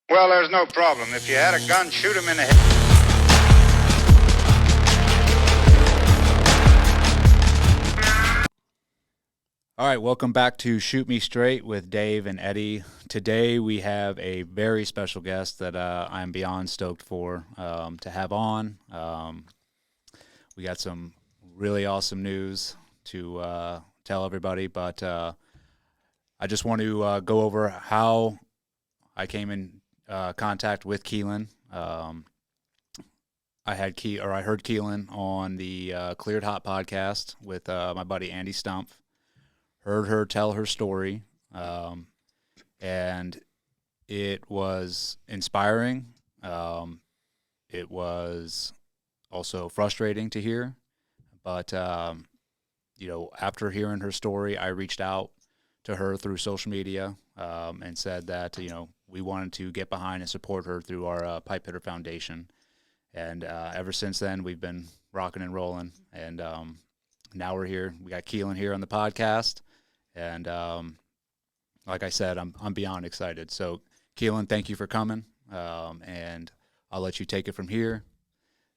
Well, there's no problem. If you had a gun, shoot him in the head. All right, welcome back to Shoot Me Straight with Dave and Eddie. Today we have a very special guest that I'm beyond stoked for to have on. We got some really awesome news to tell everybody, but I just want to go over how I came in contact with Keenlin. I heard Keenlin on the Cleared Hot podcast with my buddy Andy Stumpf. Heard her tell her story, and it was inspiring. It was also frustrating to hear, but after hearing her story, I reached out to her through social media and said that we wanted to get behind and support her through our Pipe Hitter Foundation, and ever since then we've been rocking and rolling, and now we're here. We got Keenlin here on the podcast. And like I said, I'm beyond excited. So, Keenlin, thank you for coming, and I'll let you take it from here.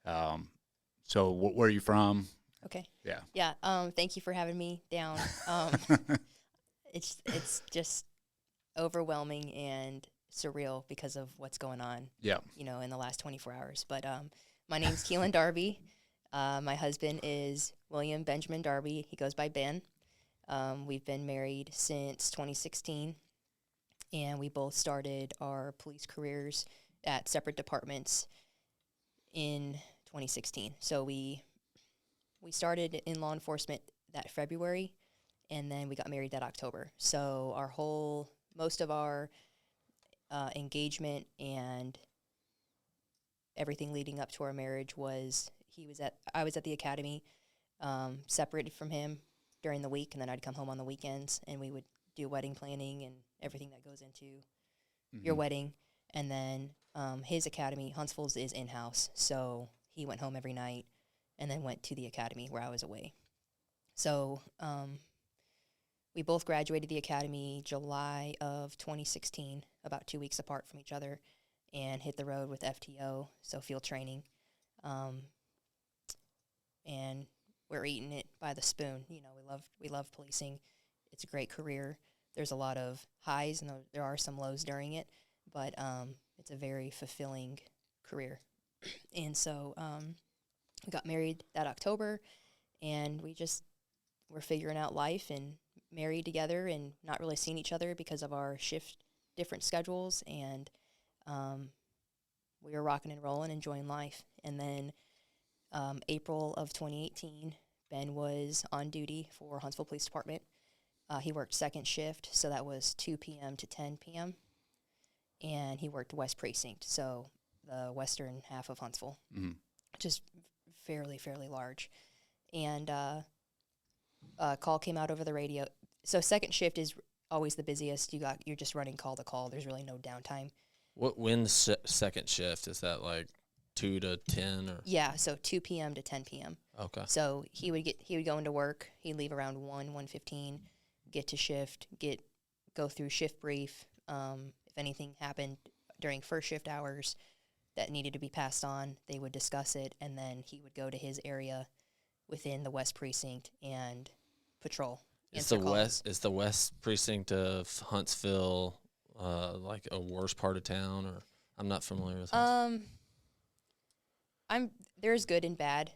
So, where are you from? Okay. Yeah. Thank you for having me down. It's just overwhelming and surreal because of what's going on. Yeah. In the last 24 hours. But my name's Keenlin Darby. My husband is William Benjamin Darby. He goes by Ben. We've been married since 2016, and we both started our police careers at separate departments in 2016. So we started in law enforcement that February, and then we got married that October. So most of our engagement and everything leading up to our marriage I was at the academy, separated from him during the week, and then I'd come home on the weekends, and we would do wedding planning and everything that goes into your wedding. And then his academy, Huntsville's, is in-house, so he went home every night and then went to the academy where I was away. So we both graduated the academy July of 2016, about 2 weeks apart from each other, and hit the road with FTO, so field training. And we're eating it by the spoon. We love policing. It's a great career. There's a lot of highs and there are some lows during it, but it's a very fulfilling career. And so we got married that October, and we're figuring out life and married together and not really seeing each other because of our different schedules, and we were rocking and rolling, enjoying life. And then April of 2018, Ben was on duty for Huntsville Police Department. He worked second shift, so that was 2 p.m. to 10 p.m., and he worked West Precinct, so the western half of Huntsville, which is fairly large. And a call came out over the radio. So second shift is always the busiest. You're just running call to call. There's really no downtime. When's second shift? Is that like 2 to 10 or? Yeah, so 2 p.m. to 10 p.m. Okay. So he would go into work. He'd leave around 1:15, get to shift, go through shift brief. If anything happened during first shift hours that needed to be passed on, they would discuss it, and then he would go to his area within the West Precinct and patrol. Is the West Precinct of Huntsville like a worse part of town, or I'm not familiar with Huntsville? There's good and bad.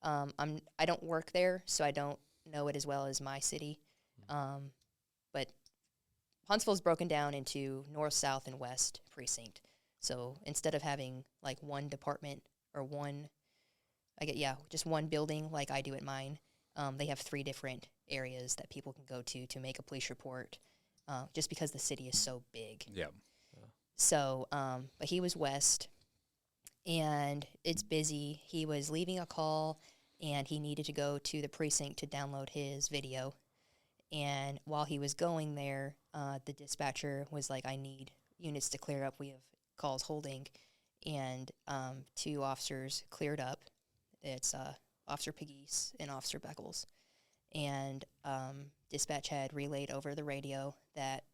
I don't work there, so I don't know it as well as my city. But Huntsville's broken down into north, south, and west precinct. So instead of having like one department or just one building like I do at mine, they have 3 different areas that people can go to make a police report, just because the city is so big. Yeah. So, but he was west, and it's busy. He was leaving a call, and he needed to go to the precinct to download his video. And while he was going there, the dispatcher was like, I need units to clear up. We have calls holding. And 2 officers cleared up. It's Officer Pegues and Officer Beckles. And dispatch had relayed over the radio that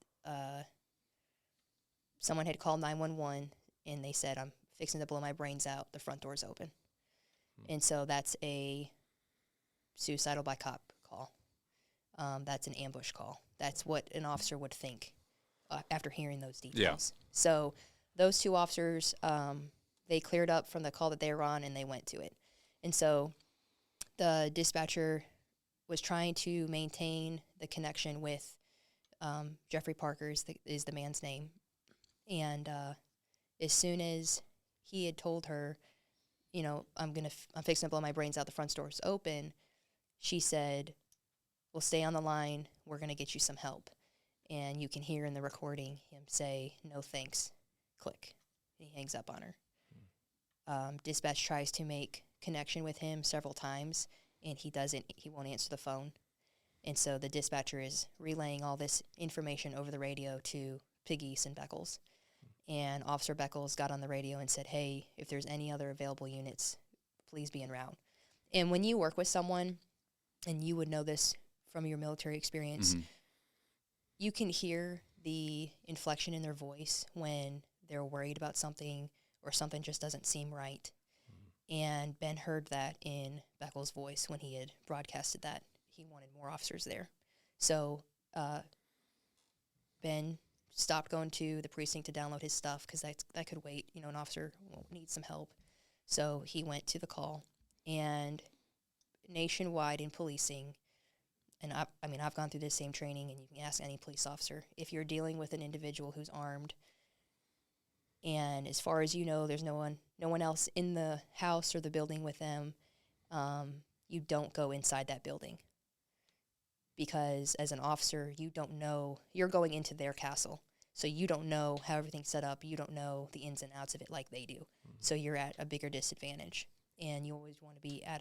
someone had called 911 and they said, I'm fixing to blow my brains out. The front door's open. And so that's a suicidal by cop call. That's an ambush call. That's what an officer would think after hearing those details. Yeah. So those two officers, they cleared up from the call that they were on and they went to it. And so the dispatcher was trying to maintain the connection with Jeffrey Parker is the man's name. And as soon as he had told her, you know, I'm fixing to blow my brains out, the front door's open, she said, well, stay on the line, we're going to get you some help. And you can hear in the recording him say, no thanks, click. And he hangs up on her. Dispatch tries to make connection with him several times, and he won't answer the phone. And so the dispatcher is relaying all this information over the radio to Piggies and Beckles. And Officer Beckles got on the radio and said, hey, if there's any other available units, please be en route. And when you work with someone, and you would know this from your military experience, you can hear the inflection in their voice when they're worried about something or something just doesn't seem right. And Ben heard that in Beckles' voice when he had broadcasted that he wanted more officers there. So Ben stopped going to the precinct to download his stuff because that could wait. You know, an officer will need some help. So he went to the call. And nationwide in policing, and I've gone through this same training, and you can ask any police officer, if you're dealing with an individual who's armed, and as far as you know, there's no one else in the house or the building with them, you don't go inside that building. Because as an officer, you don't know, you're going into their castle, so you don't know how everything's set up, you don't know the ins and outs of it like they do. So you're at a bigger disadvantage, and you always want to be at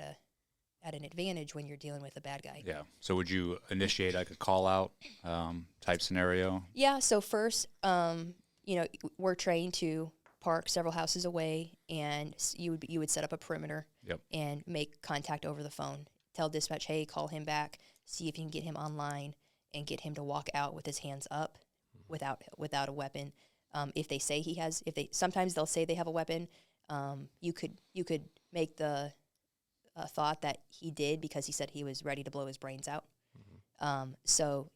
an advantage when you're dealing with a bad guy. Yeah. So would you initiate like a call-out type scenario? Yeah. So first, you know, we're trained to park several houses away, and you would set up a perimeter. Yep. And make contact over the phone. Tell dispatch, hey, call him back. See if you can get him online and get him to walk out with his hands up, without a weapon. If they say sometimes they'll say they have a weapon. You could make the thought that he did because he said he was ready to blow his brains out. So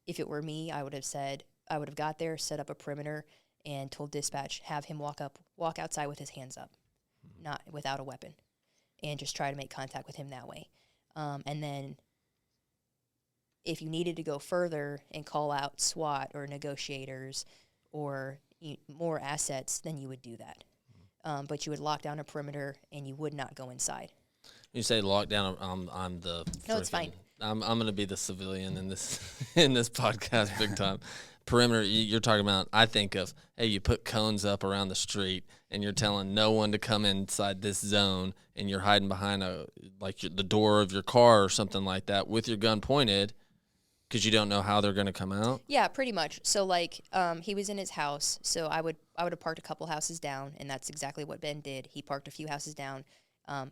if it were me, I would have got there, set up a perimeter, and told dispatch, have him walk outside with his hands up, not without a weapon, and just try to make contact with him that way. And then if you needed to go further and call out SWAT or negotiators or more assets, then you would do that. But you would lock down a perimeter and you would not go inside. You say lockdown. I'm the. No, it's fine. I'm going to be the civilian in this podcast big time. Perimeter. You're talking about. I think of, hey, you put cones up around the street and you're telling no one to come inside this zone, and you're hiding behind the door of your car or something like that with your gun pointed, because you don't know how they're going to come out. Yeah, pretty much. So he was in his house, so I would have parked a couple houses down, and that's exactly what Ben did. He parked a few houses down.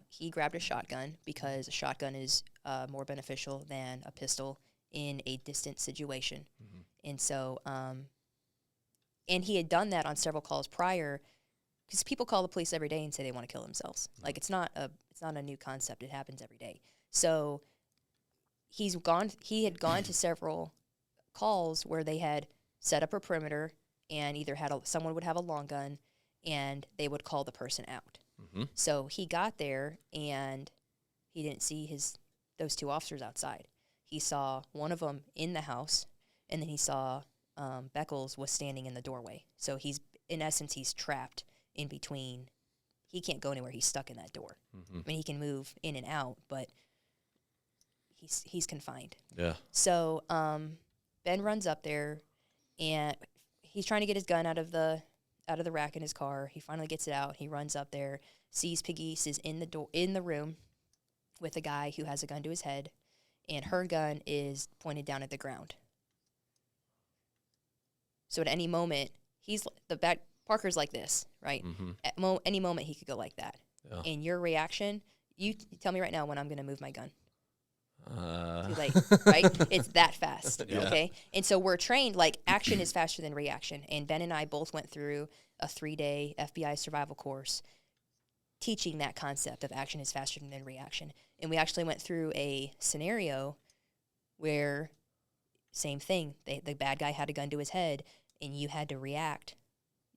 He grabbed a shotgun because a shotgun is more beneficial than a pistol in a distant situation. And so, and he had done that on several calls prior, because people call the police every day and say they want to kill themselves. Like, it's not a new concept. It happens every day. So he had gone to several calls where they had set up a perimeter, and either someone would have a long gun, and they would call the person out. So he got there, and he didn't see those two officers outside. He saw one of them in the house, and then he saw Beckles was standing in the doorway. So in essence, he's trapped in between. He can't go anywhere. He's stuck in that door. I mean, he can move in and out, but he's confined. Yeah. So Ben runs up there, and he's trying to get his gun out of the rack in his car. He finally gets it out. He runs up there, sees Piggy is in the room with a guy who has a gun to his head, and her gun is pointed down at the ground. So at any moment, Parker's like this, right? At any moment, he could go like that. Yeah. And your reaction, you tell me right now when I'm going to move my gun. Too late, right? It's that fast, okay? And so we're trained, like, action is faster than reaction. And Ben and I both went through a 3-day FBI survival course teaching that concept of action is faster than reaction. And we actually went through a scenario where, same thing, the bad guy had a gun to his head, and you had to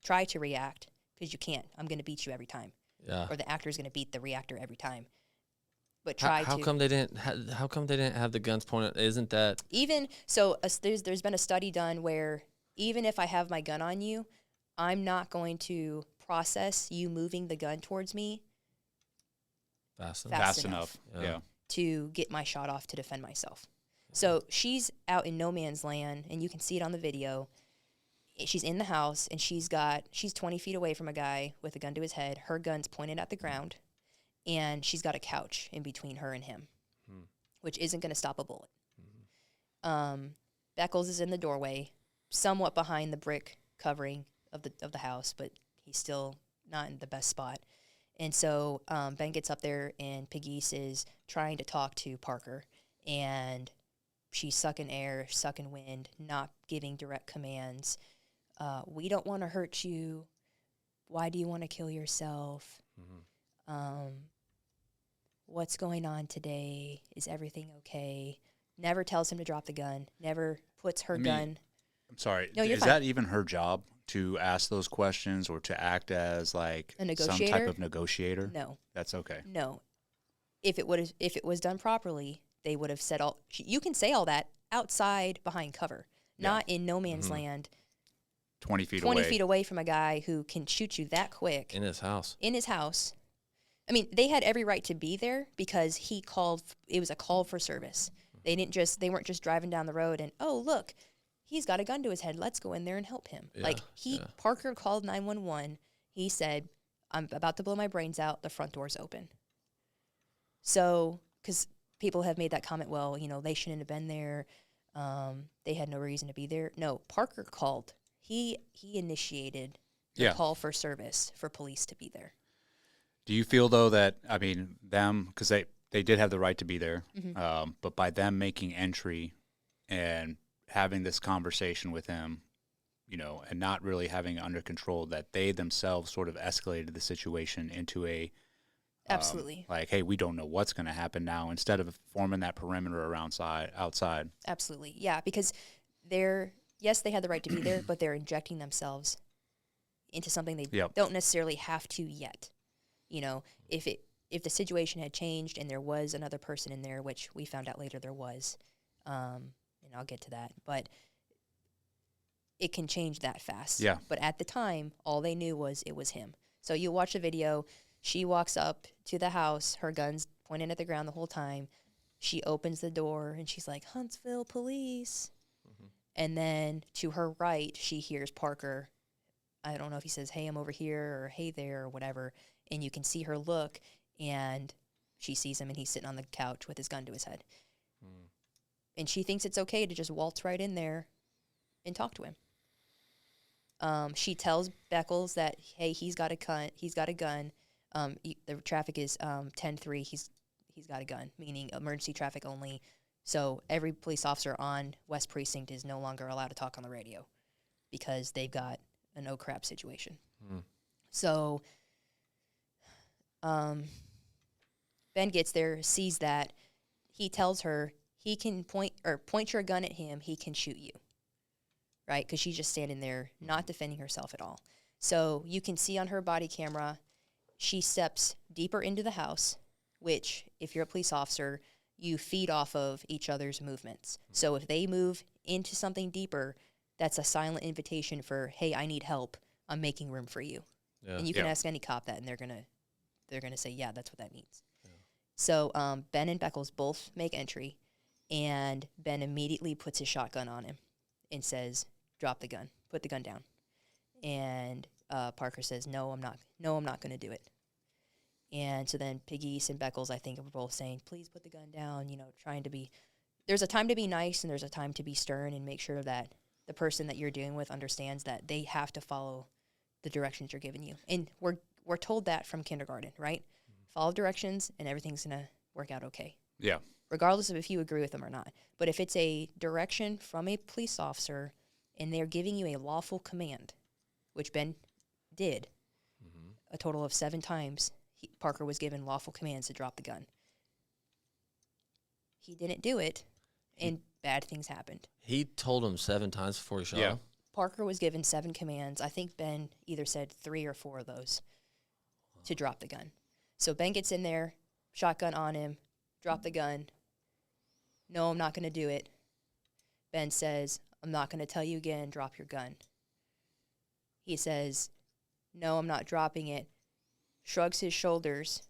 try to react, because you can't. I'm going to beat you every time. Yeah. Or the actor's going to beat the reactor every time. But How come they didn't have the guns pointed? Isn't that even so? There's been a study done where even if I have my gun on you, I'm not going to process you moving the gun towards me fast enough? Yeah. to get my shot off to defend myself. So she's out in no man's land, and you can see it on the video. She's in the house, and she's 20 feet away from a guy with a gun to his head. Her gun's pointed at the ground, and she's got a couch in between her and him, which isn't going to stop a bullet. Beckles is in the doorway, somewhat behind the brick covering of the house, but he's still not in the best spot. And so Ben gets up there, and Pegues is trying to talk to Parker, and she's sucking air, sucking wind, not giving direct commands. We don't want to hurt you. Why do you want to kill yourself? What's going on today? Is everything okay? Never tells him to drop the gun. Never puts her gun. I'm sorry. No, you're is fine. that even her job to ask those questions or to act as like A some negotiator? type of negotiator? No. That's okay. No. If it was done properly, they would have said all. You can say all that outside behind cover, not in no man's land. 20 feet 20 away. feet away from a guy who can shoot you that quick in his house? in his house. I mean, they had every right to be there because he called. It was a call for service. They weren't just driving down the road and, oh, look, he's got a gun to his head. Let's go in there and help him. Parker called 911. He said, I'm about to blow my brains out. The front door's open. So, because people have made that comment, well, they shouldn't have been there. They had no reason to be there. No, Parker called. He initiated the call for service for police to be there. Do you feel, though, that, I mean, them, because they did have the right to be there, but by them making entry and having this conversation with him, and not really having it under control, that they themselves sort of escalated the situation into a Absolutely. Like, hey, we don't know what's going to happen now, instead of forming that perimeter outside. Absolutely. Yeah, because they had the right to be there, but they're injecting themselves into something they don't necessarily have to yet. If the situation had changed and there was another person in there, which we found out later there was, and I'll get to that, but it can change that fast. Yeah. But at the time, all they knew was it was him. So you watch the video. She walks up to the house. Her gun's pointing at the ground the whole time. She opens the door, and she's like, Huntsville police. And then to her right, she hears Parker. I don't know if he says, hey, I'm over here, or hey there, or whatever. And you can see her look, and she sees him, and he's sitting on the couch with his gun to his head. And she thinks it's okay to just waltz right in there and talk to him. She tells Beckles that, hey, he's got a gun. The traffic is 10-3. He's got a gun, meaning emergency traffic only. So every police officer on West Precinct is no longer allowed to talk on the radio because they've got an oh crap situation. So Ben gets there, sees that. He tells her he can point your gun at him. He can shoot you, right? Because she's just standing there, not defending herself at all. So you can see on her body camera, she steps deeper into the house, which, if you're a police officer, you feed off of each other's movements. So if they move into something deeper, that's a silent invitation for, hey, I need help. I'm making room for you. Yeah. And you can ask any cop that, and they're gonna say, yeah, that's what that means. Yeah. So Ben and Beckles both make entry, and Ben immediately puts his shotgun on him and says, drop the gun, put the gun down. And Parker says, no, I'm not going to do it. And so then Pegues and Beckles, I think, were both saying, please put the gun down, trying to be, there's a time to be nice and there's a time to be stern and make sure that the person that you're dealing with understands that they have to follow the directions you're giving you. And we're told that from kindergarten, right? Follow directions and everything's going to work out okay. Yeah. regardless of if you agree with them or not. But if it's a direction from a police officer and they're giving you a lawful command, which Ben did a total of 7 times, Parker was given lawful commands to drop the gun. He didn't do it, and bad things happened. He told him 7 times before he shot him? Parker was given 7 commands. I think Ben either said 3 or 4 of those to drop the gun. So Ben gets in there, shotgun on him, drop the gun. No, I'm not going to do it. Ben says, I'm not going to tell you again, drop your gun. He says, no, I'm not dropping it. Shrugs his shoulders.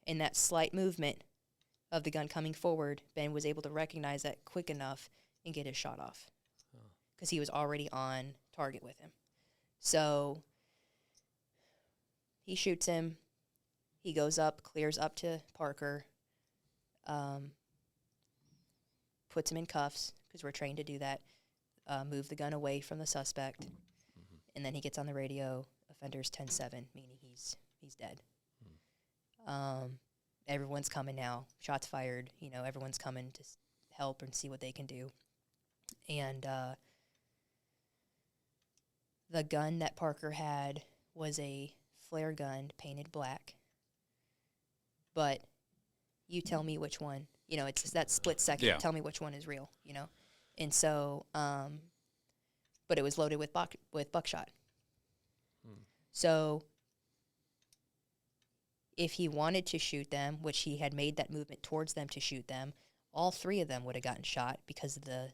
In that slight movement of the gun coming forward, Ben was able to recognize that quick enough and get his shot off because he was already on target with him. So he shoots him. He goes up, clears up to Parker, puts him in cuffs because we're trained to do that, move the gun away from the suspect, and then he gets on the radio, offender's 10-7, meaning he's dead. Everyone's coming now. Shots fired. You know, everyone's coming to help and see what they can do. And the gun that Parker had was a flare gun painted black. But you tell me which one. You know, it's that split second. Yeah. Tell me which one is real, you know. And so, but it was loaded with buckshot. So if he wanted to shoot them, which he had made that movement towards them to shoot them, all 3 of them would have gotten shot because of the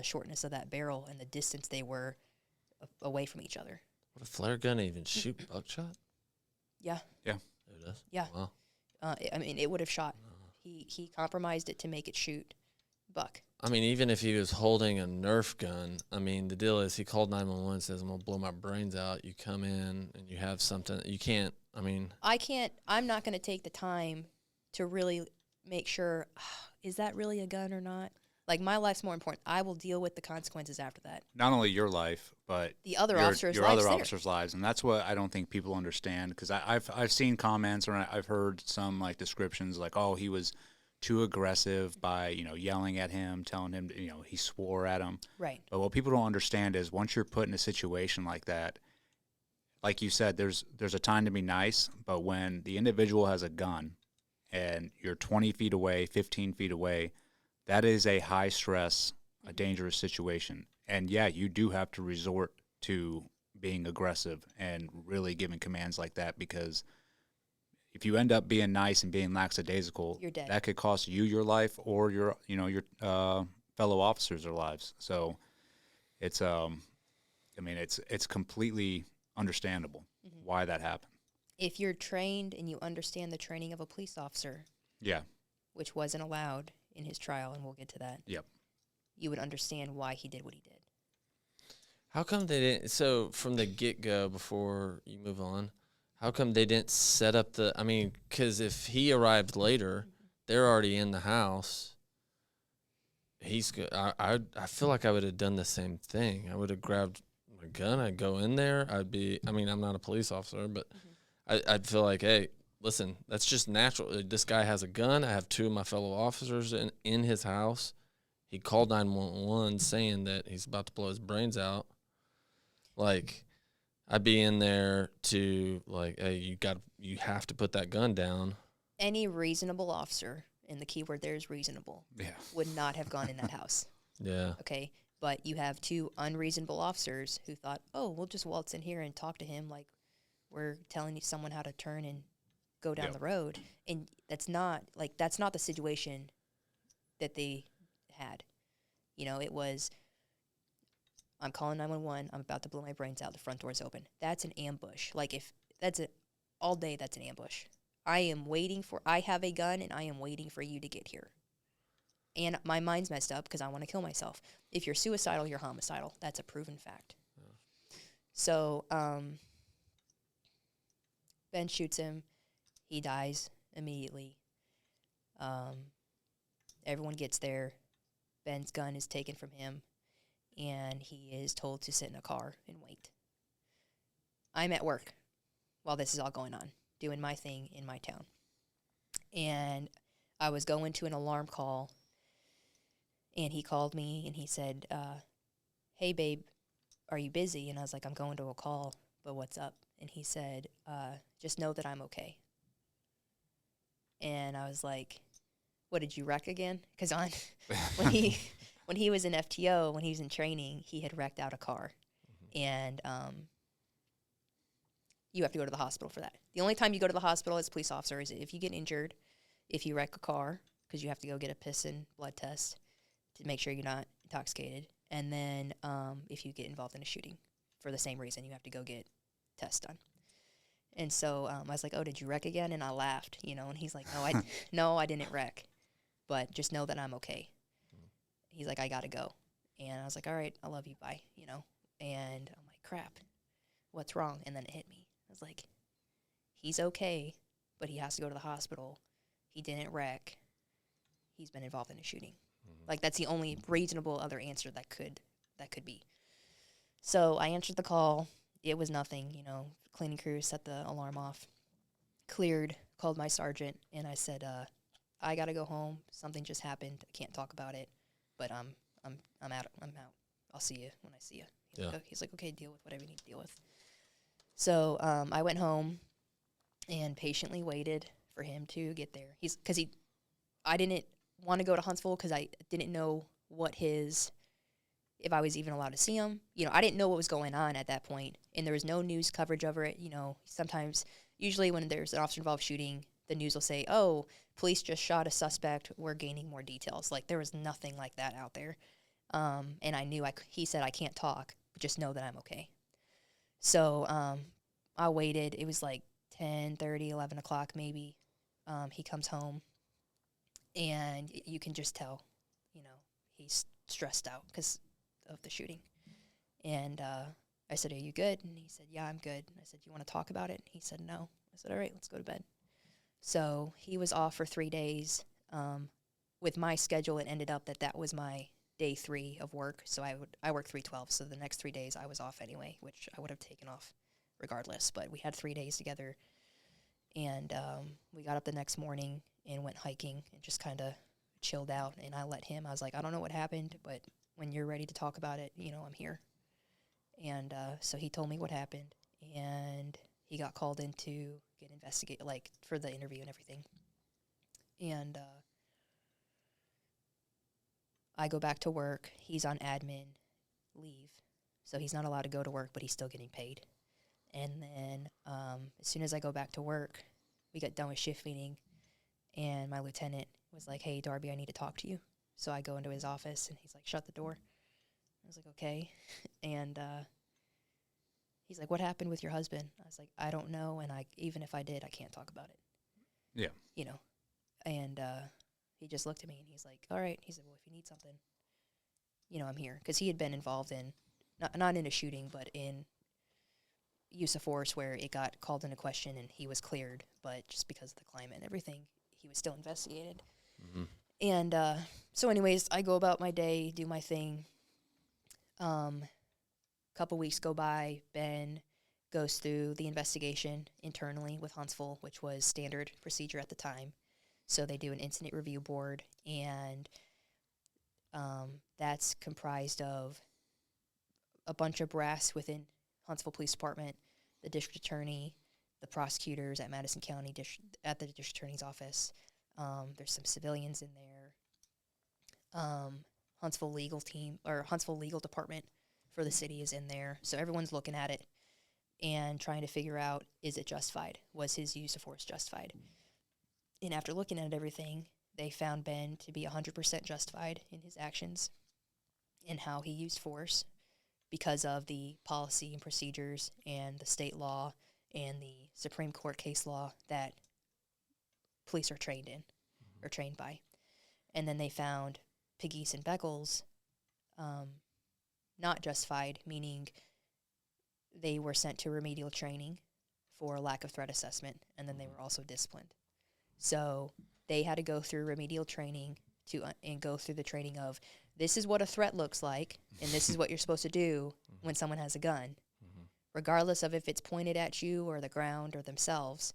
shortness of that barrel and the distance they were away from each other. Would a flare gun even shoot buckshot? Yeah. Yeah. It does? Yeah. Wow. I mean, it would have shot. He compromised it to make it shoot buck. I mean, even if he was holding a Nerf gun, I mean, the deal is he called 911 and says, I'm going to blow my brains out. You come in and you have something. You can't, I mean. I'm not going to take the time to really make sure, is that really a gun or not? Like, my life's more important. I will deal with the consequences after that. Not only your life, but The other your officers' other lives officers' lives, and that's what I don't think people understand. Because I've seen comments or I've heard some like descriptions like, oh, he was too aggressive by yelling at him, telling him he swore at him. Right. But what people don't understand is once you're put in a situation like that, like you said, there's a time to be nice, but when the individual has a gun and you're 20 feet away, 15 feet away, that is a high stress, a dangerous situation. And yeah, you do have to resort to being aggressive and really giving commands like that, because if you end up being nice and being lackadaisical, You're dead. that could cost you your life or your fellow officers their lives. So it's it's completely understandable why that happened. If you're trained and you understand the training of a police officer, Yeah. which wasn't allowed in his trial, and we'll get to that. Yep. You would understand why he did what he did. How come they didn't? So from the get-go, before you move on, how come they didn't set up because if he arrived later, they're already in the house. He's good. I feel like I would have done the same thing. I would have grabbed my gun. I'd go in there. I'm not a police officer, but I'd feel like, hey, listen, that's just natural. This guy has a gun. I have 2 of my fellow officers in his house. He called 911 saying that he's about to blow his brains out. Like, I'd be in there to, like, hey, you have to put that gun down. Any reasonable officer, and the key word there is reasonable, would not have gone in that house. Yeah. Okay? But you have 2 unreasonable officers who thought, oh, we'll just waltz in here and talk to him like we're telling someone how to turn and go down the road. And that's not the situation that they had. It was, I'm calling 911, I'm about to blow my brains out, the front door's open. That's an ambush. Like, if that's it, all day that's an ambush. I have a gun and I am waiting for you to get here. And my mind's messed up because I want to kill myself. If you're suicidal, you're homicidal. That's a proven fact. Yeah. So, Ben shoots him. He dies immediately. Everyone gets there. Ben's gun is taken from him, and he is told to sit in a car and wait. I'm at work while this is all going on, doing my thing in my town. And I was going to an alarm call, and he called me, and he said, hey, babe, are you busy? And I was like, I'm going to a call, but what's up? And he said, just know that I'm okay. And I was like, what, did you wreck again? Because when he was in FTO, when he was in training, he had wrecked out a car. And you have to go to the hospital for that. The only time you go to the hospital as a police officer is if you get injured, if you wreck a car, because you have to go get a piss and blood test to make sure you're not intoxicated. And then if you get involved in a shooting for the same reason, you have to go get tests done. And so I was like, oh, did you wreck again? And I laughed, and he's like, no, I didn't wreck, but just know that I'm okay. He's like, I got to go. And I was like, all right, I love you, bye, And I'm like, crap, what's wrong? And then it hit me. I was like, he's okay, but he has to go to the hospital. He didn't wreck. He's been involved in a shooting. Like, that's the only reasonable other answer that could be. So I answered the call. It was nothing, Cleaning crew set the alarm off. Cleared, called my sergeant, and I said, I got to go home. Something just happened. I can't talk about it, but I'm out. I'll see you when I see you. He's like, okay, deal with whatever you need to deal with. So I went home and patiently waited for him to get there. I didn't want to go to Huntsville because I didn't know if I was even allowed to see him. I didn't know what was going on at that point, and there was no news coverage over it. Usually when there's an officer-involved shooting, the news will say, oh, police just shot a suspect, we're gaining more details. Like, there was nothing like that out there. And I knew, he said, I can't talk, but just know that I'm okay. So I waited. It was like 10:30, 11 o'clock maybe. He comes home, and you can just tell, he's stressed out because of the shooting. And I said, are you good? And he said, yeah, I'm good. And I said, you want to talk about it? He said, no. I said, all right, let's go to bed. So he was off for 3 days. With my schedule, it ended up that was my day 3 of work. So I worked 3/12. So the next 3 days I was off anyway, which I would have taken off regardless. But we had 3 days together, and we got up the next morning and went hiking and just kind of chilled out. And I was like, I don't know what happened, but when you're ready to talk about it, I'm here. And so he told me what happened, and he got called in to get investigated, like, for the interview and everything. And I go back to work. He's on admin leave, so he's not allowed to go to work, but he's still getting paid. And then as soon as I go back to work, we got done with shift meeting, and my lieutenant was like, hey, Darby, I need to talk to you. So I go into his office, and he's like, shut the door. I was like, okay. And he's like, what happened with your husband? I was like, I don't know, and even if I did, I can't talk about it. Yeah. And he just looked at me, and he's like, all right. He said, well, if you need something, I'm here. Because he had been involved in, not in a shooting, but in use of force where it got called into question, and he was cleared. But just because of the climate and everything, he was still investigated. Mm-hmm. And so anyways, I go about my day, do my thing. Couple weeks go by, Ben goes through the investigation internally with Huntsville, which was standard procedure at the time. So they do an incident review board, and that's comprised of a bunch of brass within Huntsville Police Department, the district attorney, the prosecutors at Madison County at the district attorney's office. There's some civilians in there. Huntsville legal team, or Huntsville legal department for the city is in there. So everyone's looking at it and trying to figure out, is it justified? Was his use of force justified? And after looking at everything, they found Ben to be 100% justified in his actions and how he used force because of the policy and procedures and the state law and the Supreme Court case law that police are trained in, or trained by. And then they found Pegues and Beckles not justified, meaning they were sent to remedial training for lack of threat assessment, and then they were also disciplined. So they had to go through remedial training and go through the training of, this is what a threat looks like, and this is what you're supposed to do when someone has a gun. Regardless of if it's pointed at you or the ground or themselves,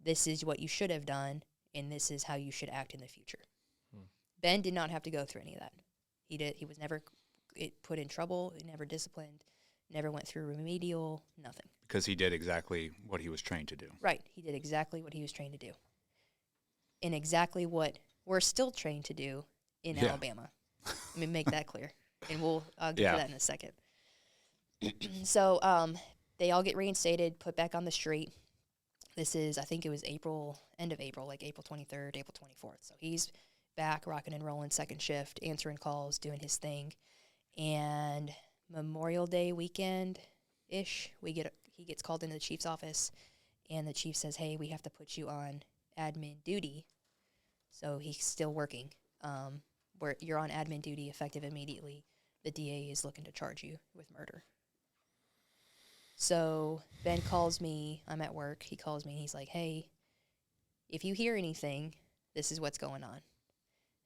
this is what you should have done, and this is how you should act in the future. Ben did not have to go through any of that. He was never put in trouble, he never disciplined, never went through remedial, nothing. Because he did exactly what he was trained to do. Right. He did exactly what he was trained to do. And exactly what we're still trained to do in Alabama. Let me make that clear. And I'll get to that in a second. So they all get reinstated, put back on the street. This is, I think it was end of April, like April 23rd, April 24th. So he's back, rocking and rolling, second shift, answering calls, doing his thing. And Memorial Day weekend-ish, he gets called into the chief's office, and the chief says, hey, we have to put you on admin duty. So he's still working. Where you're on admin duty effective immediately. The DA is looking to charge you with murder. So Ben calls me. I'm at work. He calls me, and he's like, hey, if you hear anything, this is what's going on.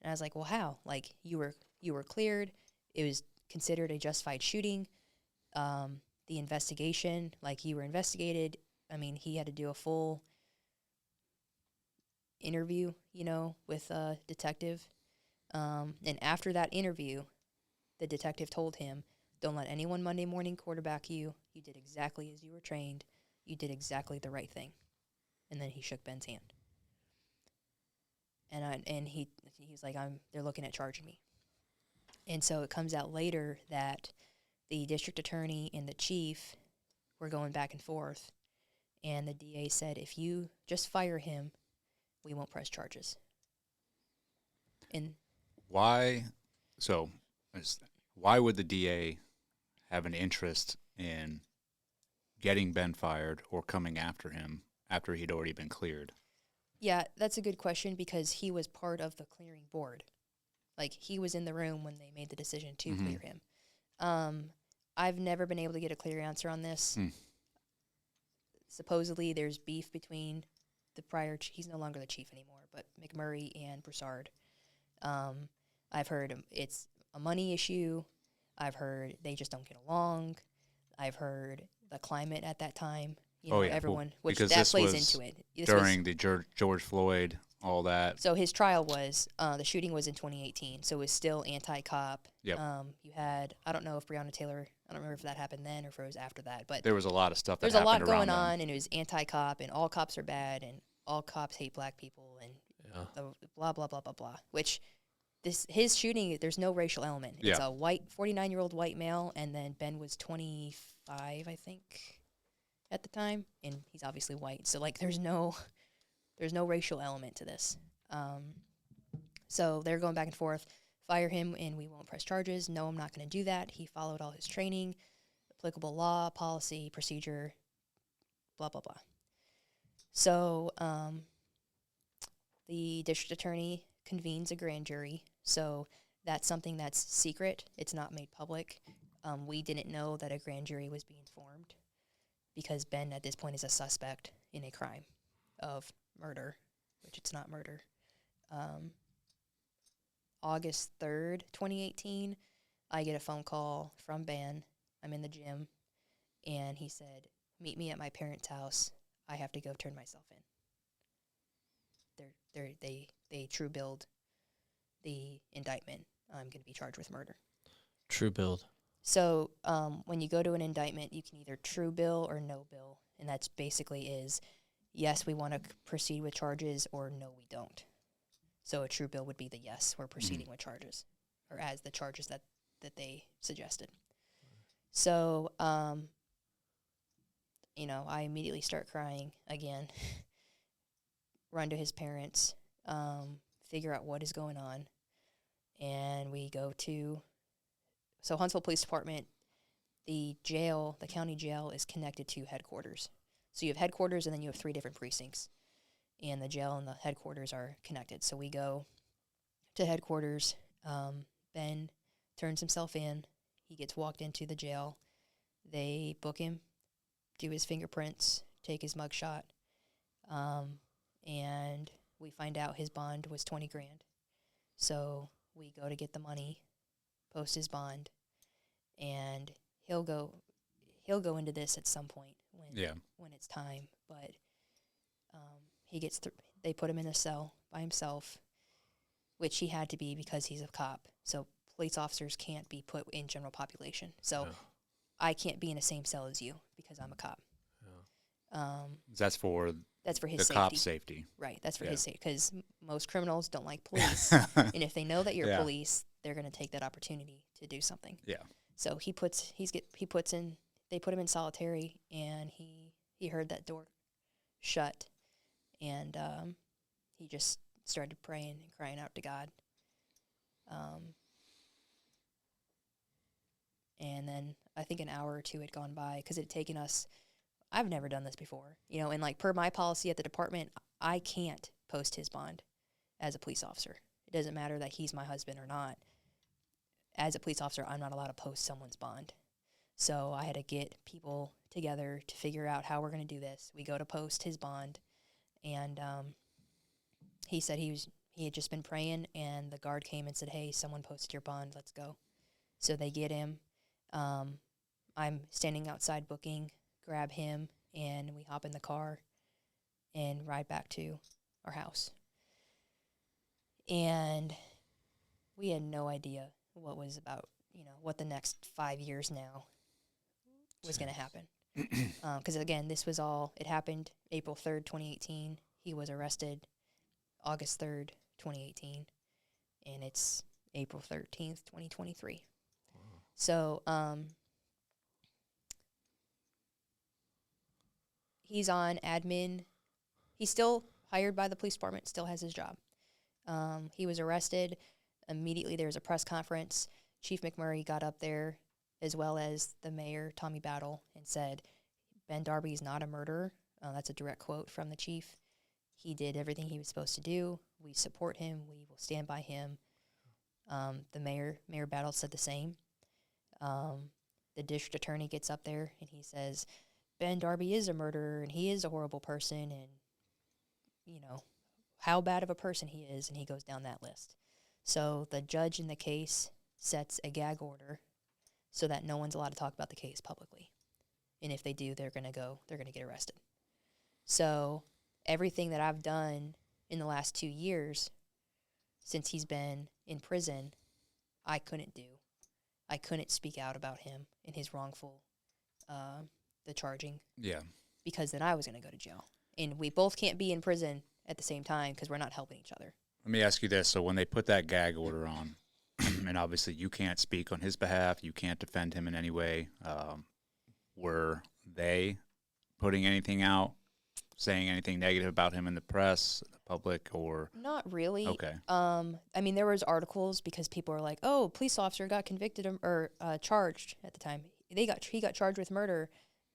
And I was like, well, how? Like, you were cleared. It was considered a justified shooting. The investigation, like, you were investigated. I mean, he had to do a full interview, with a detective. And after that interview, the detective told him, don't let anyone Monday morning quarterback you. You did exactly as you were trained. You did exactly the right thing. And then he shook Ben's hand. And he was like, they're looking at charging me. And so it comes out later that the district attorney and the chief were going back and forth, and the DA said, if you just fire him, we won't press charges. And why would the DA have an interest in getting Ben fired or coming after him after he'd already been cleared? Yeah, that's a good question, because he was part of the clearing board. Like, he was in the room when they made the decision to clear him. I've never been able to get a clear answer on this. Supposedly, there's beef between the prior he's no longer the chief anymore, but McMurray and Broussard. I've heard it's a money issue. I've heard they just don't get along. I've heard the climate at that time. Everyone, which that plays into it. During the George Floyd, all that. So his trial was, the shooting was in 2018, so it was still anti-cop. Yep. You had, I don't know if Breonna Taylor, I don't remember if that happened then or if it was after that, but there was a lot of stuff that there's a lot happened going around on, and it was anti-cop, and all cops are bad, and all cops hate black people, and the blah, blah, blah, blah, blah, which his shooting, there's no racial element. It's a 49-year-old white male, and then Ben was 25, I think, at the time, and he's obviously white. So, like, there's no racial element to this. So they're going back and forth. Fire him, and we won't press charges. No, I'm not going to do that. He followed all his training, applicable law, policy, procedure, blah, blah, blah. So the district attorney convenes a grand jury. So that's something that's secret. It's not made public. We didn't know that a grand jury was being formed, because Ben at this point is a suspect in a crime of murder, which it's not murder. August 3rd, 2018, I get a phone call from Ben. I'm in the gym, and he said, meet me at my parents' house. I have to go turn myself in. They true billed the indictment. I'm going to be charged with murder. True build. So when you go to an indictment, you can either true bill or no bill, and that's basically is, yes, we want to proceed with charges, or no, we don't. So a true bill would be the yes, we're proceeding with charges, or as the charges that they suggested. So, I immediately start crying again, run to his parents, figure out what is going on, and we go to... So Huntsville Police Department, the county jail is connected to headquarters. So you have headquarters, and then you have 3 different precincts. And the jail and the headquarters are connected. So we go to headquarters. Ben turns himself in. He gets walked into the jail. They book him, do his fingerprints, take his mugshot. And we find out his bond was $20,000. So we go to get the money, post his bond, and he'll go into this at some point when it's time. But They put him in a cell by himself, which he had to be because he's a cop. So police officers can't be put in general population. So I can't be in the same cell as you because I'm a cop. That's for his the safety. cop's safety. Right. That's for his safety because most criminals don't like police, and if they know that you're police, they're going to take that opportunity to do something. Yeah. So they put him in solitary, and he heard that door shut, and he just started praying and crying out to God. And then I think an hour or two had gone by because it had taken us. I've never done this before, and like per my policy at the department, I can't post his bond as a police officer. It doesn't matter that he's my husband or not. As a police officer, I'm not allowed to post someone's bond. So I had to get people together to figure out how we're going to do this. We go to post his bond, and he said he had just been praying, and the guard came and said, "Hey, someone posted your bond. Let's go." So they get him. I'm standing outside booking, grab him, and we hop in the car and ride back to our house. And we had no idea what was about, what the next 5 years now was going to happen. Because, again, it happened April 3rd, 2018. He was arrested August 3rd, 2018. And it's April 13th, 2023. Wow. So, he's on admin. He's still hired by the police department, still has his job. He was arrested. Immediately there was a press conference. Chief McMurray got up there, as well as the mayor, Tommy Battle, and said, Ben Darby is not a murderer. That's a direct quote from the chief. He did everything he was supposed to do. We support him. We will stand by him. The Mayor Battle said the same. The district attorney gets up there, and he says, Ben Darby is a murderer, and he is a horrible person, and, how bad of a person he is, and he goes down that list. So the judge in the case sets a gag order so that no one's allowed to talk about the case publicly. And if they do, they're going to get arrested. So everything that I've done in the last 2 years since he's been in prison, I couldn't do. I couldn't speak out about him and his wrongful, the charging. Yeah. Because then I was going to go to jail. And we both can't be in prison at the same time because we're not helping each other. Let me ask you this. So when they put that gag order on, and obviously you can't speak on his behalf, you can't defend him in any way, were they putting anything out, saying anything negative about him in the press, the public, or? Not really. Okay. I mean, there was articles because people are like, oh, police officer got convicted or charged at the time. He got charged with murder,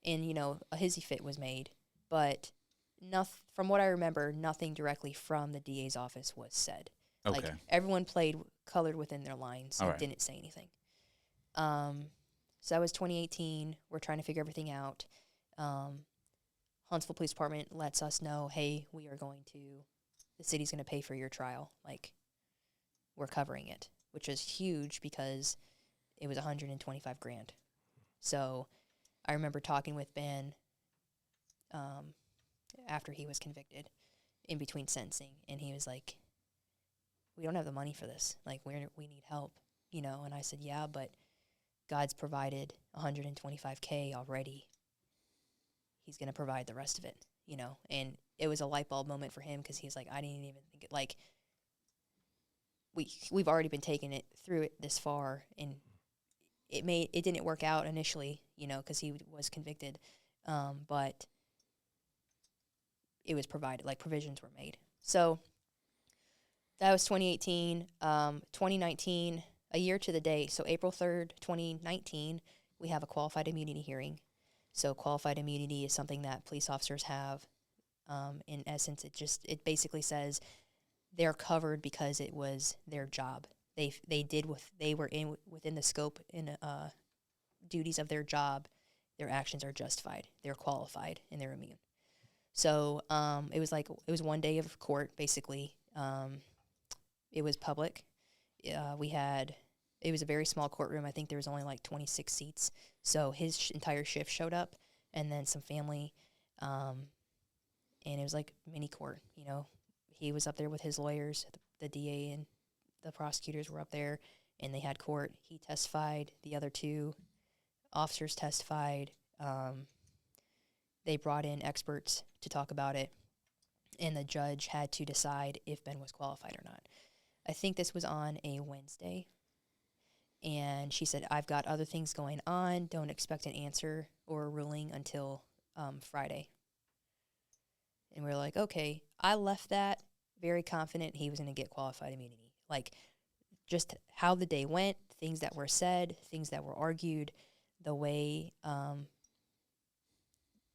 and, a hissy fit was made. But from what I remember, nothing directly from the DA's office was said. Okay. Like, everyone colored within their lines and didn't say anything. So that was 2018. We're trying to figure everything out. Huntsville Police Department lets us know, hey, the city's going to pay for your trial. Like, we're covering it, which is huge because it was $125,000. So I remember talking with Ben after he was convicted in between sentencing, and he was like, we don't have the money for this. Like, we need help, and I said, yeah, but God's provided $125,000 already. He's going to provide the rest of it, and it was a light bulb moment for him because he's like, I didn't even think it, like, we've already been taking it through it this far, and it didn't work out initially, because he was convicted, but it was provided, like, provisions were made. So that was 2018. 2019, a year to the day, so April 3rd, 2019, we have a qualified immunity hearing. So qualified immunity is something that police officers have. In essence, it basically says they're covered because it was their job. They were within the scope and duties of their job. Their actions are justified. They're qualified and they're immune. So it was 1 day of court basically. It was public. It was a very small courtroom. I think there was only like 26 seats. So his entire shift showed up, and then some family, and and it was like mini court. You know, he was up there with his lawyers, the DA and the prosecutors were up there, and they had court. He testified. The other two officers testified. They brought in experts to talk about it, and the judge had to decide if Ben was qualified or not. I think this was on a Wednesday, and she said, I've got other things going on. Don't expect an answer or a ruling until Friday. And we were like, okay. I left that very confident he was going to get qualified immunity. Like, just how the day went, things that were said, things that were argued, the way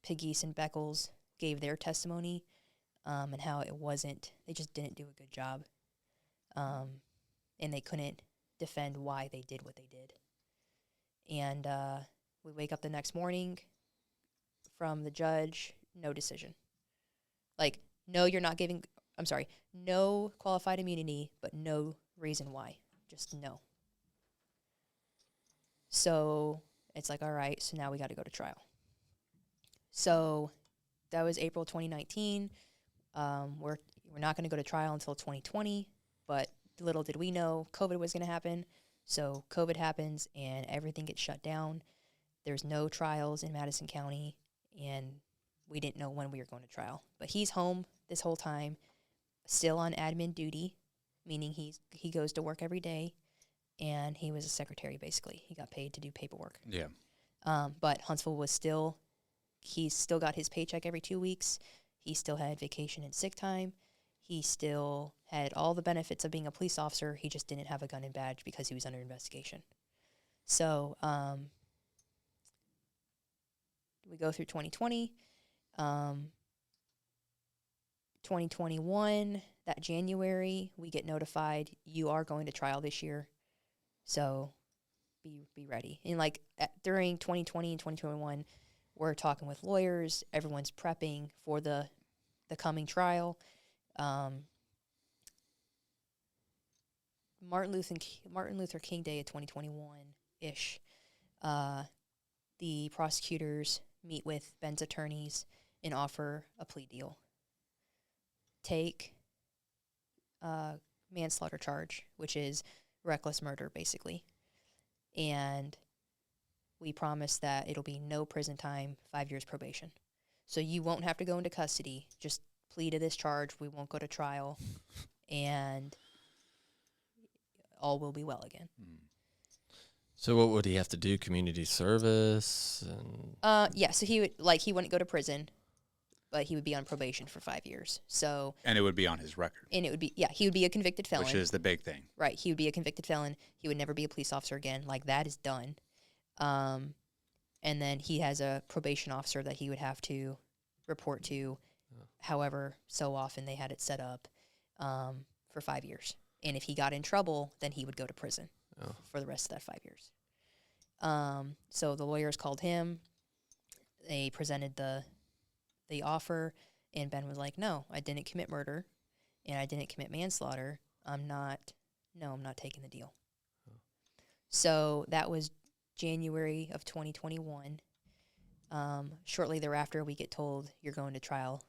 Piggies and Beckles gave their testimony, and how it wasn't, they just didn't do a good job. And they couldn't defend why they did what they did. And we wake up the next morning from the judge, no decision. Like, no, you're not giving, I'm sorry, no qualified immunity, but no reason why. Just no. So it's like, all right, so now we got to go to trial. So that was April 2019. We're not going to go to trial until 2020, but little did we know COVID was going to happen. So COVID happens and everything gets shut down. There's no trials in Madison County, and we didn't know when we were going to trial. But he's home this whole time, still on admin duty, meaning he goes to work every day, and he was a secretary basically. He got paid to do paperwork. Yeah. But Huntsville was still, he still got his paycheck every 2 weeks. He still had vacation and sick time. He still had all the benefits of being a police officer. He just didn't have a gun and badge because he was under investigation. So we go through 2020. 2021, that January, we get notified, you are going to trial this year. So be ready. And like during 2020 and 2021, we're talking with lawyers. Everyone's prepping for the coming trial. Martin Luther King Day of 2021-ish, the prosecutors meet with Ben's attorneys and offer a plea deal. Take manslaughter charge, which is reckless murder, basically. And we promise that it'll be no prison time, 5 years probation. So you won't have to go into custody. Just plead to this charge. We won't go to trial. And all will be well again. So what would he have to do? Community service? And yeah, so he wouldn't go to prison, but he would be on probation for 5 years. So And it would be on his record, he would be a convicted felon. which is the big thing. Right, he would be a convicted felon. He would never be a police officer again. Like, that is done. And then he has a probation officer that he would have to report to, however so often they had it set up, for 5 years. And if he got in trouble, then he would go to prison for the rest of that 5 years. So the lawyers called him. They presented the offer, and Ben was like, no, I didn't commit murder, and I didn't commit manslaughter. I'm not taking the deal. So that was January of 2021. Shortly thereafter, we get told you're going to trial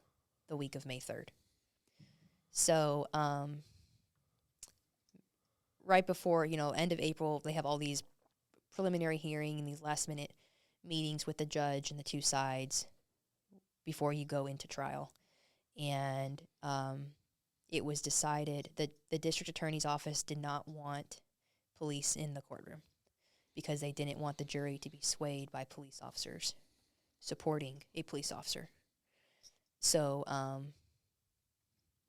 the week of May 3rd. So right before, end of April, they have all these preliminary hearing and these last-minute meetings with the judge and the two sides before you go into trial. And it was decided that the district attorney's office did not want police in the courtroom because they didn't want the jury to be swayed by police officers supporting a police officer. So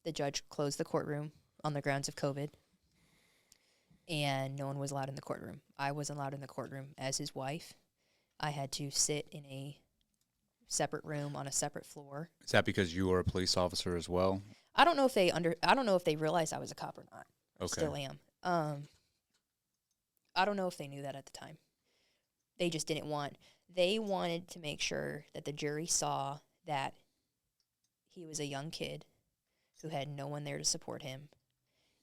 the judge closed the courtroom on the grounds of COVID, and no one was allowed in the courtroom. I wasn't allowed in the courtroom as his wife. I had to sit in a separate room on a separate floor. Is that because you were a police officer as well? I don't know if they realized I was a cop or not. I Okay. still am. I don't know if they knew that at the time. They just didn't want. They wanted to make sure that the jury saw that he was a young kid who had no one there to support him,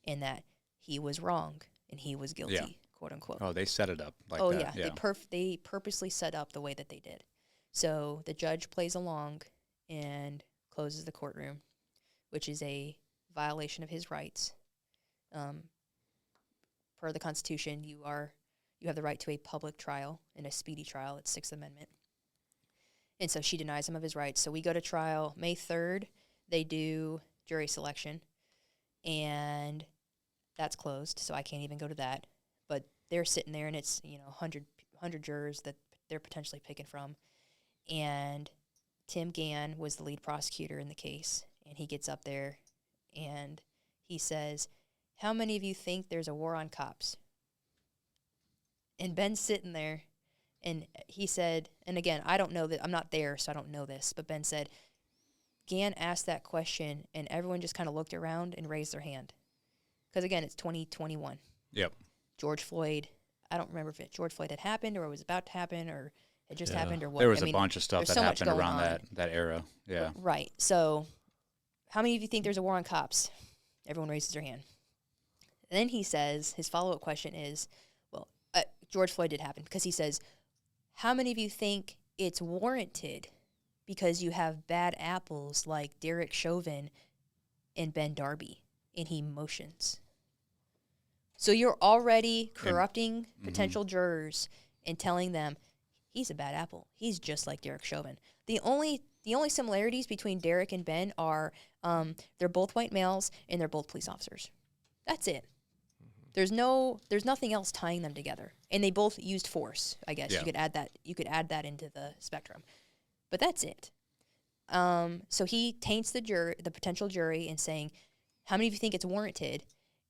and that he was wrong and he was guilty, quote unquote. Oh, they set it up like Oh, that. yeah. They purposely set up the way that they did. So the judge plays along and closes the courtroom, which is a violation of his rights. Per the Constitution, you have the right to a public trial and a speedy trial. It's Sixth Amendment. And so she denies him of his rights. So we go to trial May 3rd. They do jury selection, and that's closed, so I can't even go to that. But they're sitting there, and it's 100 jurors that they're potentially picking from. And Tim Gann was the lead prosecutor in the case, and he gets up there, and he says, "How many of you think there's a war on cops?" And Ben's sitting there, and he said, and again, I don't know that, I'm not there, so I don't know this, but Ben said, Gann asked that question, and everyone just kind of looked around and raised their hand. Because, again, it's 2021. Yep. George Floyd, I don't remember if George Floyd had happened or was about to happen or it just happened or what. There was a bunch of stuff that so much happened going around on. that era. Yeah. Right. So how many of you think there's a war on cops? Everyone raises their hand. And then he says, his follow-up question is, well, George Floyd did happen, because he says, how many of you think it's warranted because you have bad apples like Derek Chauvin and Ben Darby? And he motions. So you're already corrupting potential jurors and telling them he's a bad apple. He's just like Derek Chauvin. The only similarities between Derek and Ben are they're both white males and they're both police officers. That's it. There's nothing else tying them together. And they both used force, I guess. Yeah. You could add that into the spectrum. But that's it. So he taints the potential jury in saying, how many of you think it's warranted?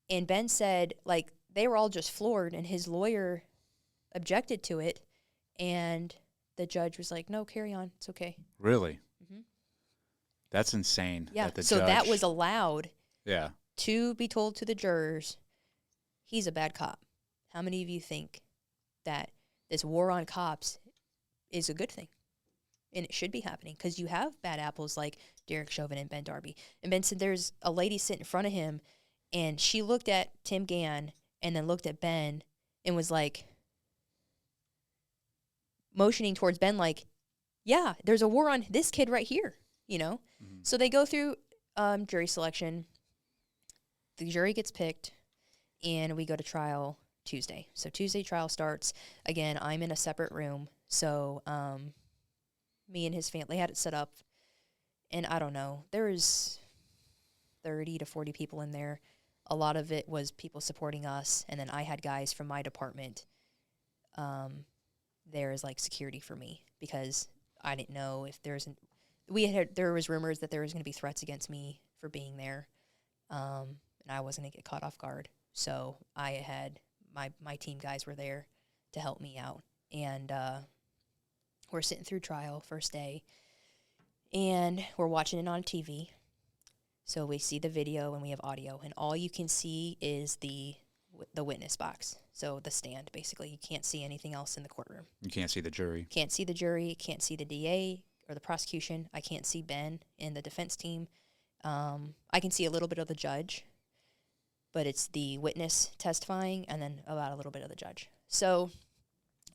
And Ben said, like, they were all just floored, and his lawyer objected to it, and the judge was like, no, carry on. It's okay. Really? Mm-hmm. That's insane. Yeah, that so that was allowed Yeah. to be told to the jurors, he's a bad cop. How many of you think that this war on cops is a good thing? And it should be happening, because you have bad apples like Derek Chauvin and Ben Darby. And Ben said there's a lady sitting in front of him, and she looked at Tim Gann and then looked at Ben and was like, motioning towards Ben like, yeah, there's a war on this kid right here, Mm-hmm. So they go through jury selection. The jury gets picked, and we go to trial Tuesday. So Tuesday trial starts. Again, I'm in a separate room. So me and his family had it set up. And I don't know, there was 30 to 40 people in there. A lot of it was people supporting us. And then I had guys from my department there as like security for me, because I didn't know if there was rumors that there was going to be threats against me for being there. And I wasn't going to get caught off guard. So I had my team guys were there to help me out. And we're sitting through trial first day, and we're watching it on TV. So we see the video and we have audio, and all you can see is the witness box. So the stand, basically. You can't see anything else in the courtroom. You can't see the jury. Can't see the jury, can't see the DA or the prosecution. I can't see Ben and the defense team. I can see a little bit of the judge, but it's the witness testifying and then about a little bit of the judge. So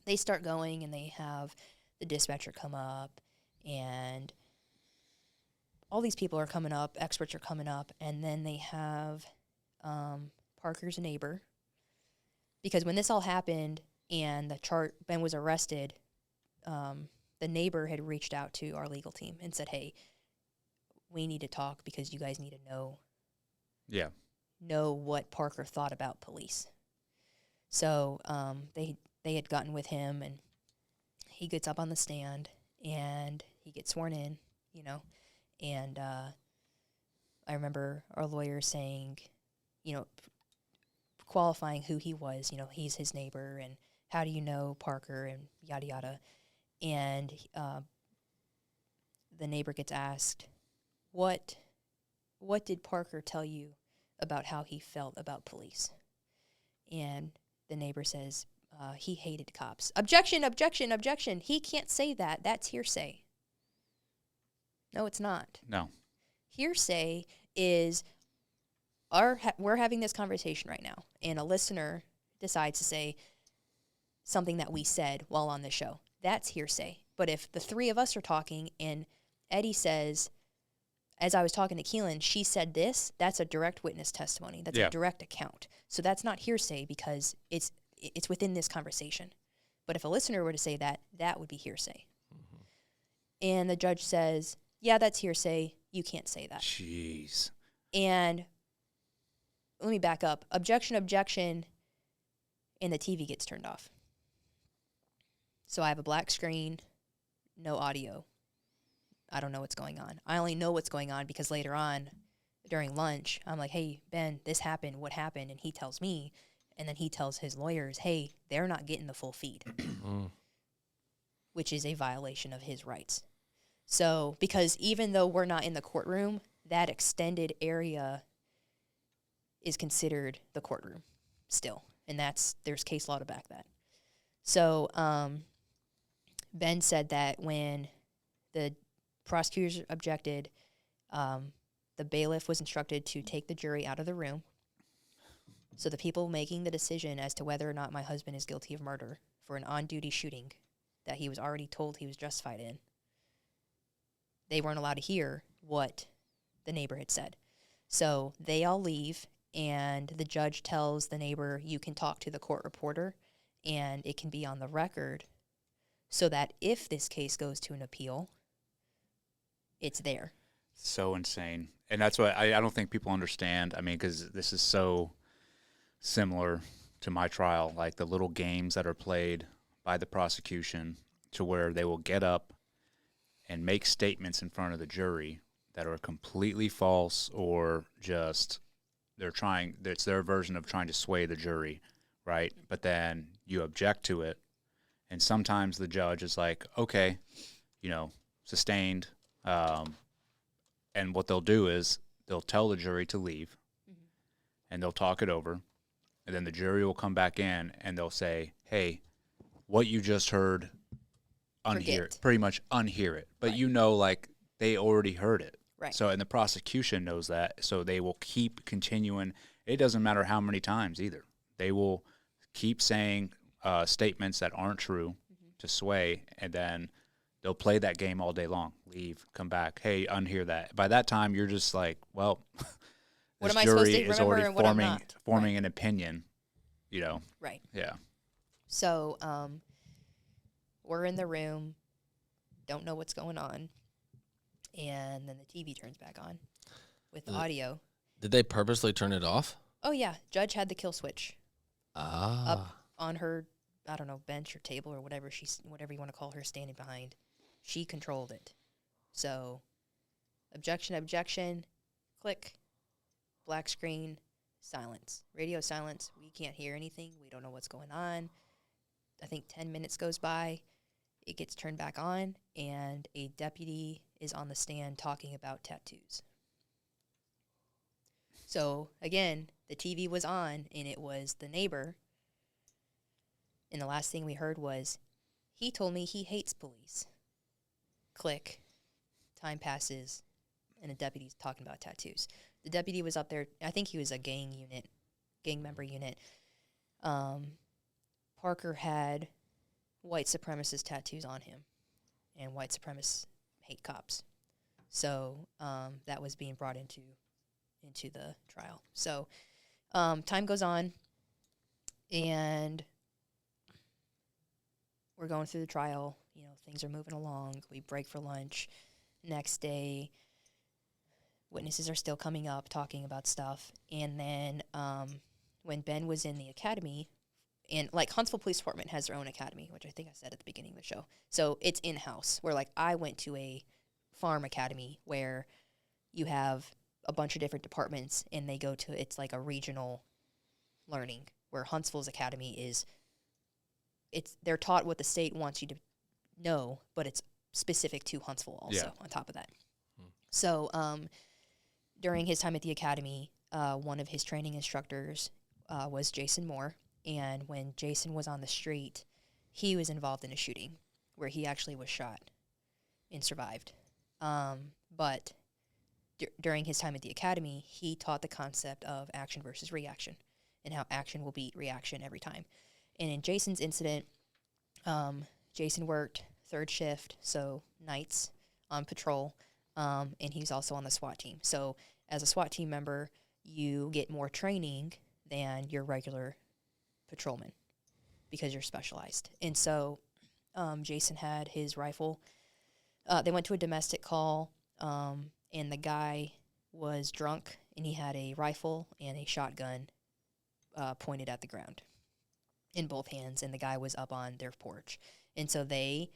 they start going, and they have the dispatcher come up, and all these people are coming up, experts are coming up, and then they have Parker's neighbor. Because when this all happened and Ben was arrested, the neighbor had reached out to our legal team and said, hey, we need to talk because you guys need to know what Parker thought about police. So they had gotten with him, and he gets up on the stand, and he gets sworn in, and I remember our lawyer saying, qualifying who he was, he's his neighbor, and how do you know Parker, and yada yada. And the neighbor gets asked, what did Parker tell you about how he felt about police? And the neighbor says, he hated cops. Objection, objection, objection. He can't say that. That's hearsay. No, it's not. No. Hearsay is we're having this conversation right now, and a listener decides to say something that we said while on the show. That's hearsay. But if the three of us are talking and Eddie says, as I was talking to Keenlin, she said this. That's a direct witness testimony. That's Yeah. a direct account. So that's not hearsay because it's within this conversation. But if a listener were to say that, that would be hearsay. And the judge says, yeah, that's hearsay. You can't say that. Jeez. And let me back up. Objection, objection, and the TV gets turned off. So I have a black screen, no audio. I don't know what's going on. I only know what's going on because later on, during lunch, I'm like, hey, Ben, this happened. What happened? And he tells me, and then he tells his lawyers, hey, they're not getting the full feed, which is a violation of his rights. So, because even though we're not in the courtroom, that extended area is considered the courtroom still. And there's case law to back that. So, Ben said that when the prosecutors objected, the bailiff was instructed to take the jury out of the room. So the people making the decision as to whether or not my husband is guilty of murder for an on-duty shooting that he was already told he was justified in, they weren't allowed to hear what the neighbor had said. So they all leave, and the judge tells the neighbor, you can talk to the court reporter, and it can be on the record so that if this case goes to an appeal, it's there. So insane. And that's what I don't think people understand. I mean, because this is so similar to my trial, like the little games that are played by the prosecution to where they will get up and make statements in front of the jury that are completely false or just it's their version of trying to sway the jury, right? But then you object to it, and sometimes the judge is like, okay, sustained, and what they'll do is they'll tell the jury to leave, and they'll talk it over, and then the jury will come back in, and they'll say, hey, what you just heard, unhear it, pretty much unhear it. But Right. Like they already heard it. Right. So, and the prosecution knows that, so they will keep continuing. It doesn't matter how many times either. They will keep saying statements that aren't true to sway, and then they'll play that game all day long. Leave, come back. Hey, unhear that. By that time, you're just like, well, What this am I supposed to jury is remember already and what I'm not? forming an opinion. Right. Yeah. So we're in the room, don't know what's going on, and then the TV turns back on with the audio. Did they purposely turn it off? Oh, yeah. Judge had the kill switch Ah. up on her, I don't know, bench or table or whatever you want to call her standing behind. She controlled it. So, objection, objection, click, black screen, silence. Radio silence. We can't hear anything. We don't know what's going on. I think 10 minutes goes by. It gets turned back on, and a deputy is on the stand talking about tattoos. So, again, the TV was on, and it was the neighbor. And the last thing we heard was, he told me he hates police. Click. Time passes, and a deputy's talking about tattoos. The deputy was up there. I think he was a gang member unit. Parker had white supremacist tattoos on him, and white supremacists hate cops. So that was being brought into the trial. So time goes on, and we're going through the trial. Things are moving along. We break for lunch. Next day, witnesses are still coming up, talking about stuff. And then when Ben was in the academy, and like Huntsville Police Department has their own academy, which I think I said at the beginning of the show. So it's in-house, where like I went to a farm academy where you have a bunch of different departments, and they go to, it's like a regional learning, where Huntsville's academy they're taught what the state wants you to know, but it's specific to Huntsville also on top of that. So during his time at the academy, one of his training instructors was Jason Moore, and when Jason was on the street, he was involved in a shooting where he actually was shot and survived. But during his time at the academy, he taught the concept of action versus reaction and how action will beat reaction every time. And in Jason's incident, Jason worked third shift, so nights on patrol. and he's also on the SWAT team. So as a SWAT team member, you get more training than your regular patrolman because you're specialized. And so Jason had his rifle. They went to a domestic call, and the guy was drunk, and he had a rifle and a shotgun pointed at the ground in both hands, and the guy was up on their porch. And so they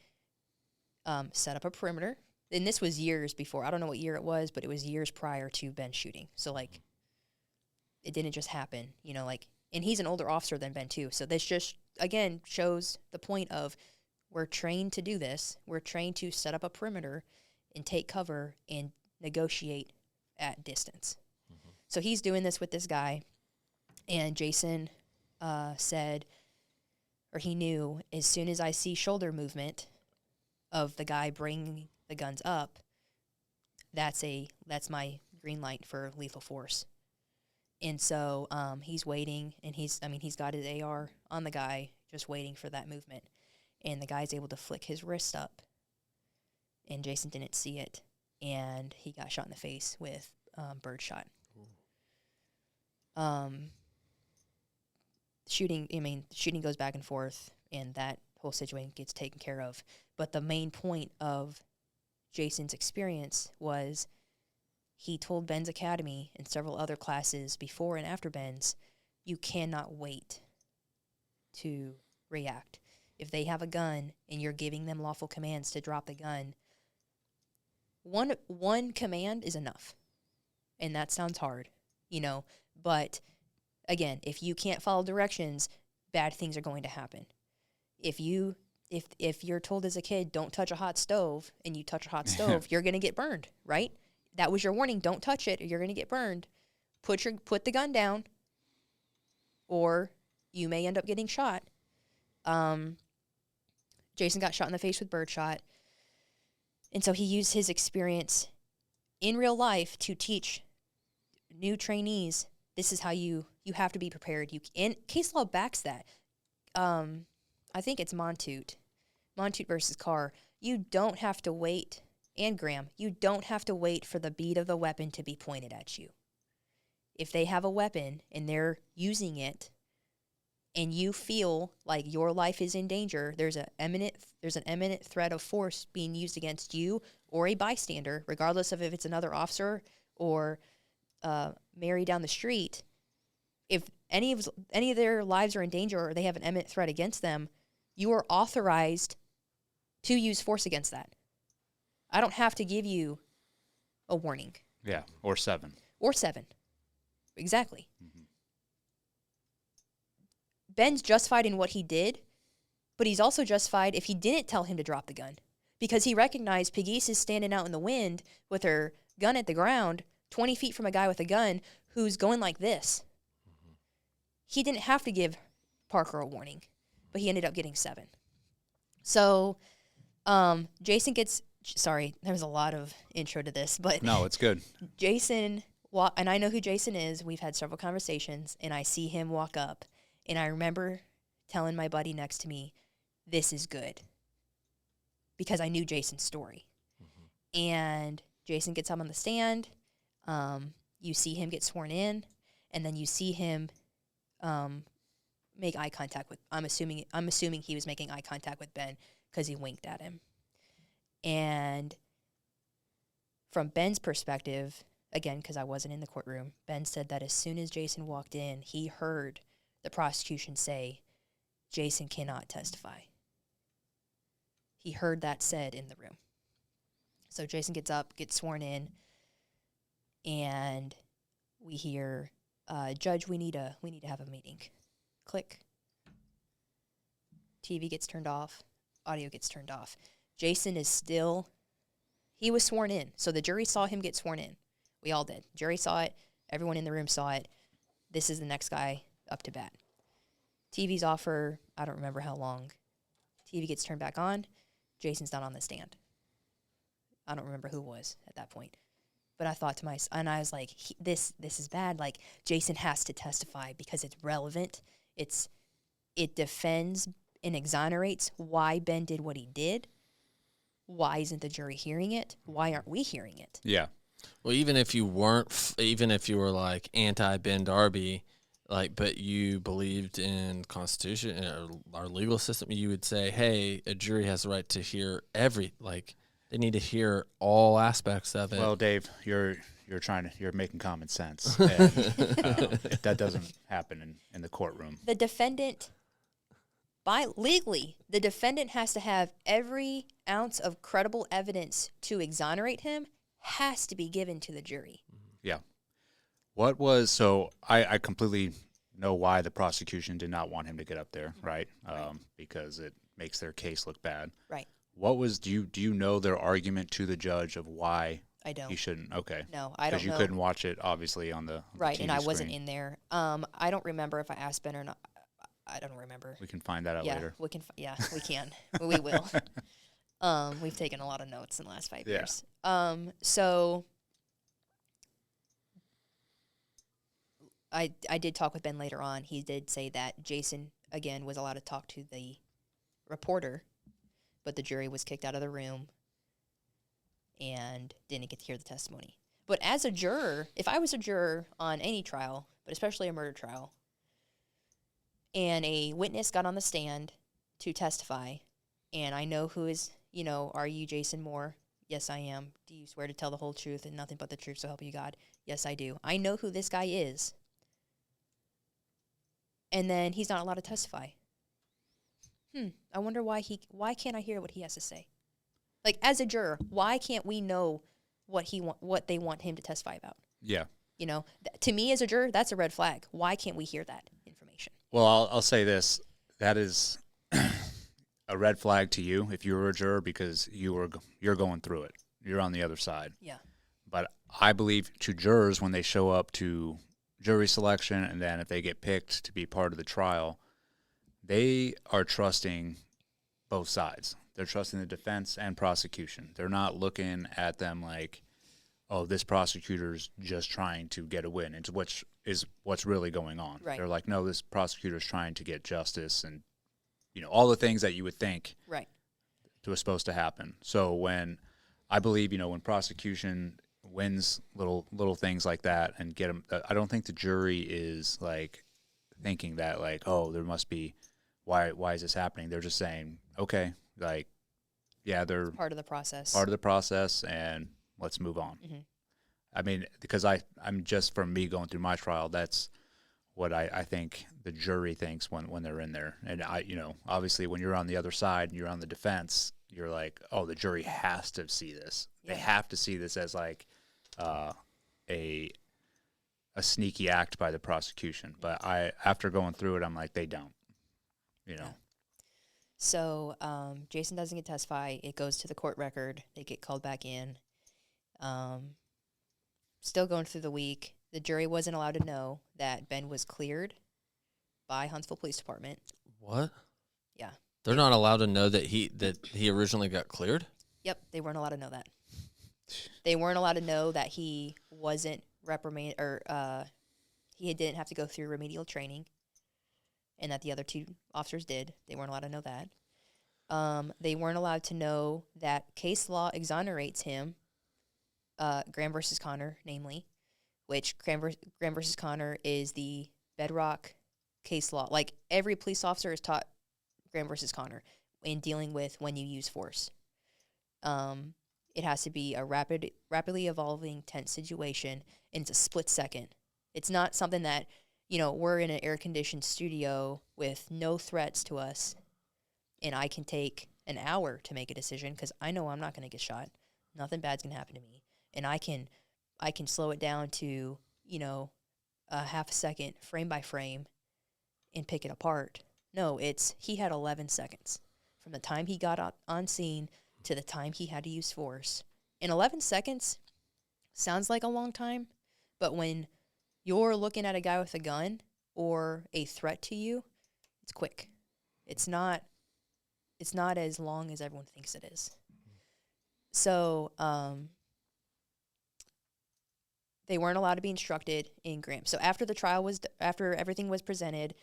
set up a perimeter. And this was years before. I don't know what year it was, but it was years prior to Ben shooting. So, like, it didn't just happen, you know, like, and he's an older officer than Ben, too. So this just, again, shows the point of we're trained to do this. We're trained to set up a perimeter and take cover and negotiate at distance. Mm-hmm. So he's doing this with this guy, and Jason said, or he knew, as soon as I see shoulder movement of the guy bringing the guns up, that's my green light for lethal force. And so he's waiting, and he's got his AR on the guy, just waiting for that movement. And the guy's able to flick his wrist up, and Jason didn't see it, and he got shot in the face with birdshot. Shooting goes back and forth, and that whole situation gets taken care of. But the main point of Jason's experience was he told Ben's Academy and several other classes before and after Ben's, you cannot wait to react. If they have a gun and you're giving them lawful commands to drop the gun, one command is enough. And that sounds hard, you know, but again, if you can't follow directions, bad things are going to happen. If you're told as a kid, don't touch a hot stove, and you touch a hot stove, you're going to get burned, right? That was your warning. Don't touch it, or you're going to get burned. Put the gun down, or you may end up getting shot. Jason got shot in the face with birdshot, and so he used his experience in real life to teach new trainees, this is how you have to be prepared. And case law backs that. I think it's Montoot versus Carr. You don't have to wait, and Graham, you don't have to wait for the bead of the weapon to be pointed at you. If they have a weapon and they're using it, and you feel like your life is in danger, there's an imminent threat of force being used against you or a bystander, regardless of if it's another officer or Mary down the street. If any of their lives are in danger or they have an imminent threat against them, you are authorized to use force against that. I don't have to give you a warning. Yeah, or 7. Or 7. Exactly. Mm-hmm. Ben's justified in what he did, but he's also justified if he didn't tell him to drop the gun, because he recognized Pegues is standing out in the wind with her gun at the ground, 20 feet from a guy with a gun who's going like this. Mm-hmm. He didn't have to give Parker a warning, but he ended up getting 7. So Jason gets, sorry, there was a lot of intro to this, but no, it's good. Jason, and I know who Jason is. We've had several conversations, and I see him walk up, and I remember telling my buddy next to me, this is good, because I knew Jason's story. Mm-hmm. And Jason gets up on the stand. You see him get sworn in, and then you see him make eye contact with, I'm assuming he was making eye contact with Ben because he winked at him. And from Ben's perspective, again, because I wasn't in the courtroom, Ben said that as soon as Jason walked in, he heard the prosecution say, Jason cannot testify. He heard that said in the room. So Jason gets up, gets sworn in, and we hear, Judge, we need to have a meeting. Click. TV gets turned off. Audio gets turned off. Jason is still, he was sworn in. So the jury saw him get sworn in. We all did. Jury saw it. Everyone in the room saw it. This is the next guy up to bat. TV's off for, I don't remember how long. TV gets turned back on. Jason's not on the stand. I don't remember who was at that point. But I thought to myself, and I was like, this is bad. Like, Jason has to testify because it's relevant. It defends and exonerates why Ben did what he did. why isn't the jury hearing it? Why aren't we hearing it? Yeah. Well, even if you weren't, even if you were like anti Ben Darby, like, but you believed in Constitution or our legal system, you would say, hey, a jury has the right to hear they need to hear all aspects of it. Well, Dave, you're making common sense. And, that doesn't happen in the courtroom. The defendant, legally, the defendant has to have every ounce of credible evidence to exonerate him has to be given to the jury. Yeah. I completely know why the prosecution did not want him to get up there, right? Because it makes their case look bad. Right. Do you know their argument to the judge of why I don't. he shouldn't? Okay. No, I don't know. Because you couldn't watch it, obviously, on the right, TV and I wasn't screen. in there. I don't remember if I asked Ben or not. I don't remember. We can find that out yeah, later. we can. Yeah, we can. We will. We've taken a lot of notes in the last 5 years. So I did talk with Ben later on. He did say that Jason again was allowed to talk to the reporter, but the jury was kicked out of the room and didn't get to hear the testimony. But as a juror, if I was a juror on any trial, but especially a murder trial, and a witness got on the stand to testify, and I know who is, are you Jason Moore? Yes, I am. Do you swear to tell the whole truth and nothing but the truth, so help you God? Yes, I do. I know who this guy is. And then he's not allowed to testify. I wonder why can't I hear what he has to say? Like, as a juror, why can't we know what they want him to testify about? Yeah. To me as a juror, that's a red flag. Why can't we hear that information? Well, I'll say this. That is a red flag to you if you were a juror because you're going through it. You're on the other side. Yeah. But I believe to jurors when they show up to jury selection and then if they get picked to be part of the trial, they are trusting both sides. They're trusting the defense and prosecution. They're not looking at them like, oh, this prosecutor's just trying to get a win. It's what's really going on. Right. They're like, no, this prosecutor's trying to get justice and, all the things that you would think Right. was supposed to happen. So when I believe, when prosecution wins little things like that and get them, I don't think the jury is like thinking that like, oh, there must be, why is this happening? They're just saying, okay, like, yeah, they're Part of the process. part of the process and let's move on. Mm-hmm. I mean, because I'm just from me going through my trial, that's what I think the jury thinks when they're in there. And obviously when you're on the other side and you're on the defense, you're like, oh, the jury has to see this. Yeah. They have to see this as like a sneaky act by the prosecution. But after going through it, I'm like, they don't. Yeah. So Jason doesn't get to testify. It goes to the court record. They get called back in. Still going through the week. The jury wasn't allowed to know that Ben was cleared by Huntsville Police Department. What? Yeah. They're not allowed to know that he originally got cleared? Yep, they weren't allowed to know that. They weren't allowed to know that he wasn't reprimanded or he didn't have to go through remedial training, and that the other two officers did. They weren't allowed to know that. They weren't allowed to know that case law exonerates him, Graham versus Connor, namely, which Graham versus Connor is the bedrock case law. Like, every police officer is taught Graham versus Connor in dealing with when you use force. It has to be a rapidly evolving, tense situation, and it's a split second. It's not something that, we're in an air-conditioned studio with no threats to us, and I can take an hour to make a decision because I know I'm not going to get shot. Nothing bad's going to happen to me. And I can slow it down to, a half a second, frame by frame, and pick it apart. No, he had 11 seconds from the time he got on scene to the time he had to use force. And 11 seconds sounds like a long time, but when you're looking at a guy with a gun or a threat to you, it's quick. It's not as long as everyone thinks it is. So, they weren't allowed to be instructed in Graham. So after everything was presented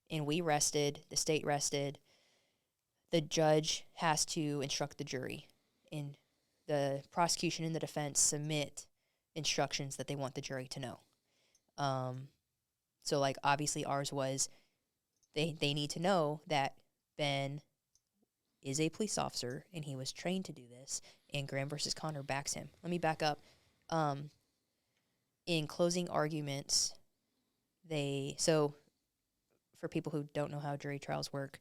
and we rested, the state rested, the judge has to instruct the jury. and the prosecution and the defense submit instructions that they want the jury to know. So, like, obviously ours was they need to know that Ben is a police officer and he was trained to do this, and Graham versus Connor backs him. Let me back up. In closing arguments, so for people who don't know how jury trials work,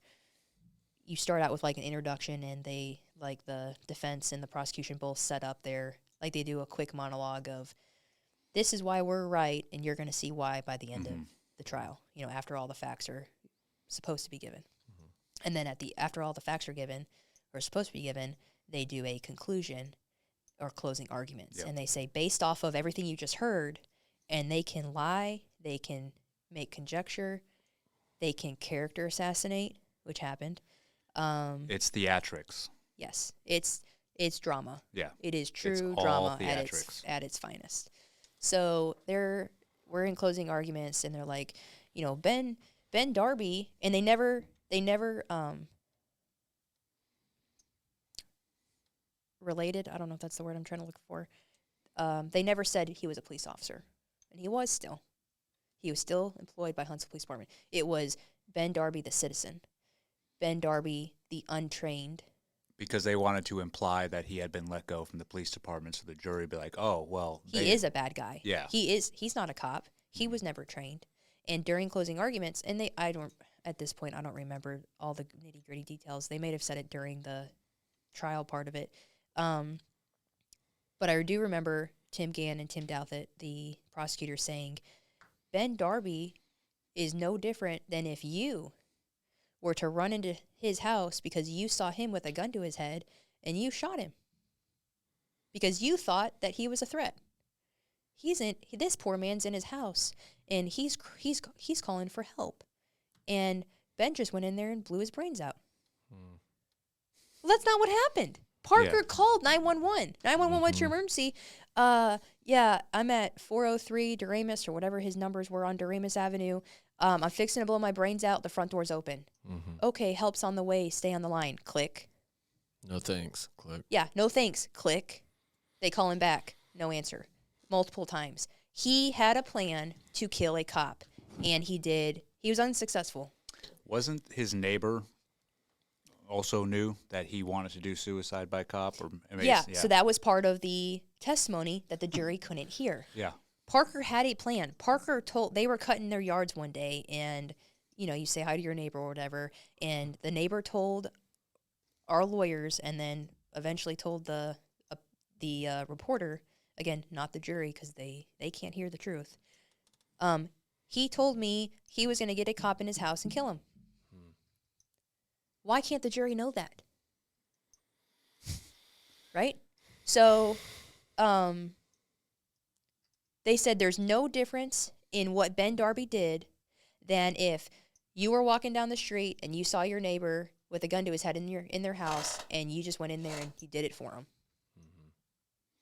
you start out with like an introduction, and they, like, the defense and the prosecution both set up like they do a quick monologue of, this is why we're right, and you're going to see why by the end of the trial, after all the facts are supposed to be given. And then after all the facts are given, or supposed to be given, they do a conclusion or closing arguments. Yep. And they say, based off of everything you just heard, and they can lie, they can make conjecture, they can character assassinate, which happened. It's theatrics. Yes. It's drama. Yeah. It is true drama at its finest. So we're in closing arguments, and they're like, Ben Darby, and they never related. I don't know if that's the word I'm trying to look for. They never said he was a police officer, and he was still. He was still employed by Huntsville Police Department. It was Ben Darby, the citizen. Ben Darby, the untrained. Because they wanted to imply that he had been let go from the police department, so the jury would be like, oh, well. He is a bad guy. Yeah. He's not a cop. He was never trained. And during closing arguments, and at this point, I don't remember all the nitty-gritty details. They may have said it during the trial part of it. But I do remember Tim Gann and Tim Douthit, the prosecutor, saying, Ben Darby is no different than if you were to run into his house because you saw him with a gun to his head and you shot him because you thought that he was a threat. This poor man's in his house, and he's calling for help. And Ben just went in there and blew his brains out. Well, that's not what happened. Parker called 911. 911, what's your emergency? Yeah, I'm at 403 Doremus, or whatever his numbers were on Doremus Avenue. I'm fixing to blow my brains out. The front door's open. Okay, help's on the way. Stay on the line. Click. No thanks. Click. Yeah, no thanks. Click. They call him back. No answer. Multiple times. He had a plan to kill a cop, and he did. He was unsuccessful. Wasn't his neighbor also knew that he wanted to do suicide by cop? Yeah, so that was part of the testimony that the jury couldn't hear. Yeah. Parker had a plan. They were cutting their yards one day, and, you say hi to your neighbor or whatever, and the neighbor told our lawyers, and then eventually told the reporter, again, not the jury, because they can't hear the truth. He told me he was going to get a cop in his house and kill him. Why can't the jury know that? Right? So, they said there's no difference in what Ben Darby did than if you were walking down the street and you saw your neighbor with a gun to his head in their house, and you just went in there and you did it for him.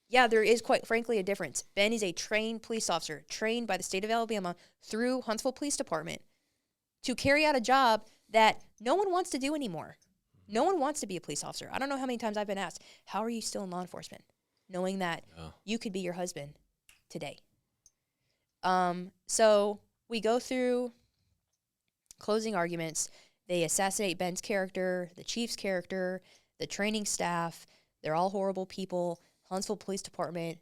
Yeah, there is, quite frankly, a difference. Ben is a trained police officer, trained by the state of Alabama through Huntsville Police Department to carry out a job that no one wants to do anymore. No one wants to be a police officer. I don't know how many times I've been asked, how are you still in law enforcement? Knowing that you could be your husband today. So we go through closing arguments. They assassinate Ben's character, the chief's character, the training staff. They're all horrible people. Huntsville Police Department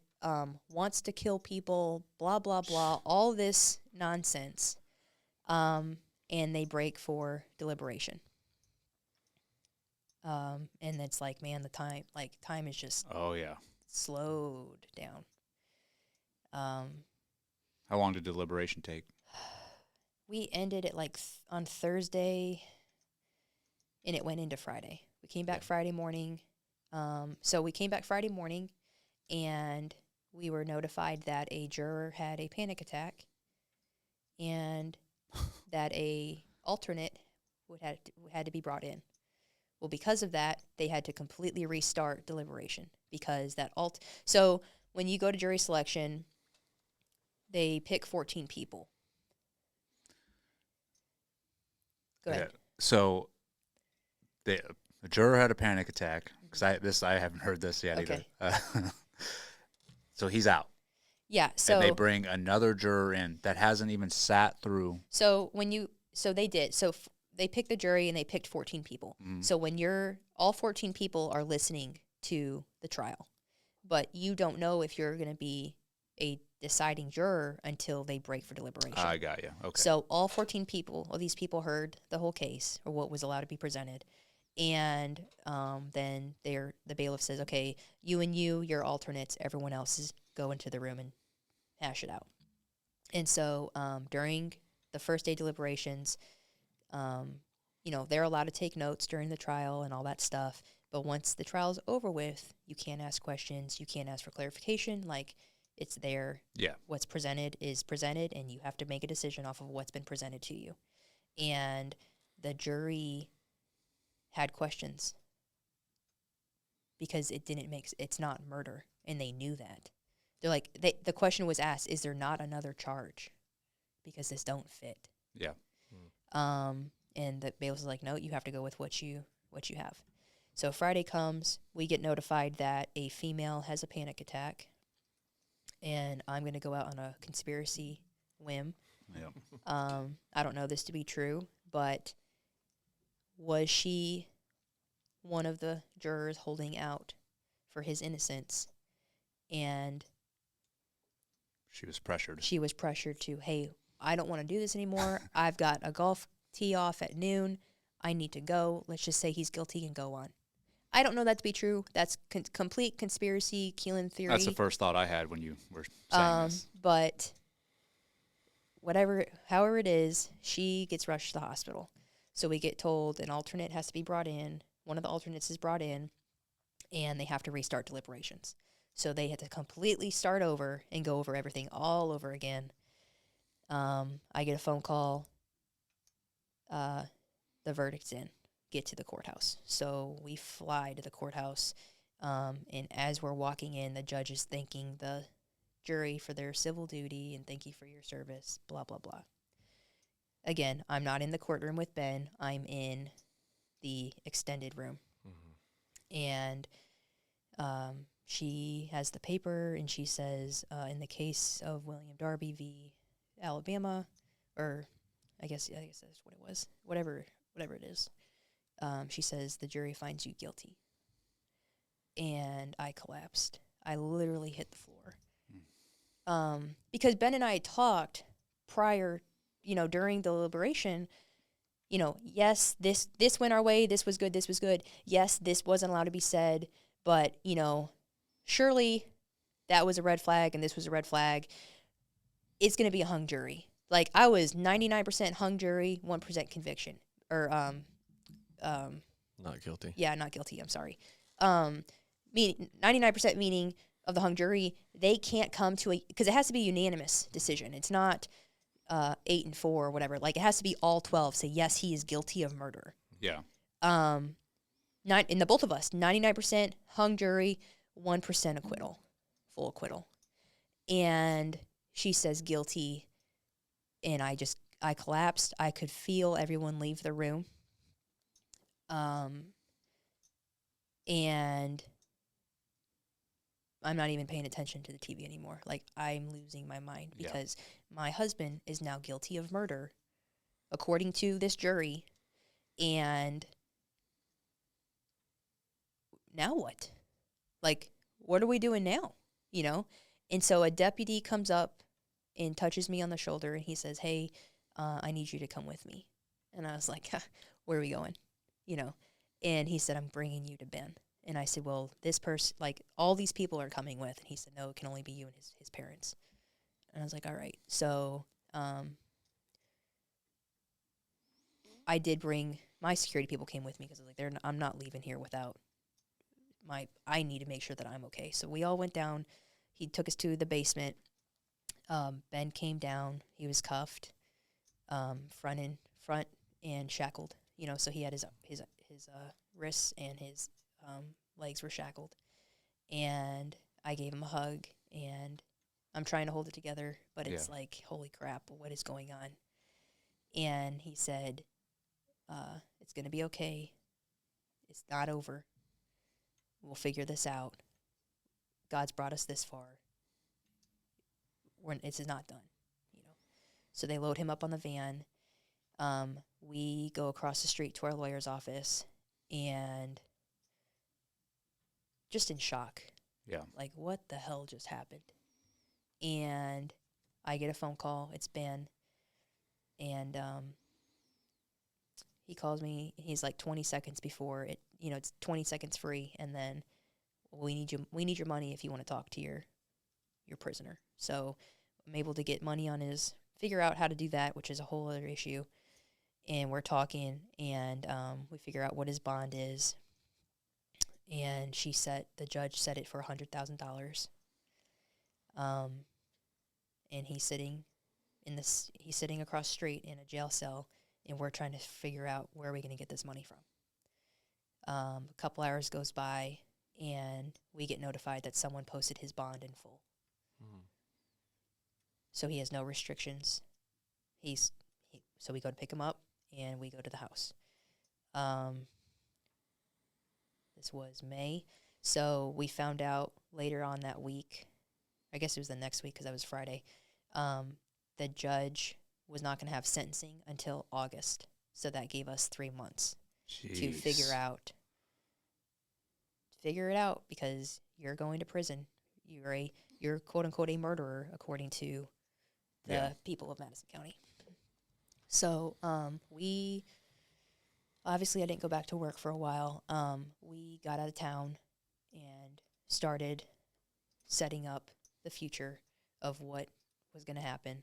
wants to kill people, blah, blah, blah, all this nonsense. And they break for deliberation. And it's like, man, time is just slowed down. How long did deliberation take? We ended it on Thursday, and it went into Friday. We came back Friday morning. So we came back Friday morning, and we were notified that a juror had a panic attack, and that a alternate had to be brought in. Well, because of that, they had to completely restart deliberation because So when you go to jury selection, they pick 14 people. Go ahead. So the juror had a panic attack. because I haven't heard this yet Okay. either. So he's out, Yeah. and they So bring another juror in that hasn't even sat through. so they did. So they picked the jury and they picked 14 people. So when all 14 people are listening to the trial, but you don't know if you're going to be a deciding juror until they break for deliberation. I got you. Okay. So all 14 people, all these people heard the whole case or what was allowed to be presented. And then the bailiff says, okay, you and your alternates, everyone else is go into the room and hash it out. And so during the first day deliberations, they're allowed to take notes during the trial and all that stuff. But once the trial's over with, you can't ask questions. You can't ask for clarification. Like, it's there. Yeah. What's presented is presented, and you have to make a decision off of what's been presented to you. And the jury had questions because it's not murder, and they knew that. They're like, the question was asked, is there not another charge? Because this don't fit. Yeah. And the bailiff was like, no, you have to go with what you have. So Friday comes, we get notified that a female has a panic attack, and I'm going to go out on a conspiracy whim. Yeah. I don't know this to be true, but was she one of the jurors holding out for his innocence? And She was pressured. she was pressured to, hey, I don't want to do this anymore. I've got a golf tee off at noon. I need to go. Let's just say he's guilty and go on. I don't know that to be true. That's complete conspiracy, Keenlin theory. That's the first thought I had when you were saying this. But however it is, she gets rushed to the hospital. So we get told an alternate has to be brought in. One of the alternates is brought in, and they have to restart deliberations. So they had to completely start over and go over everything all over again. I get a phone call. The verdict's in. Get to the courthouse. So we fly to the courthouse, and as we're walking in, the judge is thanking the jury for their civil duty and thank you for your service, blah, blah, blah. Again, I'm not in the courtroom with Ben. I'm in the extended room. And she has the paper, and she says, in the case of William Darby v. Alabama, or I guess that's what it was, whatever it is, she says the jury finds you guilty. And I collapsed. I literally hit the floor. Because Ben and I talked prior, during the deliberation, yes, this went our way, this was good. Yes, this wasn't allowed to be said, but, surely that was a red flag and this was a red flag. It's going to be a hung jury. Like, I was 99% hung jury, 1% conviction. Or, Not guilty. Yeah, not guilty, I'm sorry. 99% meaning of the hung jury, they can't come to because it has to be a unanimous decision. It's not 8-4 or whatever. Like, it has to be all 12 say, yes, he is guilty of murder. Yeah. Not in the both of us, 99% hung jury, 1% acquittal, full acquittal. And she says guilty, and I collapsed. I could feel everyone leave the room. And I'm not even paying attention to the TV anymore. Like, I'm losing my mind because my husband is now guilty of murder, according to this jury. And now what? Like, what are we doing now? And so a deputy comes up and touches me on the shoulder, and he says, hey, I need you to come with me. And I was like, where are we going? And he said, I'm bringing you to Ben. And I said, well, this person, like, all these people are coming with. And he said, no, it can only be you and his parents. And I was like, all right. So I did bring, my security people came with me because I was like, I'm not leaving here without I need to make sure that I'm okay. So we all went down. He took us to the basement. Ben came down. He was cuffed, front and shackled. So he had his wrists and his legs were shackled. And I gave him a hug, and I'm trying to hold it together, but it's like, holy crap, what is going on? And he said, it's going to be okay. It's not over. We'll figure this out. God's brought us this far. It's not done, you know. So they load him up on the van. We go across the street to our lawyer's office, and just in shock. Yeah. Like, what the hell just happened? And I get a phone call. It's Ben. And he calls me. He's like 20 seconds before it. You know, it's 20 seconds free, and then we need your money if you want to talk to your prisoner. So I'm able to get money on figure out how to do that, which is a whole other issue. And we're talking, and we figure out what his bond is. And the judge set it for $100,000. And he's sitting across the street in a jail cell, and we're trying to figure out where are we going to get this money from. A couple hours goes by, and we get notified that someone posted his bond in full. So he has no restrictions. So we go to pick him up, and we go to the house. This was May. So we found out later on that week, I guess it was the next week because that was Friday, the judge was not going to have sentencing until August. So that gave us 3 months to figure it out because you're going to prison. You're quote unquote a murderer according to the people of Madison County. So we obviously I didn't go back to work for a while. We got out of town and started setting up the future of what was going to happen.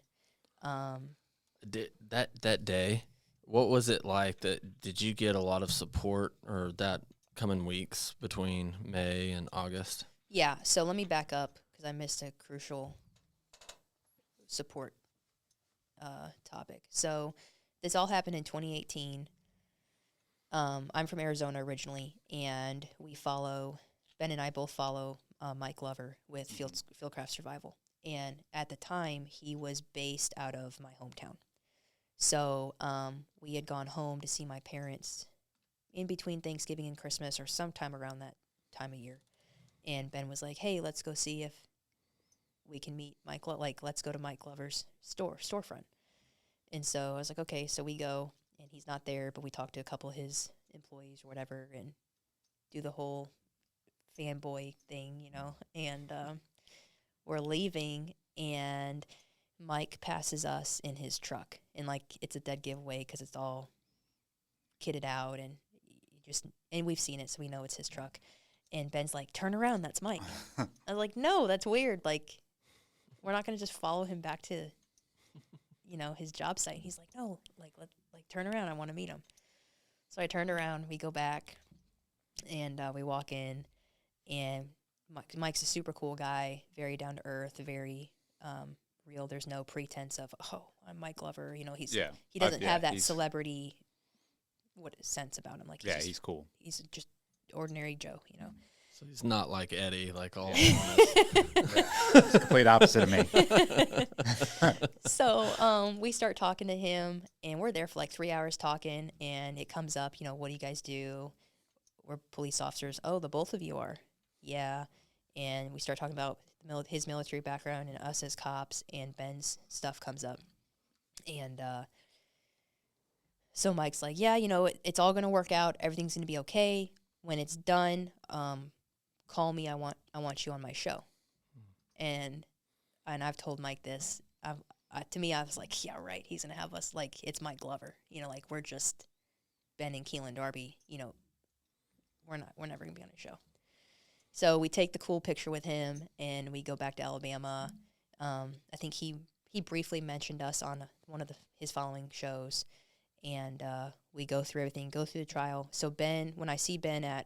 That day, what was it like? Did you get a lot of support or that coming weeks between May and August? Yeah, so let me back up because I missed a crucial support topic. So this all happened in 2018. I'm from Arizona originally, and Ben and I both follow Mike Glover with Fieldcraft Survival. And at the time, he was based out of my hometown. So we had gone home to see my parents in between Thanksgiving and Christmas or sometime around that time of year. And Ben was like, hey, let's go see if we can meet Mike. Let's go to Mike Glover's storefront. And so I was like, okay. So we go, and he's not there, but we talk to a couple of his employees or whatever and do the whole fanboy thing, you know. And we're leaving, and Mike passes us in his truck. And, it's a dead giveaway because it's all kitted out, and we've seen it, so we know it's his truck. And Ben's like, turn around, that's Mike. I was like, no, that's weird. We're not going to just follow him back to, his job site. He's like, no, turn around, I want to meet him. So I turned around, we go back, and we walk in, and Mike's a super cool guy, very down to earth, very real. There's no pretense of, oh, I'm Mike Glover. He doesn't have that celebrity sense about him. He's cool. He's just ordinary Joe, So he's not like Eddie, all It's the complete opposite of me. So we start talking to him, and we're there for 3 hours talking, and it comes up, what do you guys do? We're police officers. Oh, the both of you are? Yeah. And we start talking about his military background and us as cops, and Ben's stuff comes up. And so Mike's like, yeah, it's all going to work out. Everything's going to be okay. When it's done, call me. I want you on my show. And I've told Mike this. To me, I was like, yeah, right. He's going to have us it's Mike Glover. We're just Ben and Keenlin Darby. We're never going to be on a show. So we take the cool picture with him, and we go back to Alabama. I think he briefly mentioned us on one of his following shows, and we go through everything, go through the trial. So Ben, when I see Ben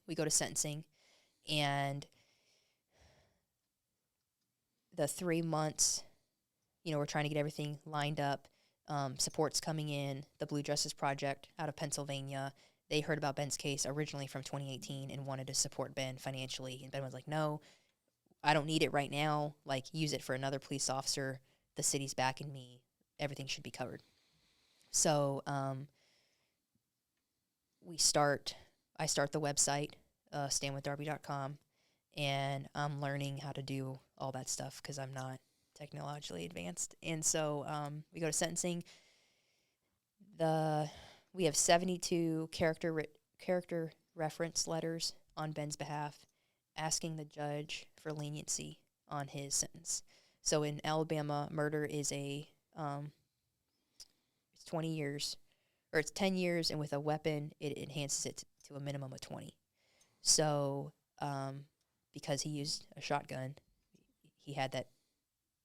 we go to sentencing, and the 3 months, we're trying to get everything lined up. Support's coming in, the Blue Justice Project out of Pennsylvania. They heard about Ben's case originally from 2018 and wanted to support Ben financially. And Ben was like, no, I don't need it right now. Use it for another police officer. The city's backing me. Everything should be covered. So I start the website, standwithdarby.com, and I'm learning how to do all that stuff because I'm not technologically advanced. And so we go to sentencing. We have 72 character reference letters on Ben's behalf, asking the judge for leniency on his sentence. So in Alabama, murder is it's 20 years, or it's 10 years, and with a weapon, it enhances it to a minimum of 20. So because he used a shotgun, he had that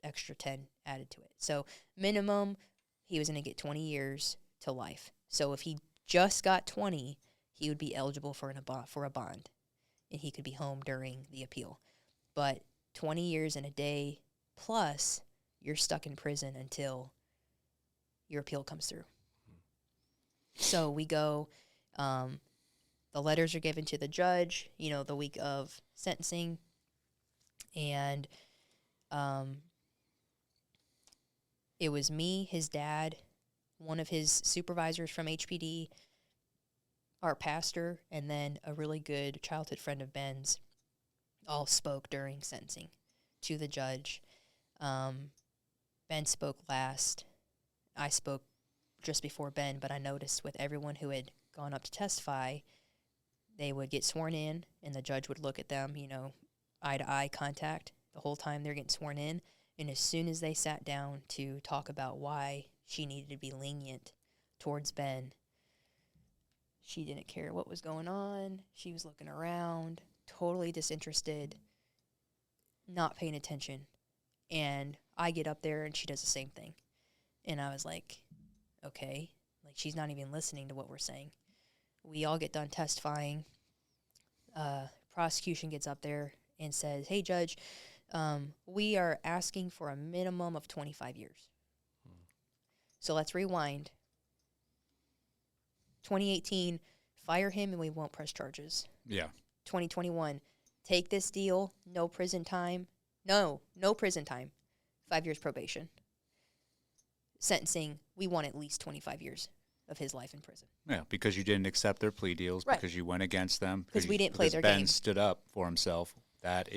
extra 10 added to it. So minimum, he was going to get 20 years to life. So if he just got 20, he would be eligible for a bond, and he could be home during the appeal. But 20 years and a day plus, you're stuck in prison until your appeal comes through. So we go, the letters are given to the judge, the week of sentencing, and it was me, his dad, one of his supervisors from HPD, our pastor, and then a really good childhood friend of Ben's all spoke during sentencing to the judge. Ben spoke last. I spoke just before Ben, but I noticed with everyone who had gone up to testify, they would get sworn in, and the judge would look at them, eye-to-eye contact the whole time they're getting sworn in. And as soon as they sat down to talk about why she needed to be lenient towards Ben, she didn't care what was going on. She was looking around, totally disinterested, not paying attention. And I get up there, and she does the same thing. And I was like, okay. Like, she's not even listening to what we're saying. We all get done testifying. Prosecution gets up there and says, hey, Judge, we are asking for a minimum of 25 years. So let's rewind. 2018, fire him and we won't press charges. Yeah. 2021, take this deal, no prison time. No prison time. 5 years probation. Sentencing, we want at least 25 years of his life in prison. Yeah, because you didn't accept their plea deals, right. Because you went against them. Because we didn't play their game. Ben stood up for himself. That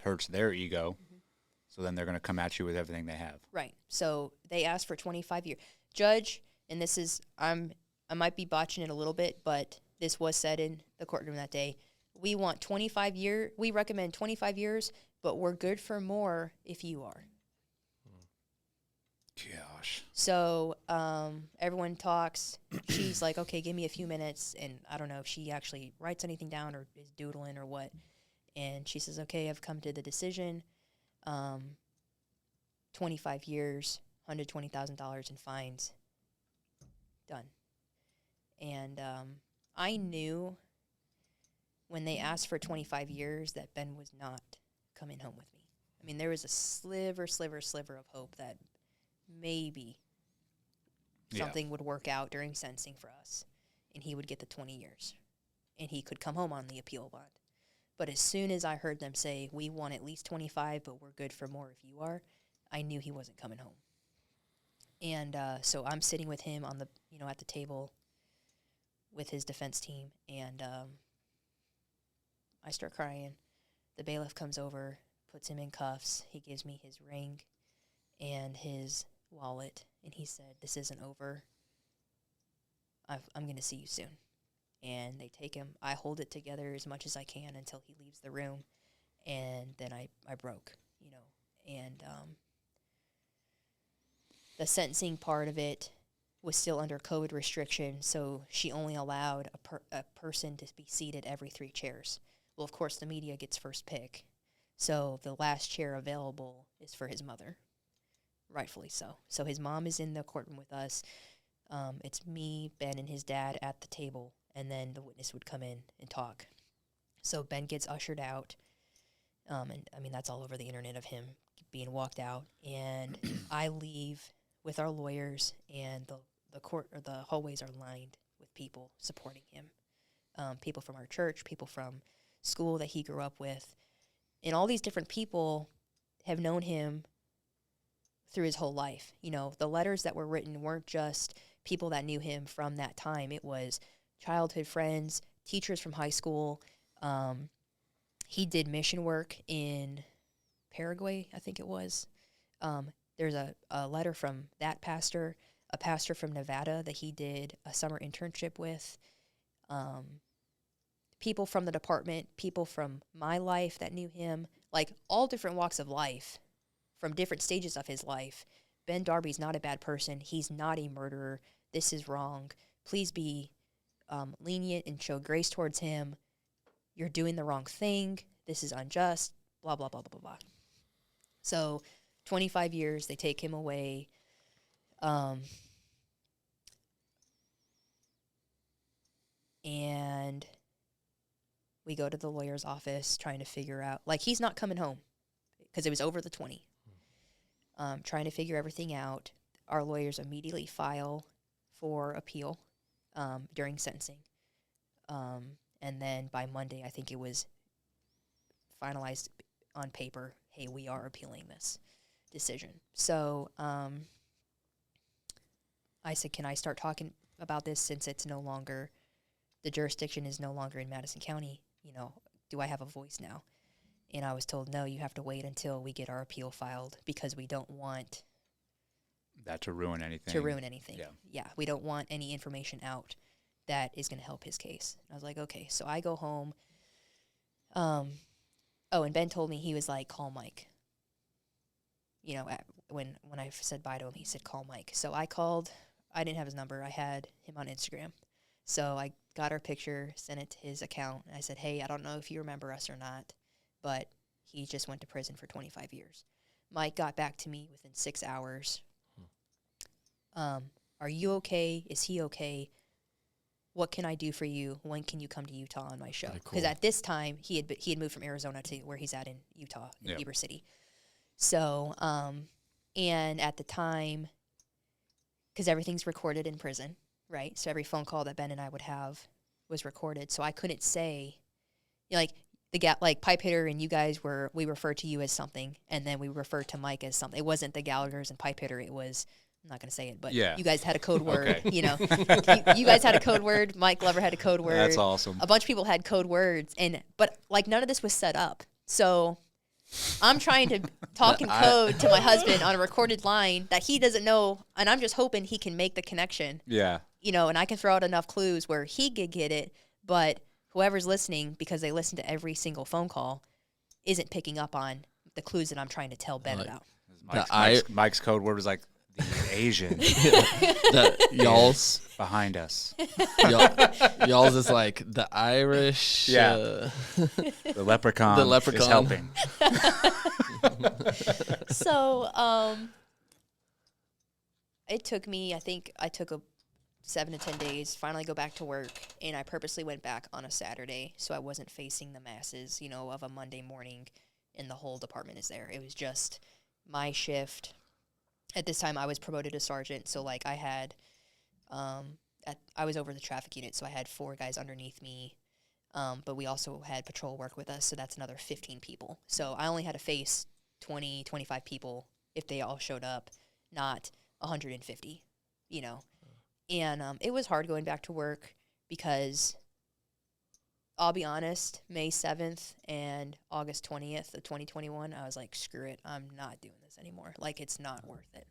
hurts their ego. Mm-hmm. So then they're going to come at you with everything they have. Right. So they asked for 25 years. Judge, and this is, I might be botching it a little bit, but this was said in the courtroom that day. We want 25 years. We recommend 25 years, but we're good for more if you are. Gosh. So everyone talks. She's like, okay, give me a few minutes. And I don't know if she actually writes anything down or is doodling or what. And she says, okay, I've come to the decision. 25 years, $120,000 in fines. Done. And I knew when they asked for 25 years that Ben was not coming home with me. I mean, there was a sliver of hope that maybe something would work out during sentencing for us, and he would get the 20 years, and he could come home on the appeal bond. But as soon as I heard them say, we want at least 25, but we're good for more if you are, I knew he wasn't coming home. And so I'm sitting with him on the, at the table with his defense team, and I start crying. The bailiff comes over, puts him in cuffs. He gives me his ring and his wallet, and he said, this isn't over. I'm going to see you soon. And they take him. I hold it together as much as I can until he leaves the room, and then I broke, and the sentencing part of it was still under COVID restrictions, so she only allowed a person to be seated every 3 chairs. Well, of course, the media gets first pick, so the last chair available is for his mother, rightfully so. So his mom is in the courtroom with us. It's me, Ben, and his dad at the table, and then the witness would come in and talk. So Ben gets ushered out, and I mean, that's all over the internet of him being walked out, and I leave with our lawyers, and the court or the hallways are lined with people supporting him, people from our church, people from school that he grew up with, and all these different people have known him through his whole life. The letters that were written weren't just people that knew him from that time. It was childhood friends, teachers from high school, He did mission work in Paraguay, I think it was. There's a letter from that pastor, a pastor from Nevada that he did a summer internship with. People from the department, people from my life that knew him, like all different walks of life, from different stages of his life. Ben Darby's not a bad person. He's not a murderer. This is wrong. Please be lenient and show grace towards him. You're doing the wrong thing. This is unjust. Blah, blah, blah, blah, blah, blah. So 25 years, they take him away. And we go to the lawyer's office trying to figure out, like, he's not coming home because it was over the 20. Trying to figure everything out. Our lawyers immediately file for appeal during sentencing. And then by Monday, I think it was finalized on paper, hey, we are appealing this decision. So I said, can I start talking about this since it's no longer, the jurisdiction is no longer in Madison County? You know, do I have a voice now? And I was told, no, you have to wait until we get our appeal filed because we don't want that to ruin anything. Yeah, we don't want any information out that is going to help his case. I was like, okay. So I go home. And Ben told me, he was like, call Mike. You know, when I said bye to him, he said, call Mike. So I called. I didn't have his number. I had him on Instagram. So I got our picture, sent it to his account. And I said, hey, I don't know if you remember us or not, but he just went to prison for 25 years. Mike got back to me within 6 hours. Are you okay? Is he okay? What can I do for you? When can you come to Utah on my show? Because at this time, he had moved from Arizona to where he's at in Utah, in Heber City. So, and at the time, because everything's recorded in prison, right? So every phone call that Ben and I would have was recorded. So I couldn't say, you know, like Pipe Hitter and you guys we refer to you as something, and then we refer to Mike as something. It wasn't the Gallaghers and Pipe Hitter. It was, I'm not going to say it, but you guys had a code word. Okay. You know, you guys had a code word. Mike Glover had a code word. That's awesome. A bunch of people had code words, but like none of this was set up. So I'm trying to talk in code to my husband on a recorded line that he doesn't know, and I'm just hoping he can make the connection. Yeah. You know, and I can throw out enough clues where he could get it, but whoever's listening, because they listen to every single phone call, isn't picking up on the clues that I'm trying to tell Ben about. Mike's code word was like, the Asian. Y'all's behind us. Y'all's is like the Irish. Yeah. The leprechaun. The leprechaun is helping. So, it took me, I think I took 7 to 10 days, finally go back to work, and I purposely went back on a Saturday so I wasn't facing the masses, you know, of a Monday morning, and the whole department is there. It was just my shift. At this time, I was promoted to sergeant, so, like, I had, I was over the traffic unit, so I had 4 guys underneath me, but we also had patrol work with us, so that's another 15 people. So I only had to face 20, 25 people if they all showed up, not 150, you know. And it was hard going back to work because, I'll be honest, May 7th and August 20th of 2021, I was like, screw it, I'm not doing this anymore. Like, it's not worth it.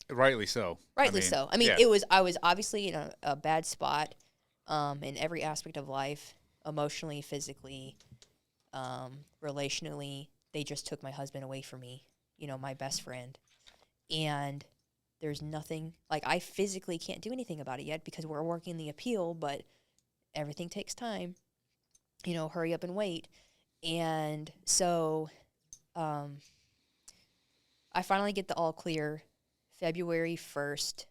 Rightly so. So. I mean, I was obviously in a bad spot in every aspect of life, emotionally, physically, relationally. They just took my husband away from me, you know, my best friend. And there's nothing, like, I physically can't do anything about it yet because we're working the appeal, but everything takes time. You know, hurry up and wait. And so I finally get the all clear. February 1st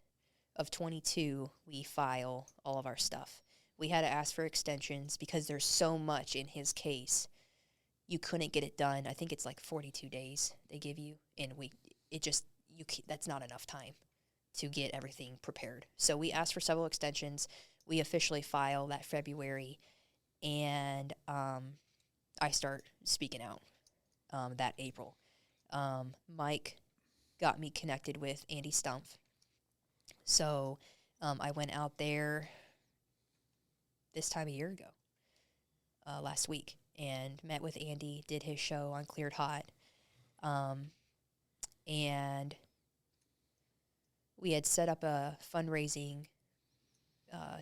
of 22, we file all of our stuff. We had to ask for extensions because there's so much in his case. You couldn't get it done. I think it's like 42 days they give you. And that's not enough time to get everything prepared. So we asked for several extensions. We officially file that February. And I start speaking out that April. Mike got me connected with Andy Stumpf. So I went out there this time a year ago. last week and met with Andy, did his show on Cleared Hot. And we had set up a fundraising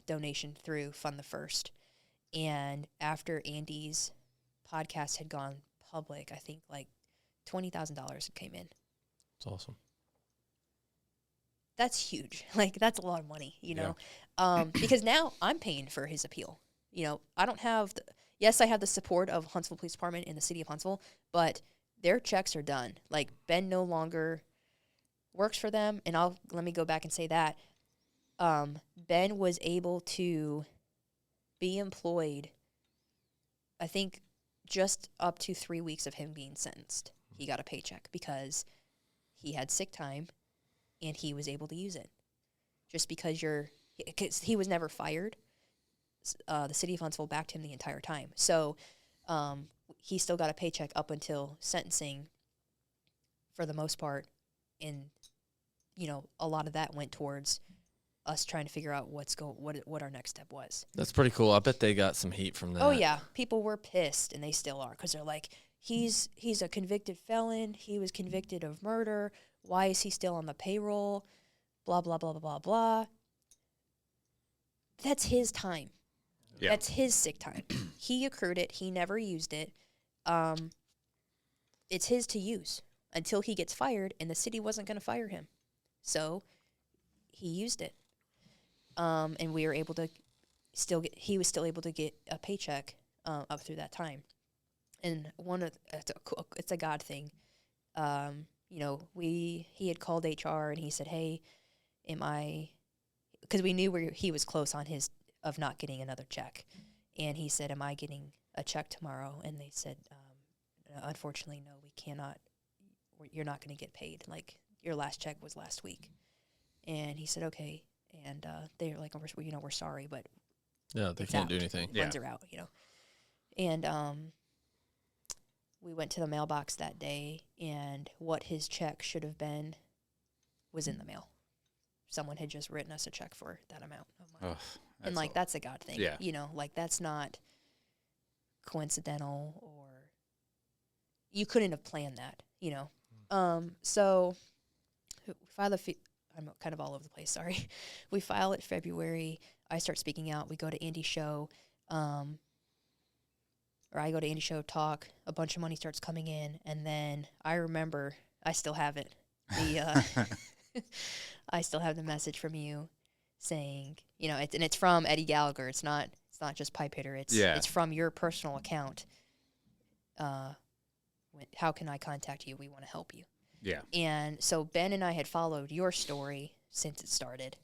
donation through Fund the First. And after Andy's podcast had gone public, I think like $20,000 came in. That's awesome. That's huge. Like, that's a lot of money, you know? Because now I'm paying for his appeal. You know, I don't have yes, I have the support of Huntsville Police Department and the city of Huntsville, but their checks are done. Like, Ben no longer works for them, and let me go back and say that. Ben was able to be employed, I think, just up to 3 weeks of him being sentenced. He got a paycheck because he had sick time, and he was able to use it. Just because because he was never fired, the city of Huntsville backed him the entire time. So he still got a paycheck up until sentencing for the most part. And, you know, a lot of that went towards us trying to figure out what our next step was. That's pretty cool. I bet they got some heat from that. Oh, yeah. People were pissed, and they still are, because they're like, he's a convicted felon. He was convicted of murder. Why is he still on the payroll? Blah, blah, blah, blah, blah, blah. That's his time. Yeah. That's his sick time. He accrued it. He never used it. It's his to use until he gets fired, and the city wasn't going to fire him. So he used it. And we were able to he was still able to get a paycheck up through that time. And it's a God thing. You know, he had called HR and he said, "Hey, because we knew where he was close on his of not getting another check." And he said, "Am I getting a check tomorrow?" And they said, "Unfortunately, no, we cannot. You're not going to get paid. Like, your last check was last week." And he said, "Okay." And they're like, we're sorry, but yeah, they can't do anything. Funds are out, you know. And we went to the mailbox that day, and what his check should have been was in the mail. Someone had just written us a check for that amount of money. And, like, that's a God thing. Yeah. You know, like, that's not coincidental, or you couldn't have planned that, you know. So I'm kind of all over the place, sorry. We file it February. I start speaking out. We go to Andy's show. Or I go to Andy's show, talk. A bunch of money starts coming in. And then I remember, I still have it. I still have the message from you saying, you know, it's from Eddie Gallagher. It's not just Pipe Hitter. It's from your personal account. How can I contact you? We want to help you. Yeah. And so Ben and I had followed your story since it started,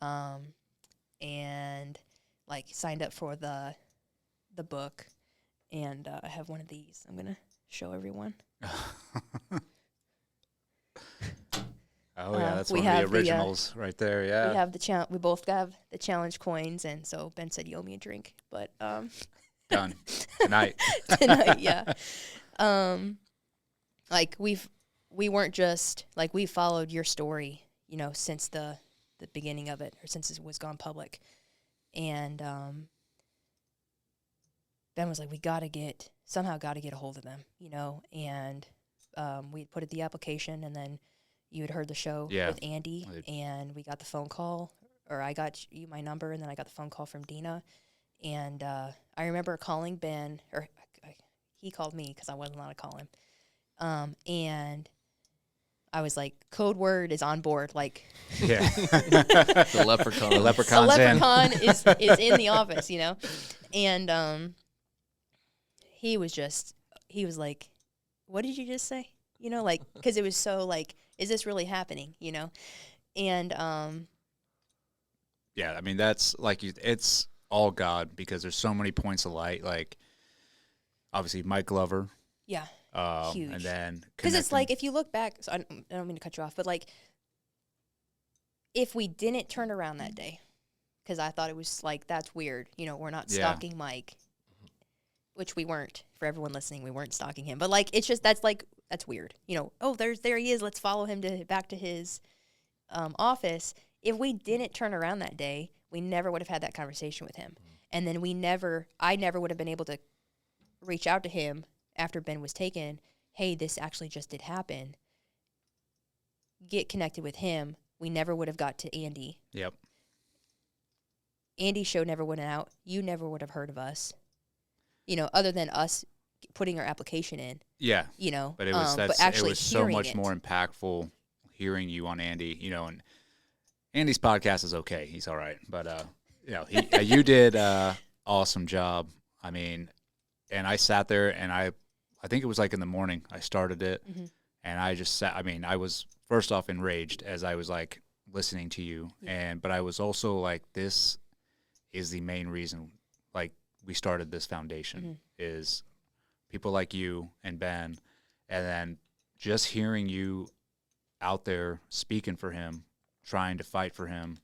and like signed up for the book. And I have one of these. I'm gonna show everyone. Oh yeah, that's one of the originals right there. Yeah. We have we both have the challenge coins, and so Ben said, "You owe me a drink," but done tonight. Tonight, yeah. Like we weren't just like, we followed your story, you know, since the beginning of it, or since it was gone public, and Ben was like, we somehow got to get a hold of them, you know, and we put it the application, and then you had heard the show with Andy, and we got the phone call, or I got you my number, and then I got the phone call from Dina, and I remember calling Ben, or he called me because I wasn't allowed to call him, and I was like, code word is on board, like the leprechaun. The leprechaun is in the office, you know, and he was like, what did you just say? You know, like, because it was so like, is this really happening? You know, and yeah, I mean, that's like, it's all God, because there's so many points of light. Like, obviously Mike Glover. Yeah. Huge. And then because it's like, if you look back, so I don't mean to cut you off, but like, if we didn't turn around that day, because I thought it was like, that's weird, you know, we're not stalking Mike, which we weren't. For everyone listening, we weren't stalking him, but like, it's just, that's weird, you know. Oh, there he is, let's follow him back to his office. If we didn't turn around that day, we never would have had that conversation with him, and then I never would have been able to reach out to him after Ben was taken. Hey, this actually just did happen. Get connected with him. We never would have got to Andy. Yep. Andy's show never went out. You never would have heard of us. Other than us putting our application in. Yeah. But it was but actually it was so much it. more impactful hearing you on Andy. And Andy's podcast is okay. He's all right, but you did awesome job. I mean, and I sat there and I think it was like in the morning I started it, Mm-hmm. and I just sat. I mean, I was first off enraged as I was like listening to you, but I was also like, this is the main reason like we started this foundation is people like you and Ben, and then just hearing you out there speaking for him, trying to fight for him.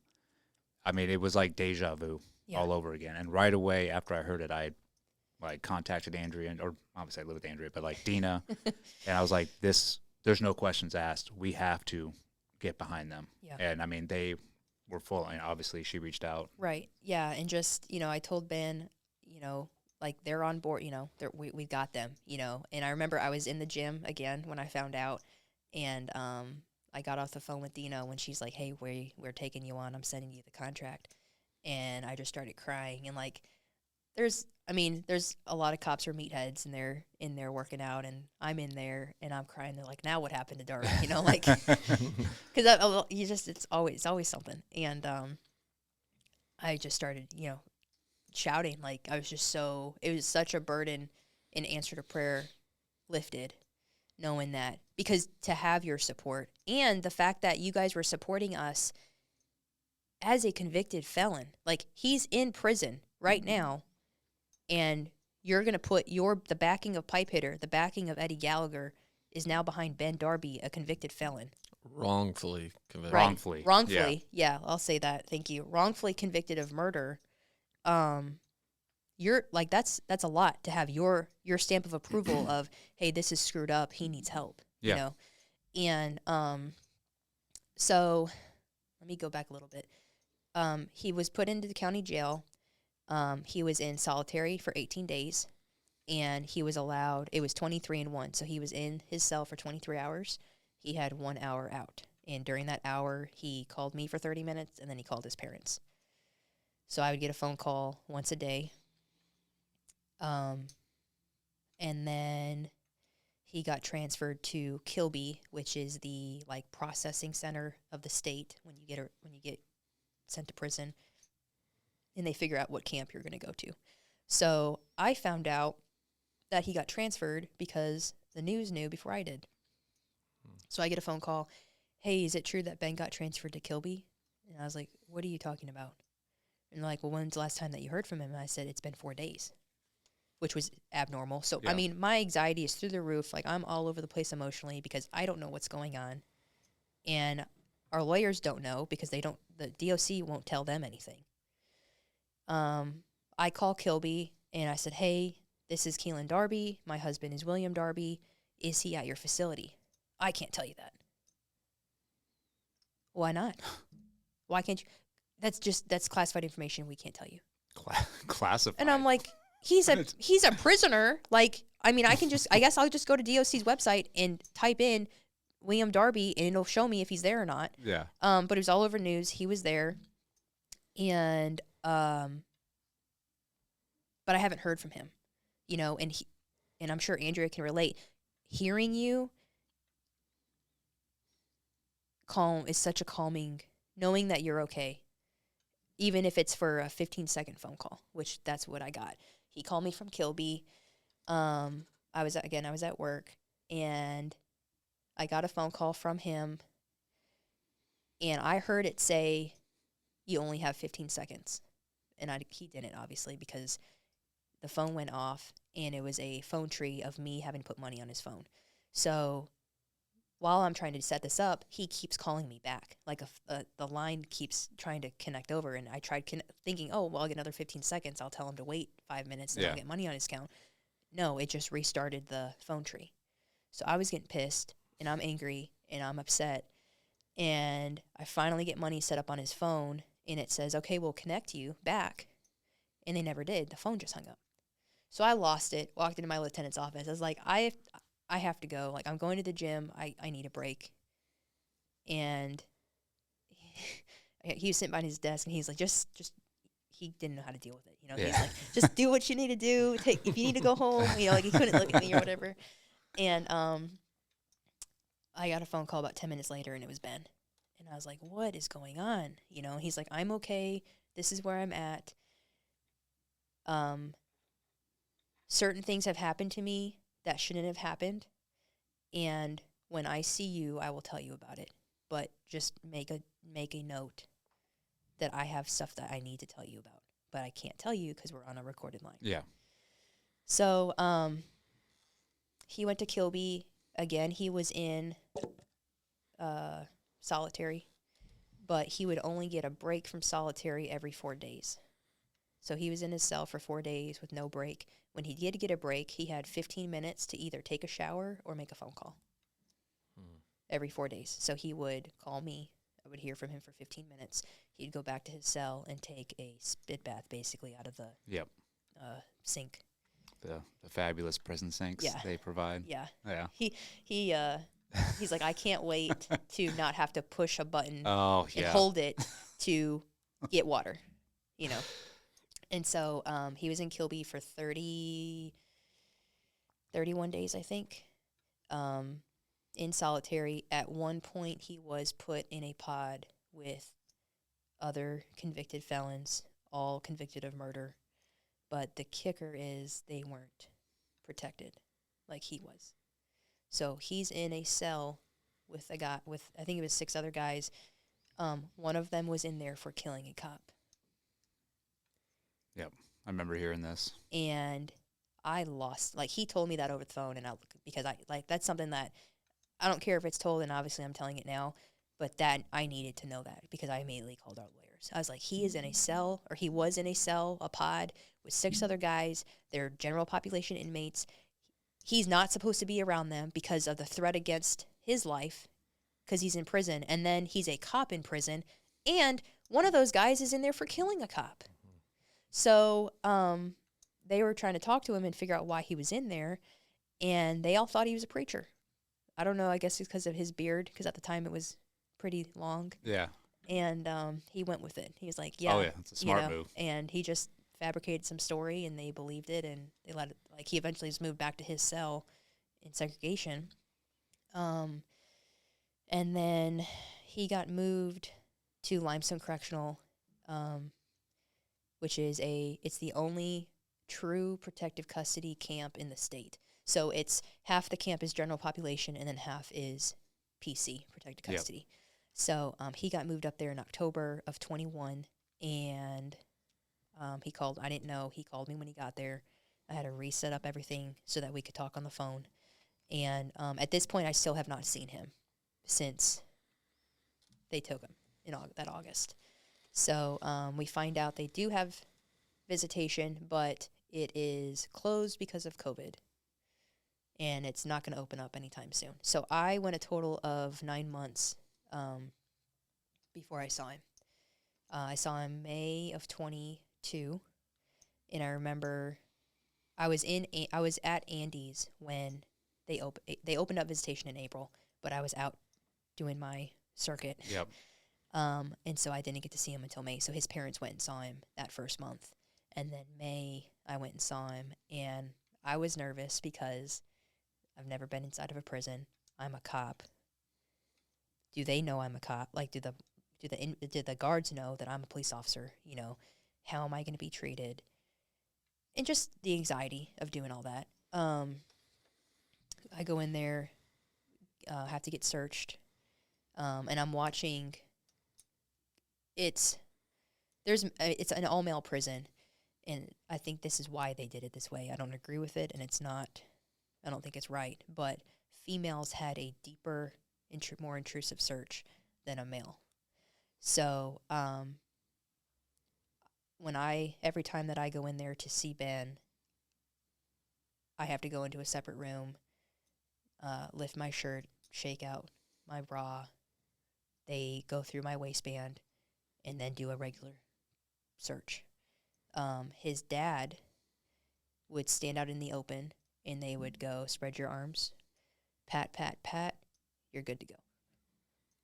I mean, it was like deja vu all over again. And right away after I heard it, I like contacted Andrea, or obviously I live with Andrea, but like Dina, and I was like, there's no questions asked. We have to get behind them. Yeah. And I mean, they were full. And obviously she reached out. Right. Yeah. And just, I told Ben, like they're on board, we got them, and I remember I was in the gym again when I found out, and I got off the phone with Dina when she's like, hey, we're taking you on, I'm sending you the contract, and I just started crying, and like, there's a lot of cops are meatheads, and they're in there working out, and I'm in there, and I'm crying, they're like, now what happened to Darby, like, because it's always something, and I just started, shouting, like I was just it was such a burden in answer to prayer lifted, knowing that, because to have your support and the fact that you guys were supporting us as a convicted felon, like he's in prison right now, and you're going to put the backing of Pipe Hitter, the backing of Eddie Gallagher is now behind Ben Darby, a convicted felon. Wrongfully convicted. Right. Wrongfully. Yeah, I'll say that. Thank you. Wrongfully convicted of murder. You're like, that's a lot to have your stamp of approval of, hey, this is screwed up, he needs help. And so let me go back a little bit. He was put into the county jail. He was in solitary for 18 days, and he was allowed, it was 23-1, so he was in his cell for 23 hours. He had 1 hour out, and during that hour he called me for 30 minutes, and then he called his parents. So I would get a phone call once a day. And then he got transferred to Kilby, which is the like processing center of the state when you get sent to prison, and they figure out what camp you're going to go to. So I found out that he got transferred because the news knew before I did. So I get a phone call, hey, is it true that Ben got transferred to Kilby? And I was like, what are you talking about? And they're like, well, when's the last time that you heard from him? And I said, it's been 4 days, which was abnormal. So, I mean, my anxiety is through the roof. Like, I'm all over the place emotionally because I don't know what's going on. And our lawyers don't know because the DOC won't tell them anything. I call Kilby, and I said, hey, this is Keenlin Darby. My husband is William Darby. Is he at your facility? I can't tell you that. Why not? Why can't you? That's classified information. We can't tell you. Classified. And I'm like, he's a prisoner. Like, I mean, I guess I'll just go to DOC's website and type in William Darby, and it'll show me if he's there or not. Yeah. But it was all over news. He was there, and but I haven't heard from him, and I'm sure Andrea can relate. Hearing you is such a calming, knowing that you're okay, even if it's for a 15-second phone call, which that's what I got. He called me from Kilby. I was at work, and I got a phone call from him, and I heard it say, you only have 15 seconds. And he didn't, obviously, because the phone went off, and it was a phone tree of me having to put money on his phone. So while I'm trying to set this up, he keeps calling me back. Like the line keeps trying to connect over, and I tried thinking, oh, well, I'll get another 15 seconds. I'll tell him to wait 5 minutes, and I'll get money on his account. No, it just restarted the phone tree. So I was getting pissed, and I'm angry, and I'm upset. And I finally get money set up on his phone, and it says, okay, we'll connect you back. And they never did. The phone just hung up. So I lost it, walked into my lieutenant's office. I was like, I have to go. Like, I'm going to the gym. I need a break. And he was sitting behind his desk, and he's like, just he didn't know how to deal with it. You know, he's like, just do what you need to do. If you need to go home, you know, like he couldn't look at me or whatever. And I got a phone call about 10 minutes later, and it was Ben. And I was like, what is going on? You know, he's like, I'm okay. This is where I'm at. Certain things have happened to me that shouldn't have happened. And when I see you, I will tell you about it. But just make a note that I have stuff that I need to tell you about. But I can't tell you because we're on a recorded line. Yeah. So he went to Kilby. Again, he was in solitary. But he would only get a break from solitary every 4 days. So he was in his cell for 4 days with no break. When he did get a break, he had 15 minutes to either take a shower or make a phone call every 4 days. So he would call me. I would hear from him for 15 minutes. He'd go back to his cell and take a spit bath, basically, out of the sink. The fabulous prison sinks they provide. Yeah. Yeah. He's like, I can't wait to not have to push a button and hold it to get water, you know. And so he was in Kilby for 31 days, I think, in solitary. At one point, he was put in a pod with other convicted felons, all convicted of murder. But the kicker is they weren't protected like he was. So he's in a cell with a guy, I think it was 6 other guys. One of them was in there for killing a cop. Yep, I remember hearing this. And I lost, like, he told me that over the phone, and because that's something that I don't care if it's told, and obviously I'm telling it now, but that I needed to know that because I immediately called our lawyers. I was like, he was in a cell, a pod with 6 other guys. They're general population inmates. He's not supposed to be around them because of the threat against his life because he's in prison, and then he's a cop in prison, and one of those guys is in there for killing a cop. So they were trying to talk to him and figure out why he was in there, and they all thought he was a preacher. I don't know, I guess it's because of his beard, because at the time it was pretty long. Yeah. And he went with it. He was like, it's a smart move. And he just fabricated some story, and they believed it, and they let it, like, he eventually just moved back to his cell in segregation. And then he got moved to Limestone Correctional, which is it's the only true protective custody camp in the state. So it's half the camp is general population, and then half is PC, protective custody. Yep. So he got moved up there in October of 21, and he called. I didn't know. He called me when he got there. I had to reset up everything so that we could talk on the phone. And at this point, I still have not seen him since they took him in that August. So we find out they do have visitation, but it is closed because of COVID. And it's not going to open up anytime soon. So I went a total of 9 months before I saw him. I saw him May of 22, and I remember I was at Andy's when they opened up visitation in April, but I was out doing my circuit. Yep. And so I didn't get to see him until May. So his parents went and saw him that first month, and then May I went and saw him, and I was nervous because I've never been inside of a prison. I'm a cop. Do they know I'm a cop? Like, do the guards know that I'm a police officer? You know, how am I going to be treated? And just the anxiety of doing all that. I go in there, have to get searched, and I'm watching. It's an all-male prison, and I think this is why they did it this way. I don't agree with it, and it's not. I don't think it's right, but females had a deeper, more intrusive search than a male. So every time that I go in there to see Ben, I have to go into a separate room, lift my shirt, shake out my bra. They go through my waistband and then do a regular search. His dad would stand out in the open, and they would go, spread your arms, pat, pat, pat, you're good to go.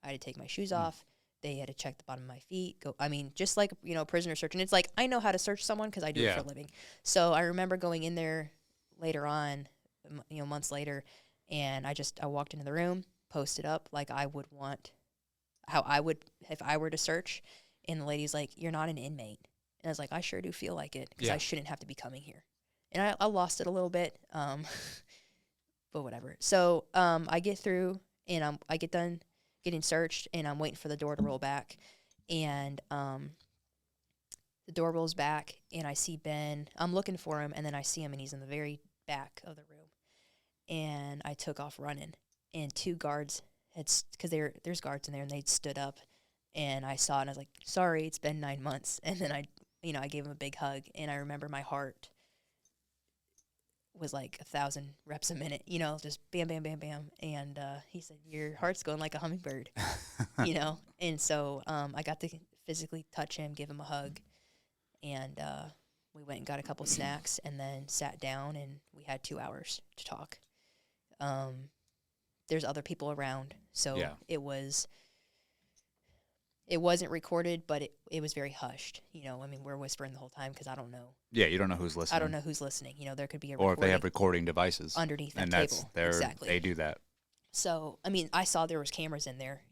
I had to take my shoes off. They had to check the bottom of my feet. Just like, prisoner search. And it's like, I know how to search someone because I do it for a living. So I remember going in there later on, months later, and I walked into the room, posted up like I would want, how I would, if I were to search. And the lady's like, you're not an inmate. And I was like, I sure do feel like it because I shouldn't have to be coming here. And I lost it a little bit, but whatever. So I get through, and I get done getting searched, and I'm waiting for the door to roll back. And the door rolls back, and I see Ben. I'm looking for him, and then I see him, and he's in the very back of the room. And I took off running, and 2 guards because there's guards in there, and they stood up, and I saw it, and I was like, sorry, it's been 9 months. And then I gave him a big hug, and I remember my heart was like 1,000 reps a minute, just bam, bam, bam, bam. And he said, your heart's going like a hummingbird, And so I got to physically touch him, give him a hug. And we went and got a couple snacks and then sat down, and we had 2 hours to talk. There's other people around, so it wasn't recorded, but it was very hushed. We're whispering the whole time because I don't know. Yeah, you don't know who's listening. I don't know who's listening. There could be a or if they have recording devices underneath that and table. Exactly. They do that. So, I saw there was cameras in there,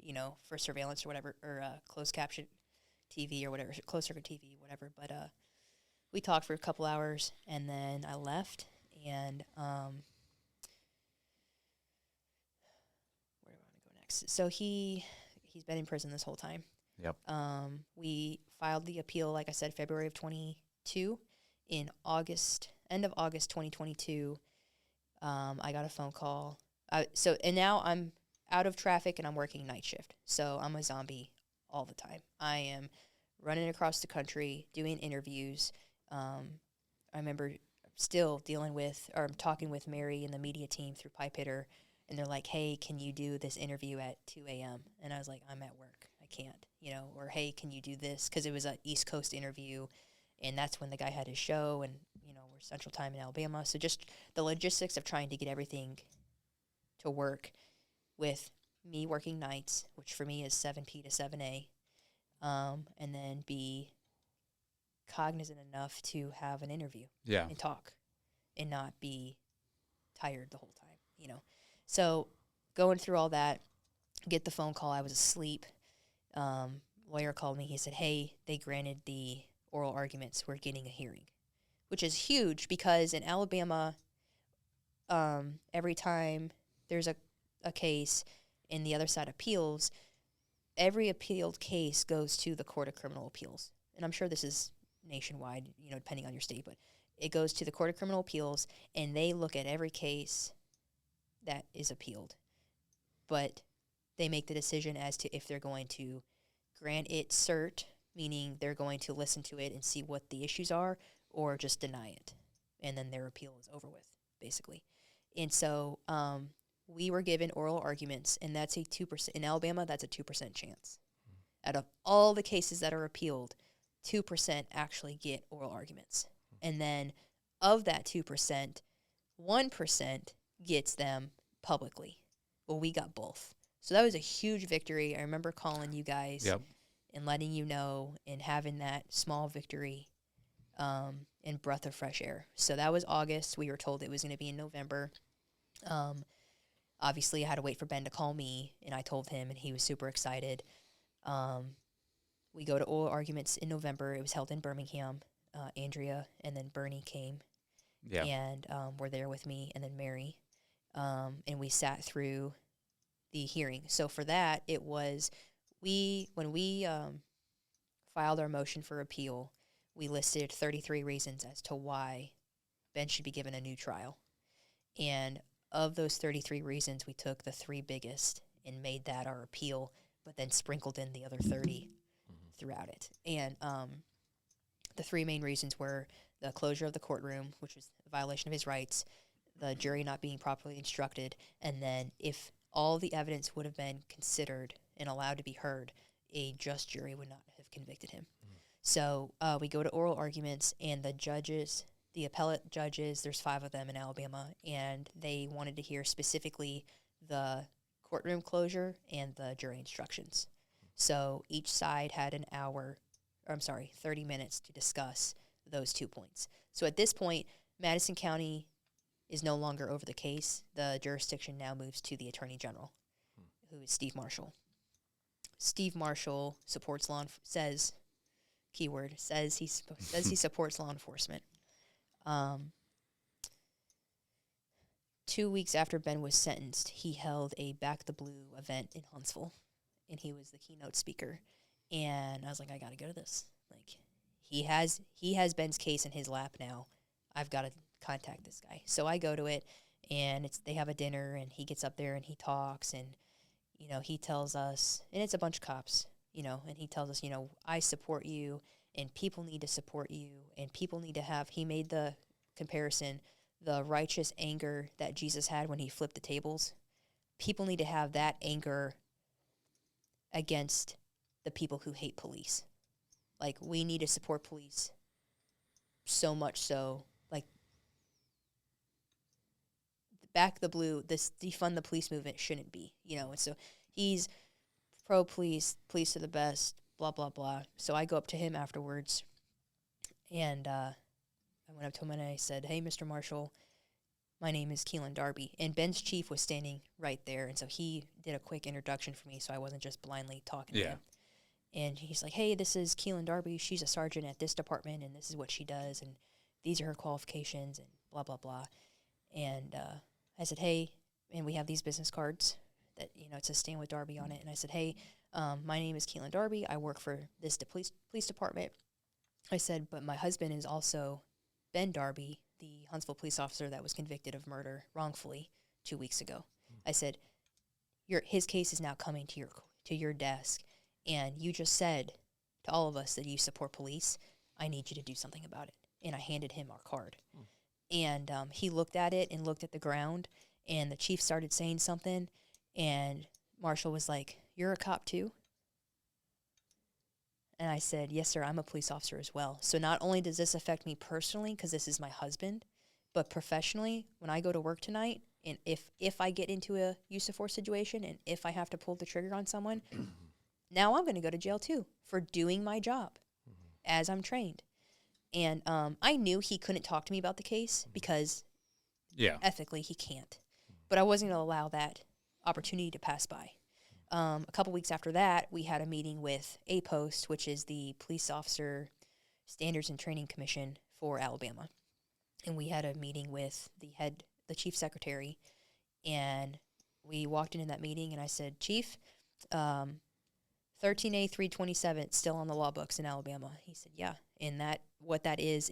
for surveillance or whatever, or closed caption TV or whatever, closed circuit TV, whatever. But we talked for a couple hours, and then I left, and where do I want to go next? So he's been in prison this whole time. Yep. We filed the appeal, like I said, February of 22. In end of August 2022, I got a phone call. And now I'm out of traffic and I'm working night shift. So I'm a zombie all the time. I am running across the country, doing interviews. I remember still talking with Mary and the media team through Pipe Hitter, and they're like, hey, can you do this interview at 2 a.m.? And I was like, I'm at work. I can't, or hey, can you do this? Because it was an East Coast interview, and that's when the guy had his show, and, we're Central Time in Alabama. So just the logistics of trying to get everything to work with me working nights, which for me is 7P to 7A, and then be cognizant enough to have an interview and talk and not be tired the whole time, So going through all that, get the phone call. I was asleep. Lawyer called me. He said, hey, they granted the oral arguments. We're getting a hearing, which is huge because in Alabama, every time there's a case and the other side appeals, every appealed case goes to the Court of Criminal Appeals. And I'm sure this is nationwide, depending on your state, but it goes to the Court of Criminal Appeals, and they look at every case that is appealed. But they make the decision as to if they're going to grant it cert, meaning they're going to listen to it and see what the issues are, or just deny it. And then their appeal is over with, basically. And so we were given oral arguments, and that's a 2%. In Alabama, that's a 2% chance. Out of all the cases that are appealed, 2% actually get oral arguments. And then of that 2%, 1% gets them publicly. Well, we got both. So that was a huge victory. I remember calling you guys and letting you know and having that small victory and breath of fresh air. So that was August. We were told it was going to be in November. Obviously, I had to wait for Ben to call me, and I told him, and he was super excited. We go to oral arguments in November. It was held in Birmingham. Andrea and then Bernie came and were there with me, and then Mary. And we sat through the hearing. So for that, it was when we filed our motion for appeal, we listed 33 reasons as to why Ben should be given a new trial. And of those 33 reasons, we took the 3 biggest and made that our appeal, but then sprinkled in the other 30 throughout it. And the 3 main reasons were the closure of the courtroom, which was a violation of his rights, the jury not being properly instructed, and then if all the evidence would have been considered and allowed to be heard, a just jury would not have convicted him. So we go to oral arguments, and the judges the appellate judges, there's 5 of them in Alabama, and they wanted to hear specifically the courtroom closure and the jury instructions. So each side had 30 minutes to discuss those 2 points. So at this point, Madison County is no longer over the case. The jurisdiction now moves to the Attorney General, who is Steve Marshall. Steve Marshall supports says he supports law enforcement. 2 weeks after Ben was sentenced, he held a Back the Blue event in Huntsville, and he was the keynote speaker. And I was like, I got to go to this. Like, he has Ben's case in his lap now. I've got to contact this guy. So I go to it, and they have a dinner, and he gets up there and he talks, and he tells us, and it's a bunch of cops, and he tells us, I support you, and people need to support you, and people need to have. He made the comparison, the righteous anger that Jesus had when he flipped the tables. People need to have that anger against the people who hate police. Like, we need to support police so much so, like, Back the Blue, this defund the police movement shouldn't be, and so he's pro-police, police are the best, blah, blah, blah. So I go up to him afterwards, and I went up to him and I said, hey, Mr. Marshall, my name is Keenlin Darby. And Ben's chief was standing right there, and so he did a quick introduction for me so I wasn't just blindly talking to him. And he's like, hey, this is Keenlin Darby. She's a sergeant at this department, and this is what she does, and these are her qualifications, and blah, blah, blah. And I said, hey, and we have these business cards that, it says Stand with Darby on it. And I said, hey, my name is Keenlin Darby. I work for this police department. I said, but my husband is also Ben Darby, the Huntsville police officer that was convicted of murder wrongfully 2 weeks ago. I said, his case is now coming to your desk, and you just said to all of us that you support police. I need you to do something about it. And I handed him our card. And he looked at it and looked at the ground, and the chief started saying something, and Marshall was like, you're a cop too? And I said, yes, sir, I'm a police officer as well. So not only does this affect me personally, because this is my husband, but professionally, when I go to work tonight, and if I get into a use of force situation, and if I have to pull the trigger on someone, now I'm going to go to jail too for doing my job as I'm trained. And I knew he couldn't talk to me about the case because ethically he can't. But I wasn't going to allow that opportunity to pass by. A couple weeks after that, we had a meeting with APOST, which is the Police Officer Standards and Training Commission for Alabama. And we had a meeting with the chief secretary, and we walked into that meeting, and I said, Chief, 13A 327, it's still on the law books in Alabama. He said, yeah. And what that is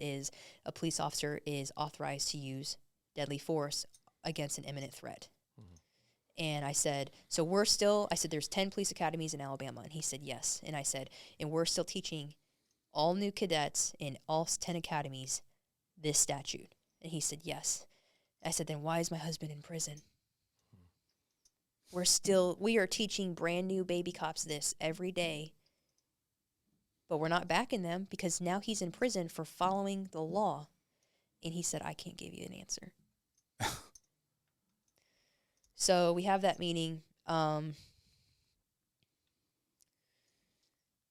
a police officer is authorized to use deadly force against an imminent threat. And I said, there's 10 police academies in Alabama. And he said, yes. And I said, and we're still teaching all new cadets in all 10 academies this statute. And he said, yes. I said, then why is my husband in prison? We are teaching brand new baby cops this every day, but we're not backing them because now he's in prison for following the law. And he said, I can't give you an answer. So we have that meeting.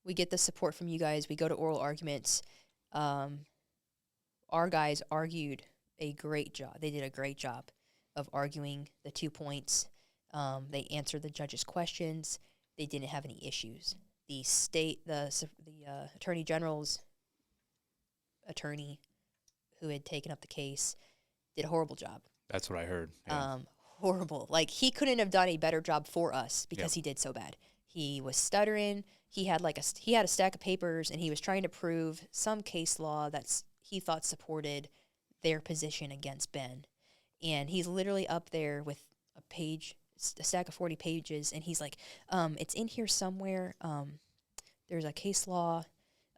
We get the support from you guys. We go to oral arguments. Our guys argued a great job. They did a great job of arguing the 2 points. They answered the judge's questions. They didn't have any issues. The Attorney General's attorney who had taken up the case did a horrible job. That's what I heard. Yeah. Horrible. Like, he couldn't have done a better job for us because he did so bad. He was stuttering. He had a stack of papers, and he was trying to prove some case law he thought supported their position against Ben. And he's literally up there with a stack of 40 pages, and he's like, it's in here somewhere. There's a case law.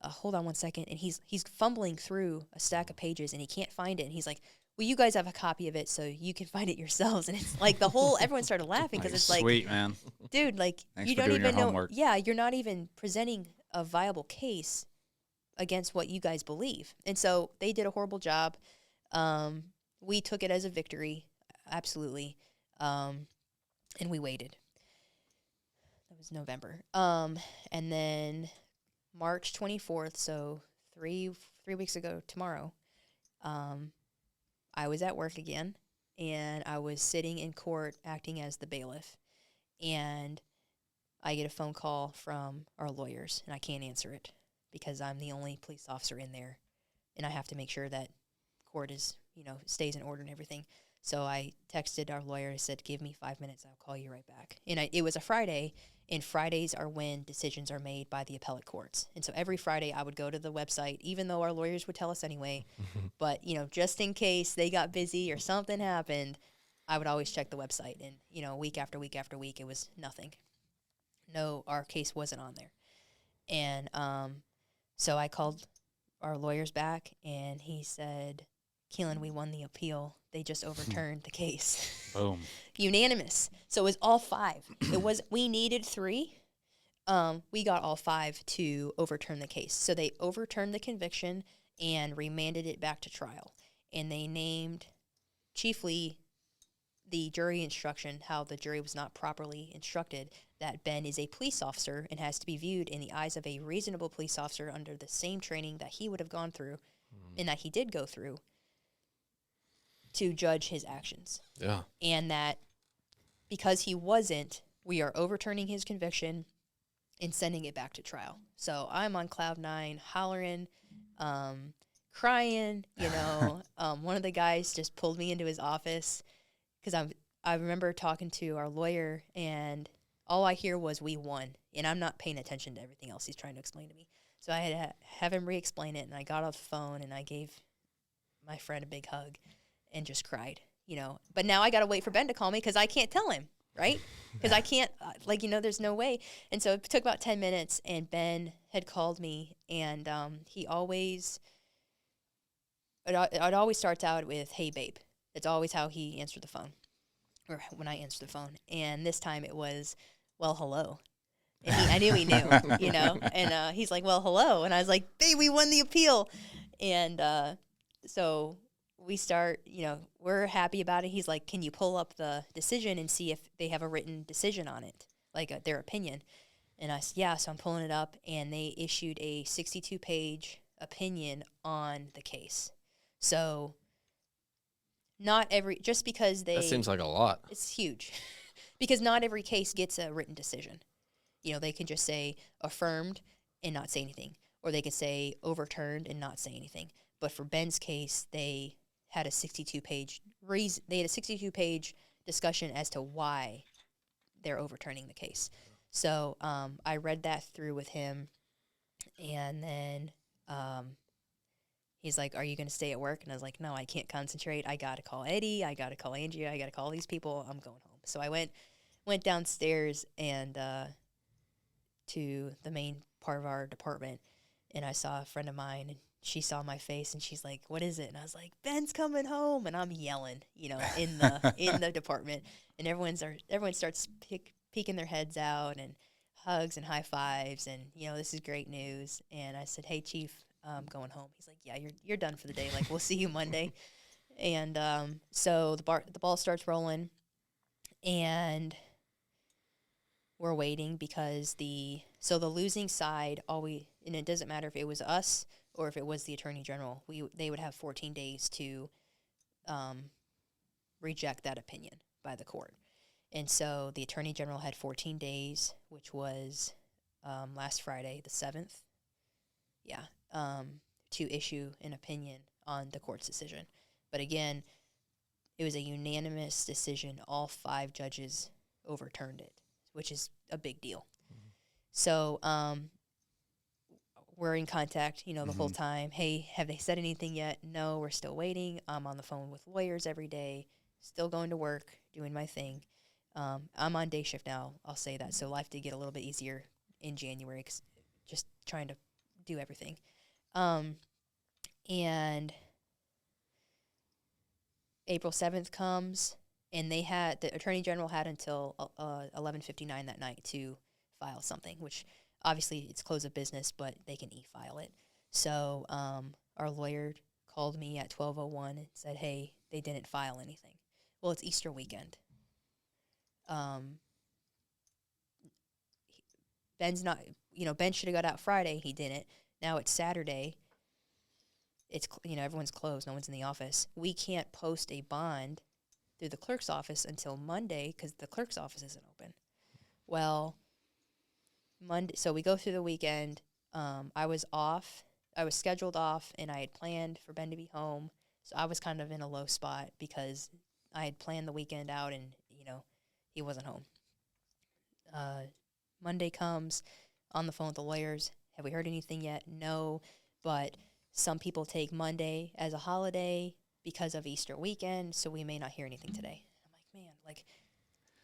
Hold on one second. And he's fumbling through a stack of pages, and he can't find it. And he's like, well, you guys have a copy of it, so you can find it yourselves. And it's like everyone started laughing because it's like, sweet, man. Dude, like, Thanks you for don't doing even your know. homework. Yeah, you're not even presenting a viable case against what you guys believe. And so they did a horrible job. We took it as a victory, absolutely, and we waited. That was November. And then March 24th, so three weeks ago tomorrow, I was at work again, and I was sitting in court acting as the bailiff, and I get a phone call from our lawyers, and I can't answer it because I'm the only police officer in there, and I have to make sure that court is, stays in order and everything. So I texted our lawyer and said, give me 5 minutes, I'll call you right back. And it was a Friday, and Fridays are when decisions are made by the appellate courts. And so every Friday I would go to the website, even though our lawyers would tell us anyway, but, just in case they got busy or something happened, I would always check the website. And, week after week after week, it was nothing. No, our case wasn't on there. And so I called our lawyers back, and he said, Keenlin, we won the appeal. They just overturned the case. Boom. Unanimous. So it was all 5. We needed 3. We got all 5 to overturn the case. So they overturned the conviction and remanded it back to trial. And they named chiefly the jury instruction, how the jury was not properly instructed, that Ben is a police officer and has to be viewed in the eyes of a reasonable police officer under the same training that he would have gone through and that he did go through to judge his actions. Yeah. And that because he wasn't, we are overturning his conviction and sending it back to trial. So I'm on cloud 9, hollering, crying, one of the guys just pulled me into his office because I remember talking to our lawyer, and all I hear was we won, and I'm not paying attention to everything else he's trying to explain to me. So I had to have him re-explain it, and I got off the phone, and I gave my friend a big hug and just cried, But now I got to wait for Ben to call me because I can't tell him, right? Because I can't, there's no way. And so it took about 10 minutes, and Ben had called me, and he always, it always starts out with, hey, babe. It's always how he answered the phone, or when I answered the phone. And this time it was, well, hello. And I knew he knew, And he's like, well, hello. And I was like, babe, we won the appeal. And so we start, we're happy about it. He's like, can you pull up the decision and see if they have a written decision on it, like their opinion? And I said, yeah. So I'm pulling it up, and they issued a 62-page opinion on the case. So just because That seems like a lot. It's huge. Because not every case gets a written decision. They can just say affirmed and not say anything. Or they could say overturned and not say anything. But for Ben's case, they had a 62-page discussion as to why they're overturning the case. So I read that through with him, and then he's like, are you going to stay at work? And I was like, no, I can't concentrate. I got to call Eddie. I got to call Angie. I got to call these people. I'm going home. So I went downstairs and to the main part of our department, and I saw a friend of mine, and she saw my face, and she's like, what is it? And I was like, Ben's coming home. And I'm yelling, in the department. And everyone starts peeking their heads out, and hugs and high fives, and, this is great news. And I said, hey, Chief, I'm going home. He's like, yeah, you're done for the day. Like, we'll see you Monday. And so the ball starts rolling, and we're waiting because the losing side and it doesn't matter if it was us or if it was the Attorney General, they would have 14 days to reject that opinion by the court. And so the Attorney General had 14 days, which was last Friday, the 7th. Yeah. To issue an opinion on the court's decision. But again, it was a unanimous decision. All 5 judges overturned it, which is a big deal. Mm-hmm. So we're in contact, the whole time. Hey, have they said anything yet? No, we're still waiting. I'm on the phone with lawyers every day, still going to work, doing my thing. I'm on day shift now, I'll say that. So life did get a little bit easier in January, 'cause just trying to do everything. And April 7th comes, and the Attorney General had until 11:59 that night to file something, which obviously it's close of business, but they can e-file it. So our lawyer called me at 12:01 and said, hey, they didn't file anything. Well, it's Easter weekend. Ben's not, Ben should have got out Friday. He didn't. Now it's Saturday. It's, everyone's closed. No one's in the office. We can't post a bond through the clerk's office until Monday because the clerk's office isn't open. Well, Monday, so we go through the weekend. I was off. I was scheduled off, and I had planned for Ben to be home. So I was kind of in a low spot because I had planned the weekend out, and, he wasn't home. Monday comes, on the phone with the lawyers. Have we heard anything yet? No, but some people take Monday as a holiday because of Easter weekend, so we may not hear anything today. I'm like, man, like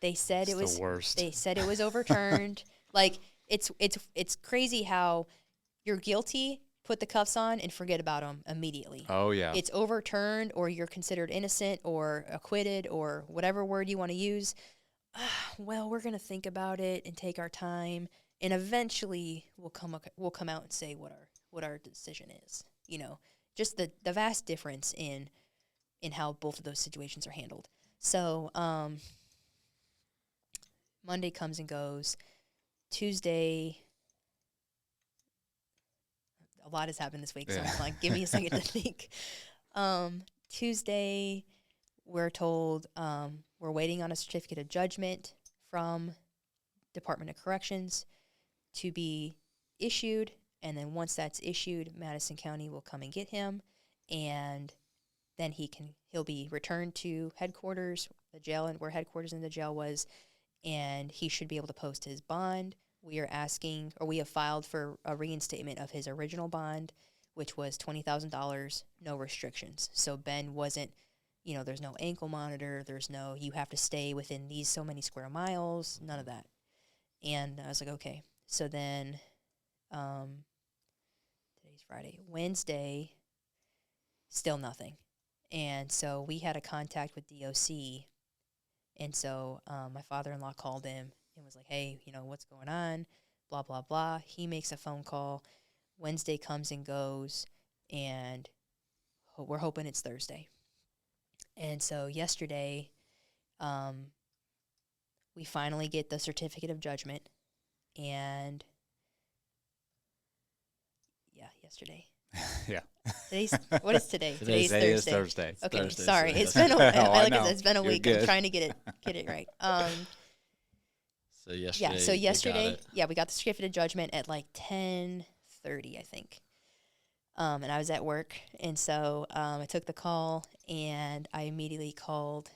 they said It's it was the worst. They said it was overturned. Like it's crazy how you're guilty, put the cuffs on, and forget about them immediately. Oh, yeah. It's overturned, or you're considered innocent or acquitted or whatever word you want to use. Well, we're going to think about it and take our time, and eventually we'll come out and say what our decision is. Just the vast difference in how both of those situations are handled. So Monday comes and goes. Tuesday, a lot has happened this week, so I'm like, give me a second to think. Tuesday, we're told we're waiting on a certificate of judgment from Department of Corrections to be issued, and then once that's issued, Madison County will come and get him, and then he'll be returned to headquarters, the jail, and where headquarters in the jail was, and he should be able to post his bond. We have filed for a reinstatement of his original bond, which was $20,000, no restrictions. So Ben wasn't, there's no ankle monitor, there's no, you have to stay within these so many square miles, none of that. And I was like, okay. So then, today's Friday. Wednesday, still nothing. And so we had a contact with DOC. And so my father-in-law called him and was like, hey, what's going on? Blah, blah, blah. He makes a phone call. Wednesday comes and goes, and we're hoping it's Thursday. And so yesterday, we finally get the certificate of judgment. And, yesterday. Yeah. What is today? Today's Today is Thursday. Thursday. Okay, Thursday, sorry. so It's been a I know. it's been a You're week. I'm good. trying to get it right. So yesterday, Yeah, so you got yesterday, it. we got the certificate of judgment at like 10:30, I think. And I was at work, and so I took the call, and I immediately called.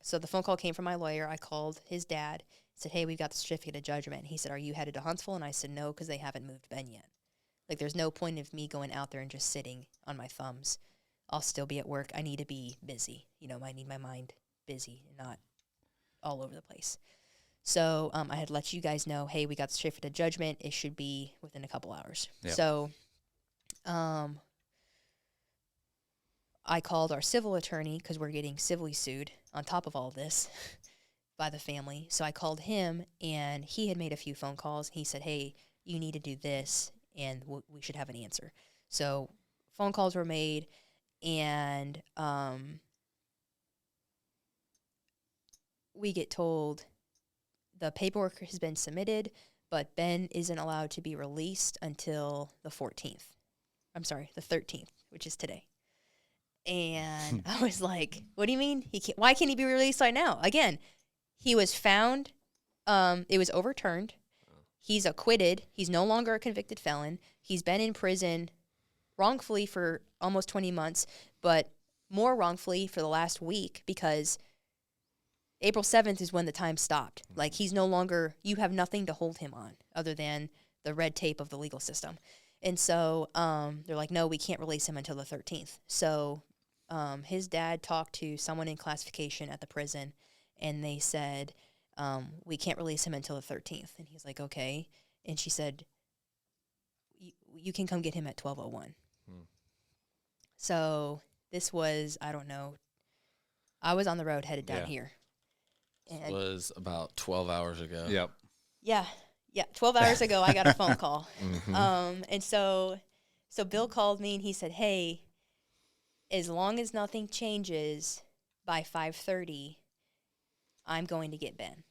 So the phone call came from my lawyer. I called his dad, said, hey, we've got the certificate of judgment. He said, are you headed to Huntsville? And I said, no, because they haven't moved Ben yet. Like, there's no point of me going out there and just sitting on my thumbs. I'll still be at work. I need to be busy. I need my mind busy and not all over the place. So I had let you guys know, hey, we got the certificate of judgment. It should be within a couple hours. Yep. So I called our civil attorney because we're getting civilly sued on top of all of this by the family. So I called him, and he had made a few phone calls. He said, hey, you need to do this, and we should have an answer. So phone calls were made, and we get told the paperwork has been submitted, but Ben isn't allowed to be released until the 14th. I'm sorry, the 13th, which is today. And I was like, what do you mean? Why can't he be released right now? Again, he was found. It was overturned. He's acquitted. He's no longer a convicted felon. He's been in prison wrongfully for almost 20 months, but more wrongfully for the last week because April 7th is when the time stopped. Like, he's no longer, you have nothing to hold him on other than the red tape of the legal system. And so they're like, no, we can't release him until the 13th. So his dad talked to someone in classification at the prison, and they said, we can't release him until the 13th. And he's like, okay. And she said, you can come get him at 12:01. So this was, I don't know, I was on the road headed down here. It And was about 12 hours ago. Yep. Yeah, 12 hours ago, I got a phone call. Mhm. And so Bill called me, and he said, hey, as long as nothing changes by 5:30, I'm going to get Ben.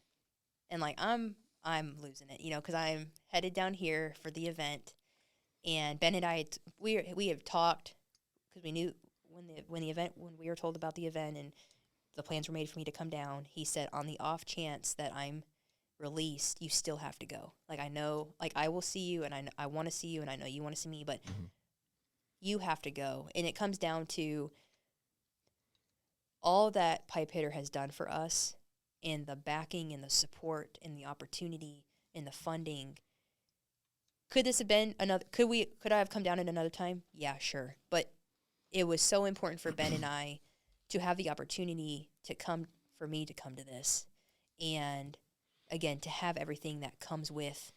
And like I'm losing it, because I'm headed down here for the event, and Ben and I we have talked because we knew when we were told about the event and the plans were made for me to come down. He said, on the off chance that I'm released, you still have to go. Like, I know, like, I will see you, and I want to see you, and I know you want to see me, but you have to go. And it comes down to all that Pipe Hitter has done for us, and the backing and the support and the opportunity and the funding. Could this have been another? Could I have come down at another time? Yeah, sure. But it was so important for Ben and I to have the opportunity for me to come to this, and again, to have everything that comes with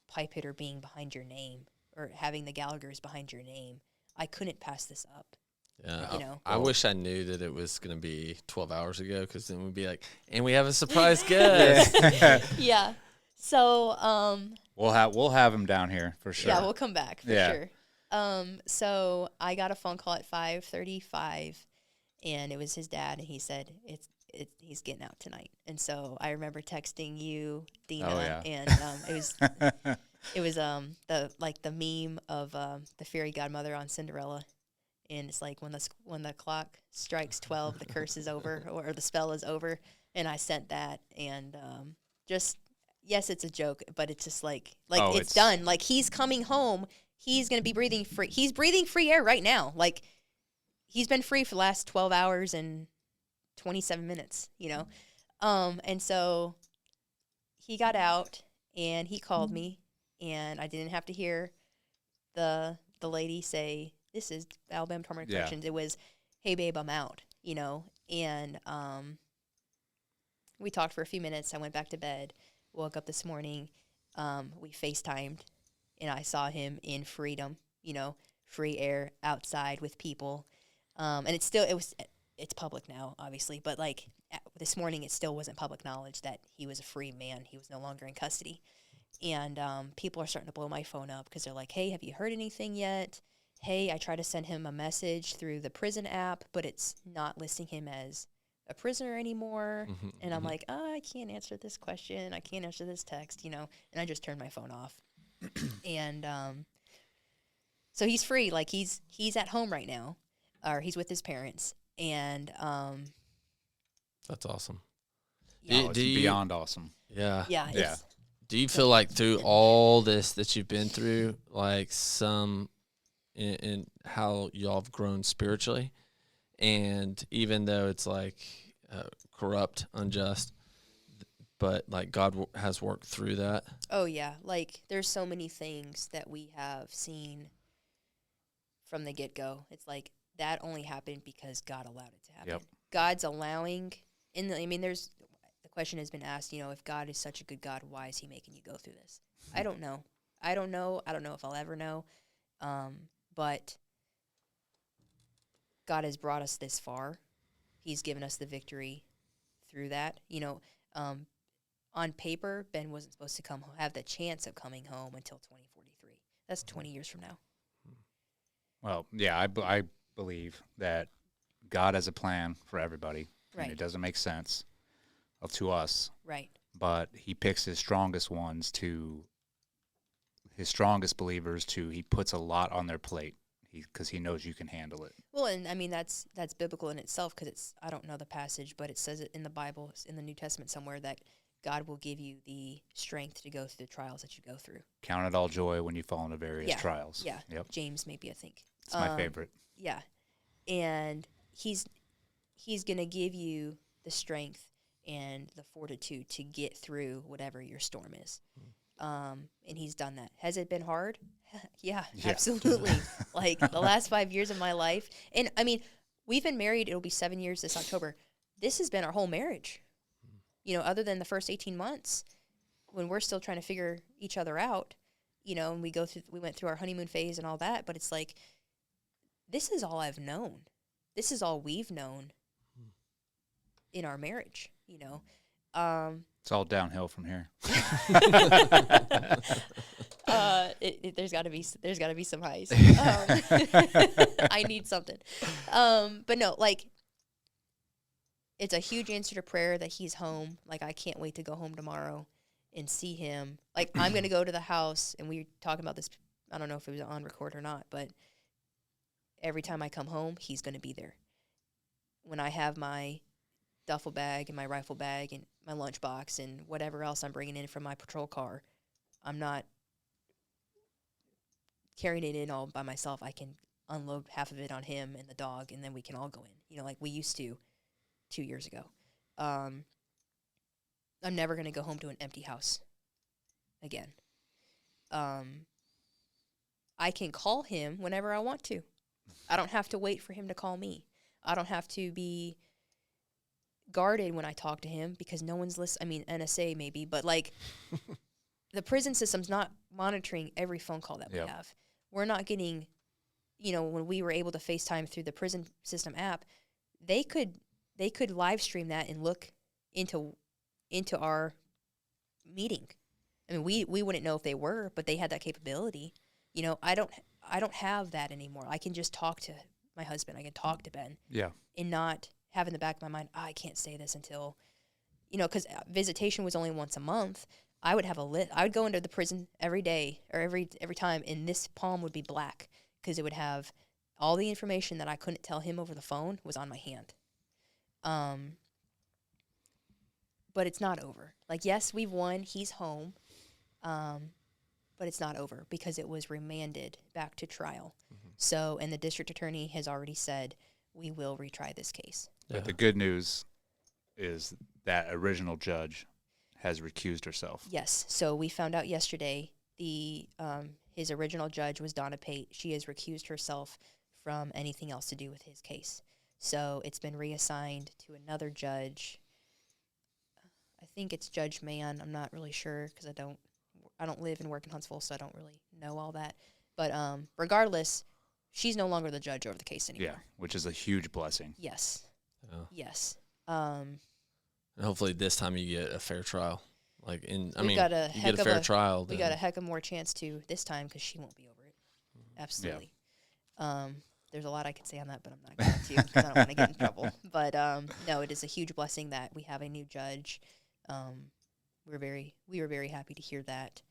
Pipe Hitter being behind your name, or having the Gallaghers behind your name. I couldn't pass this up. Yeah, I wish I knew that it was going to be 12 hours ago, because then we'd be like, and we have a surprise guest. Yeah. So we'll have him down here for sure. Yeah, we'll come back for sure. So I got a phone call at 5:35, and it was his dad, and he said he's getting out tonight. And so I remember texting you, Dina, and it was the meme of the fairy godmother on Cinderella. And it's like when the clock strikes 12, the curse is over, or the spell is over. And I sent that, and yes, it's a joke, but it's just it's done. Like, he's coming home. He's going to be breathing free. He's breathing free air right now. Like, he's been free for the last 12 hours and 27 minutes, And so he got out, and he called me, and I didn't have to hear the lady say, "This is Alabama Department of Corrections." It was, "Hey, babe, I'm out," And we talked for a few minutes. I went back to bed, woke up this morning. We FaceTimed, and I saw him in freedom, free air outside with people. And it's public now, obviously, but like this morning, it still wasn't public knowledge that he was a free man. He was no longer in custody. And people are starting to blow my phone up because they're like, "Hey, have you heard anything yet? Hey, I tried to send him a message through the prison app, but it's not listing him as a prisoner anymore." And I'm like, I can't answer this question. I can't answer this text, and I just turned my phone off. And so he's free. Like, he's at home right now, or he's with his parents. And that's awesome. Yeah, it's beyond awesome. Yeah. Yeah. Do you feel like through all this that you've been through, like some in how y'all have grown spiritually, and even though it's like corrupt, unjust, but like God has worked through that? Oh yeah, like there's so many things that we have seen from the get-go. It's like that only happened because God allowed it to happen. Yep. God's allowing. There's the question has been asked. If God is such a good God, why is He making you go through this? I don't know. I don't know if I'll ever know. But God has brought us this far. He's given us the victory through that. On paper, Ben wasn't supposed to have the chance of coming home until 2043. That's 20 years from now. Well, yeah, I believe that God has a plan for everybody. Right. And it doesn't make sense to us. Right. But He picks His strongest believers He puts a lot on their plate because He knows you can handle it. Well, and that's biblical in itself, because I don't know the passage, but it says it in the Bible, it's in the New Testament somewhere, that God will give you the strength to go through the trials that you go through. Count it all joy when you fall into various trials. Yeah. Yep. James, maybe, I think. It's my favorite. Yeah. And he's going to give you the strength and the fortitude to get through whatever your storm is. And He's done that. Has it been hard? Yeah, absolutely. Like the last 5 years of my life. And we've been married, it'll be 7 years this October. This has been our whole marriage. Other than the first 18 months when we're still trying to figure each other out, and we went through our honeymoon phase and all that, but it's like, this is all I've known. This is all we've known in our marriage, It's all downhill from here. There's got to be some highs. I need something. But no, like, it's a huge answer to prayer that he's home. Like, I can't wait to go home tomorrow and see him. Like, I'm going to go to the house, and we were talking about this. I don't know if it was on record or not, but every time I come home, he's going to be there. When I have my duffel bag and my rifle bag and my lunchbox and whatever else I'm bringing in from my patrol car, I'm not carrying it in all by myself. I can unload half of it on him and the dog, and then we can all go in, you know, like we used to 2 years ago. I'm never going to go home to an empty house again. I can call him whenever I want to. I don't have to wait for him to call me. I don't have to be guarded when I talk to him because no one's listening. I mean, NSA maybe, but like the prison system's not monitoring every phone call that we have. We're not getting, you know, when we were able to FaceTime through the prison system app, they could live stream that and look into our meeting. I mean, we wouldn't know if they were, but they had that capability. You know, I don't have that anymore. I can just talk to my husband. I can talk to Ben. Yeah. And not have in the back of my mind, I can't say this until, you know, because visitation was only once a month. I would have a list. I would go into the prison every day or every time, and this palm would be black because it would have all the information that I couldn't tell him over the phone was on my hand. But it's not over. Like, yes, we've won. He's home. But it's not over because it was remanded back to trial. Mm-hmm. So, and the district attorney has already said, we will retry this case. But the good news is that original judge has recused herself. Yes. So we found out yesterday his original judge was Donna Pate. She has recused herself from anything else to do with his case. So it's been reassigned to another judge. I think it's Judge Mann. I'm not really sure because I don't live and work in Huntsville, so I don't really know all that. But regardless, she's no longer the judge over the case anymore. Yeah, which is a huge blessing. Yes. Oh. Yes. And hopefully this time you get a fair trial. Like you get a fair trial. We got a heck of more chance to this time because she won't be over it. Mm-hmm. Absolutely. Yeah. There's a lot I could say on that, but I'm not going to because I don't want to get in trouble. But no, it is a huge blessing that we have a new judge. We were very happy to hear that.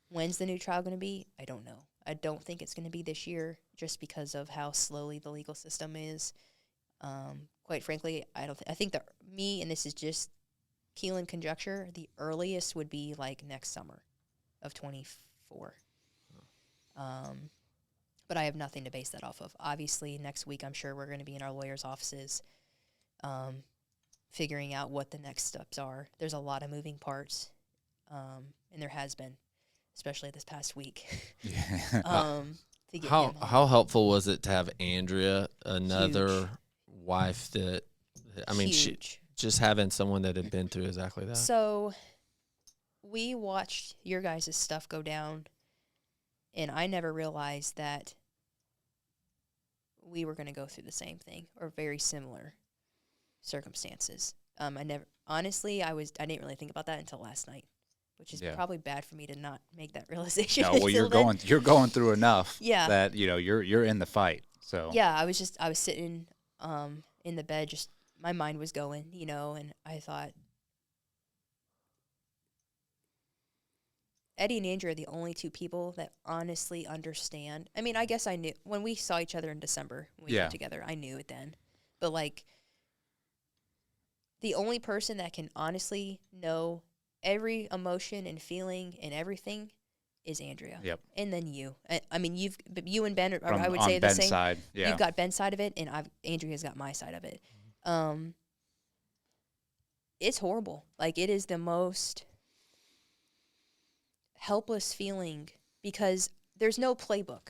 When's the new trial going to be? I don't know. I don't think it's going to be this year just because of how slowly the legal system is. Quite frankly, I think that and this is just Keenlin conjecture, the earliest would be like next summer of 24. But I have nothing to base that off of. Obviously, next week I'm sure we're going to be in our lawyers' offices figuring out what the next steps are. There's a lot of moving parts, and there has been, especially this past week. Yeah. How helpful was it to have Andrea, another wife that, I mean, she just having someone that had been through exactly that? So we watched your guys' stuff go down, and I never realized that we were going to go through the same thing or very similar circumstances. I didn't really think about that until last night, which is probably bad for me to not make that realization. No, well, you're going through enough that, you know, you're in the fight. So yeah, I was sitting in the bed, just my mind was going, you know, and I thought Eddie and Andrea are the only two people that honestly understand. I mean, I guess I knew when we saw each other in December when we were together, I knew it then. But like the only person that can honestly know every emotion and feeling and everything is Andrea. Yep. And then you. I mean, you and Ben, I would say the same. Side, yeah. You've got Ben's side of it, and Andrea's got my side of it. It's horrible. Like, it is the most helpless feeling because there's no playbook.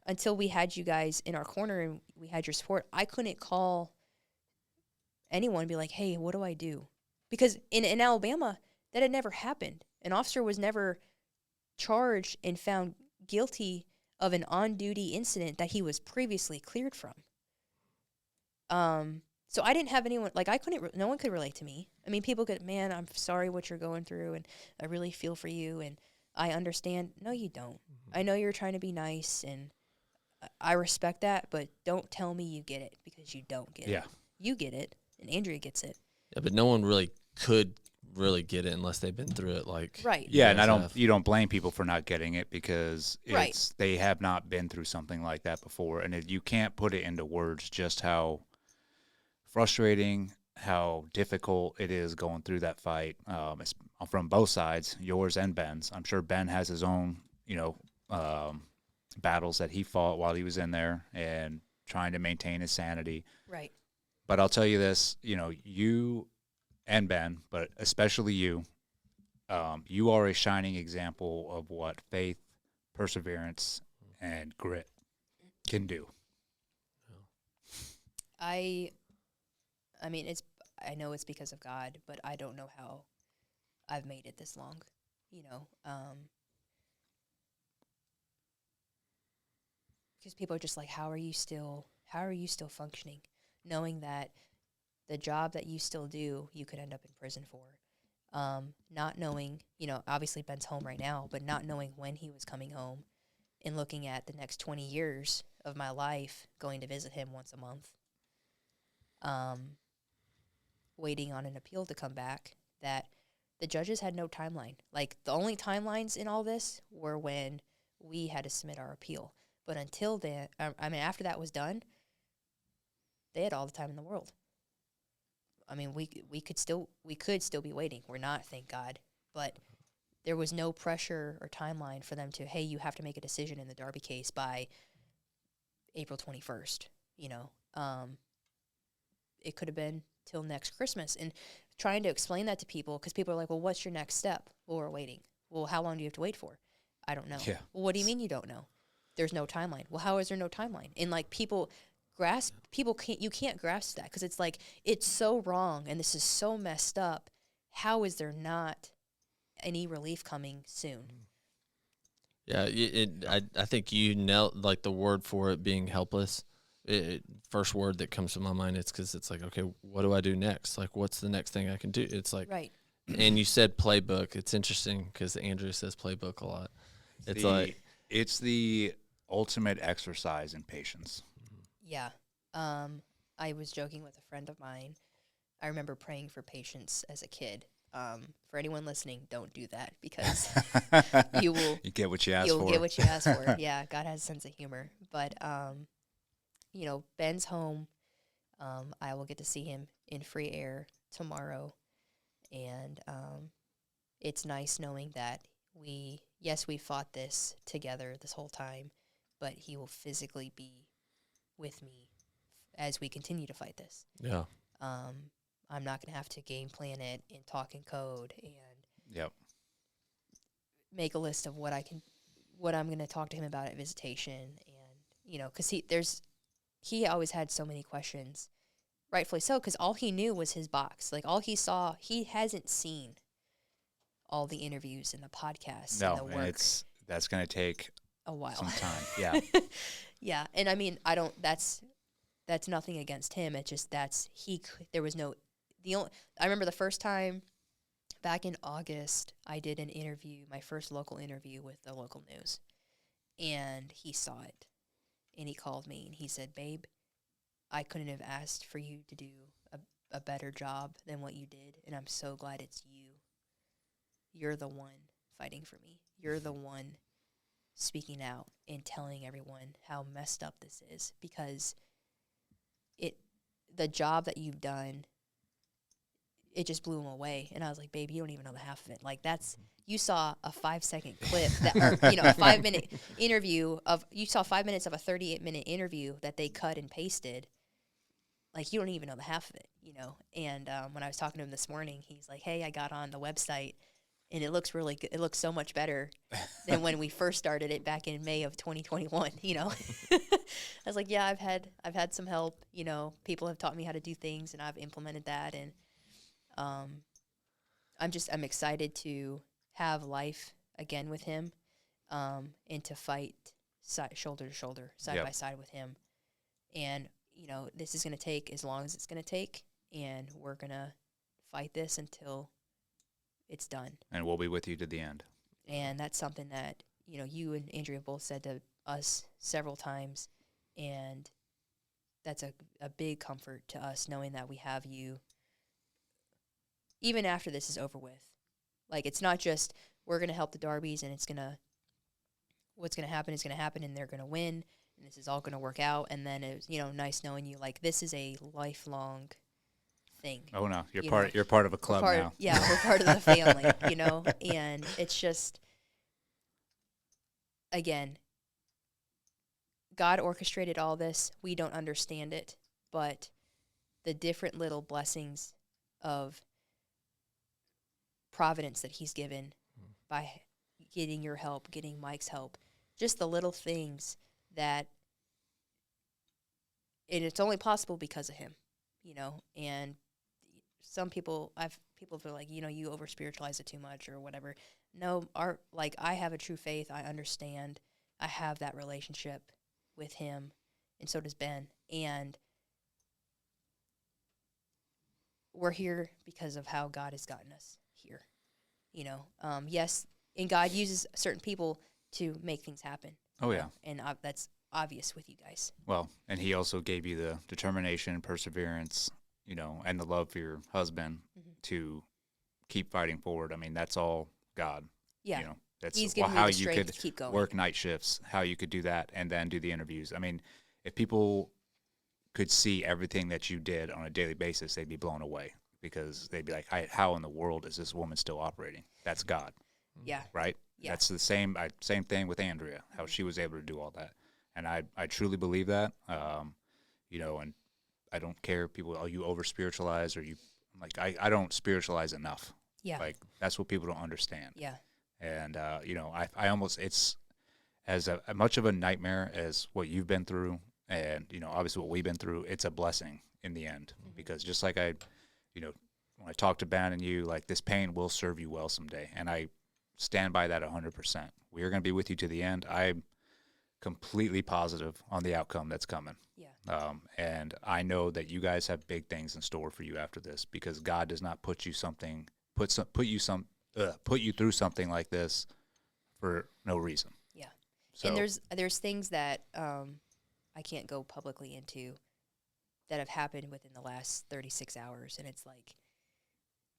Until we had you guys in our corner and we had your support, I couldn't call anyone and be like, hey, what do I do? Because in Alabama, that had never happened. An officer was never charged and found guilty of an on-duty incident that he was previously cleared from. So I didn't have anyone, like, no one could relate to me. I mean, people could, man, I'm sorry what you're going through, and I really feel for you, and I understand. No, you don't. I know you're trying to be nice, and I respect that, but don't tell me you get it, because you don't get Yeah. it. You get it, and Andrea gets it. Yeah, but no one really could really get it unless they've been through it. Like, Right. you Yeah, and guys you don't blame people for not getting it because Right. they have not been through something like that before, and you can't put it into words just how frustrating, how difficult it is going through that fight. It's from both sides, yours and Ben's. I'm sure Ben has his own, battles that he fought while he was in there and trying to maintain his sanity. Right. But I'll tell you this, you and Ben, but especially you, you are a shining example of what faith, perseverance, and grit can do. I mean, I know it's because of God, but I don't know how I've made it this long, because people are just like, how are you still functioning, knowing that the job that you still do, you could end up in prison for, not knowing, obviously Ben's home right now, but not knowing when he was coming home, and looking at the next 20 years of my life going to visit him once a month. Waiting on an appeal to come back, that the judges had no timeline. Like, the only timelines in all this were when we had to submit our appeal. But until then, after that was done, they had all the time in the world. I mean, we could still be waiting. We're not, thank God. But there was no pressure or timeline for them to, hey, you have to make a decision in the Darby case by April 21st, It could have been till next Christmas. And trying to explain that to people, because people are like, well, what's your next step? Well, we're waiting. Well, how long do you have to wait for? I don't know. Yeah. Well, what do you mean you don't know? There's no timeline. Well, how is there no timeline? And like, you can't grasp that, because it's like, it's so wrong and this is so messed up. How is there not any relief coming soon? Yeah, I think you nailed, like, the word for it being helpless. First word that comes to my mind, it's because it's like, okay, what do I do next? Like, what's the next thing I can do? It's like, right. And you said playbook. It's interesting because Andrew says playbook a lot. It's the ultimate exercise in patience. Yeah. I was joking with a friend of mine. I remember praying for patience as a kid. For anyone listening, don't do that, because you get what you ask for. You'll get what you ask for. Yeah, God has a sense of humor. But Ben's home. I will get to see him in free air tomorrow, and it's nice knowing that we fought this together this whole time, but he will physically be with me as we continue to fight this. Yeah. I'm not going to have to game plan it and talk in code and make a list of what I'm going to talk to him about at visitation, and because he always had so many questions, rightfully so, because all he knew was his box. Like, all he saw, he hasn't seen all the interviews and the podcasts and the work. And that's going to take a while, some time. Yeah. Yeah, and I mean, that's nothing against him. It's just there was no. I remember the first time back in August, I did an interview, my first local interview with the local news, and he saw it, and he called me and he said, "Babe, I couldn't have asked for you to do a better job than what you did, and I'm so glad it's you. You're the one fighting for me. You're the one speaking out and telling everyone how messed up this is, because the job that you've done, it just blew him away." And I was like, "Babe, you don't even know the half of it. Like, you saw a 5-second clip or a 5-minute interview you saw 5 minutes of a 38-minute interview that they cut and pasted. Like, you don't even know the half of it, And when I was talking to him this morning, he's like, "Hey, I got on the website, and it looks really good. It looks so much better than when we first started it back in May of 2021, I was like, "Yeah, I've had some help, people have taught me how to do things, and I've implemented that, and I'm excited to have life again with him, and to fight shoulder to shoulder, side by side with him." And this is going to take as long as it's going to take, and we're going to fight this until it's done. And we'll be with you to the end. And that's something that, you and Andrea both said to us several times, and that's a big comfort to us, knowing that we have you even after this is over with. Like, it's not just we're going to help the Darbys and what's going to happen is going to happen and they're going to win and this is all going to work out. And then it's, nice knowing you. Like, this is a lifelong thing. Oh, no. You're part of a club now. Yeah, we're part of the family, and it's just, again, God orchestrated all this. We don't understand it, but the different little blessings of providence that he's given by getting your help, getting Mike's help, just the little things that, and it's only possible because of him, and some people, feel like, you over spiritualize it too much or whatever. No, I have a true faith. I understand. I have that relationship with him, and so does Ben. And we're here because of how God has gotten us here. Yes, and God uses certain people to make things happen. Oh, yeah. And that's obvious with you guys. Well, and he also gave you the determination, perseverance, and the love for your husband to keep fighting forward. I mean, that's all God. Yeah. That's He's given how you the you strength could to keep going. work night shifts, how you could do that, and then do the interviews. I mean, if people could see everything that you did on a daily basis, they'd be blown away because they'd be like, how in the world is this woman still operating? That's God. Yeah. Right? Yeah. That's the same thing with Andrea, how she was able to do all that. And I truly believe that, and I don't care people, you over spiritualize or I don't spiritualize enough. Yeah. Like, that's what people don't understand. Yeah. And, I almost, it's as much of a nightmare as what you've been through and, obviously what we've been through, it's a blessing in the end. Because just like when I talk to Ben and you, like, this pain will serve you well someday. And I stand by that 100%. We are going to be with you to the end. I'm completely positive on the outcome that's coming. Yeah. And I know that you guys have big things in store for you after this because God does not put you through something like this for no reason. Yeah. So, and there's things that I can't go publicly into that have happened within the last 36 hours, and it's like,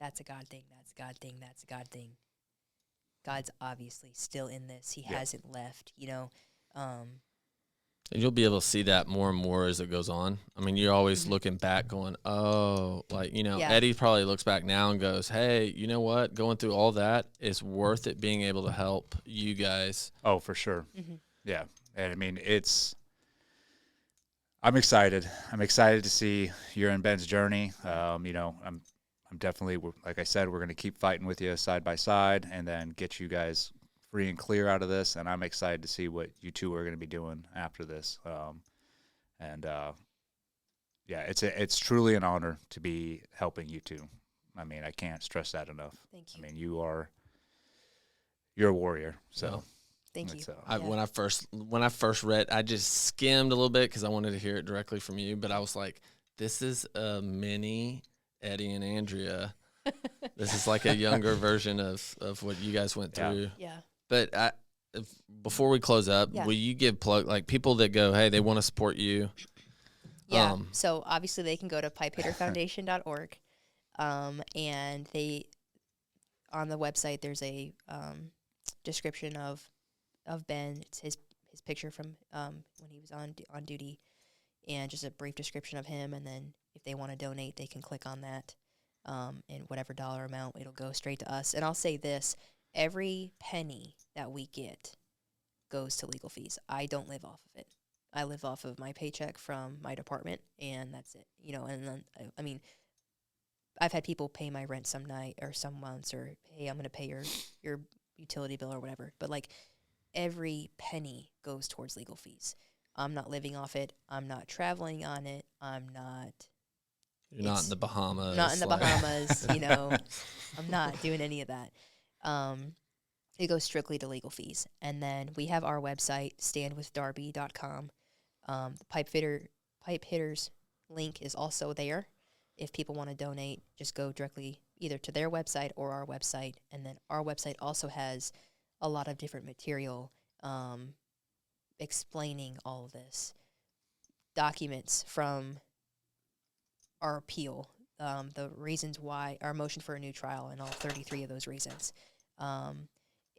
that's a God thing, that's a God thing, that's a God thing. God's obviously still in this. He hasn't left, And you'll be able to see that more and more as it goes on. I mean, you're always looking back going, oh, like, Eddie probably looks back now and goes, hey, you know what? Going through all that is worth it being able to help you guys. Oh, for sure. Yeah. And I mean, I'm excited. I'm excited to see your and Ben's journey. I'm definitely, like I said, we're going to keep fighting with you side by side and then get you guys free and clear out of this. And I'm excited to see what you two are going to be doing after this. It's truly an honor to be helping you two. I mean, I can't stress that enough. Thank you. I mean, you're a warrior. So. Yeah. Thank you. When I first read, I just skimmed a little bit because I wanted to hear it directly from you. But I was like, this is a mini Eddie and Andrea. This is like a younger version of what you guys went through. Yeah. But before we close up, will you give like people that go, hey, they want to support you? Yeah. So obviously they can go to pipehitterfoundation.org, and on the website there's a description of Ben. It's his picture from when he was on duty, and just a brief description of him. And then if they want to donate, they can click on that, and whatever dollar amount, it'll go straight to us. And I'll say this: every penny that we get goes to legal fees. I don't live off of it. I live off of my paycheck from my department, and that's it. And then I mean, I've had people pay my rent some night or some months, or hey, I'm going to pay your utility bill or whatever. But like, every penny goes towards legal fees. I'm not living off it. I'm not traveling on it. You're not in the Bahamas. Not in the Bahamas, I'm not doing any of that. It goes strictly to legal fees. And then we have our website, standwithdarby.com. The Pipe Hitters link is also there. If people want to donate, just go directly either to their website or our website. And then our website also has a lot of different material explaining all of this. Documents from our appeal, the reasons why, our motion for a new trial, and all 33 of those reasons.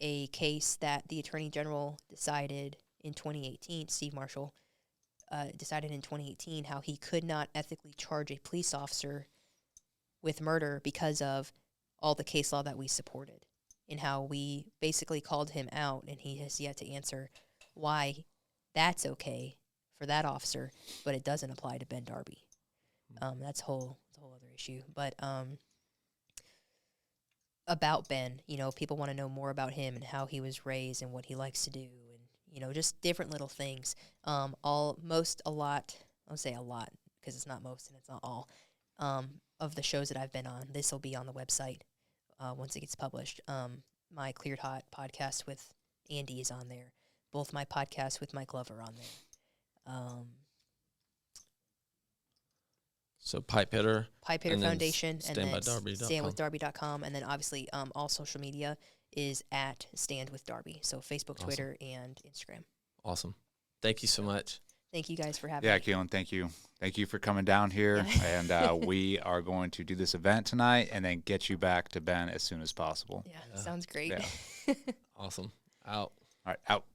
A case that the Attorney General decided in 2018, Steve Marshall, decided in 2018 how he could not ethically charge a police officer with murder because of all the case law that we supported, and how we basically called him out, and he has yet to answer why that's okay for that officer, but it doesn't apply to Ben Darby. That's a whole other issue. But about Ben, people want to know more about him and how he was raised and what he likes to do, and just different little things. I'll say a lot because it's not most and it's not all of the shows that I've been on. This will be on the website once it gets published. My Cleared Hot podcast with Andy is on there. Both my podcasts with Mike Love are on there. So Pipe Hitter Foundation, and then StandWithDarby.com. StandWithDarby.com, and then obviously all social media is at Stand With Darby. So Facebook, Awesome. Twitter, and Instagram. Awesome. Thank you so much. Thank you guys for having me. Yeah, Keenlin, thank you. Thank you for coming down here. And we are going to do this event tonight and then get you back to Ben as soon as possible. Yeah, sounds great. Yeah. Awesome. Out. All right, out.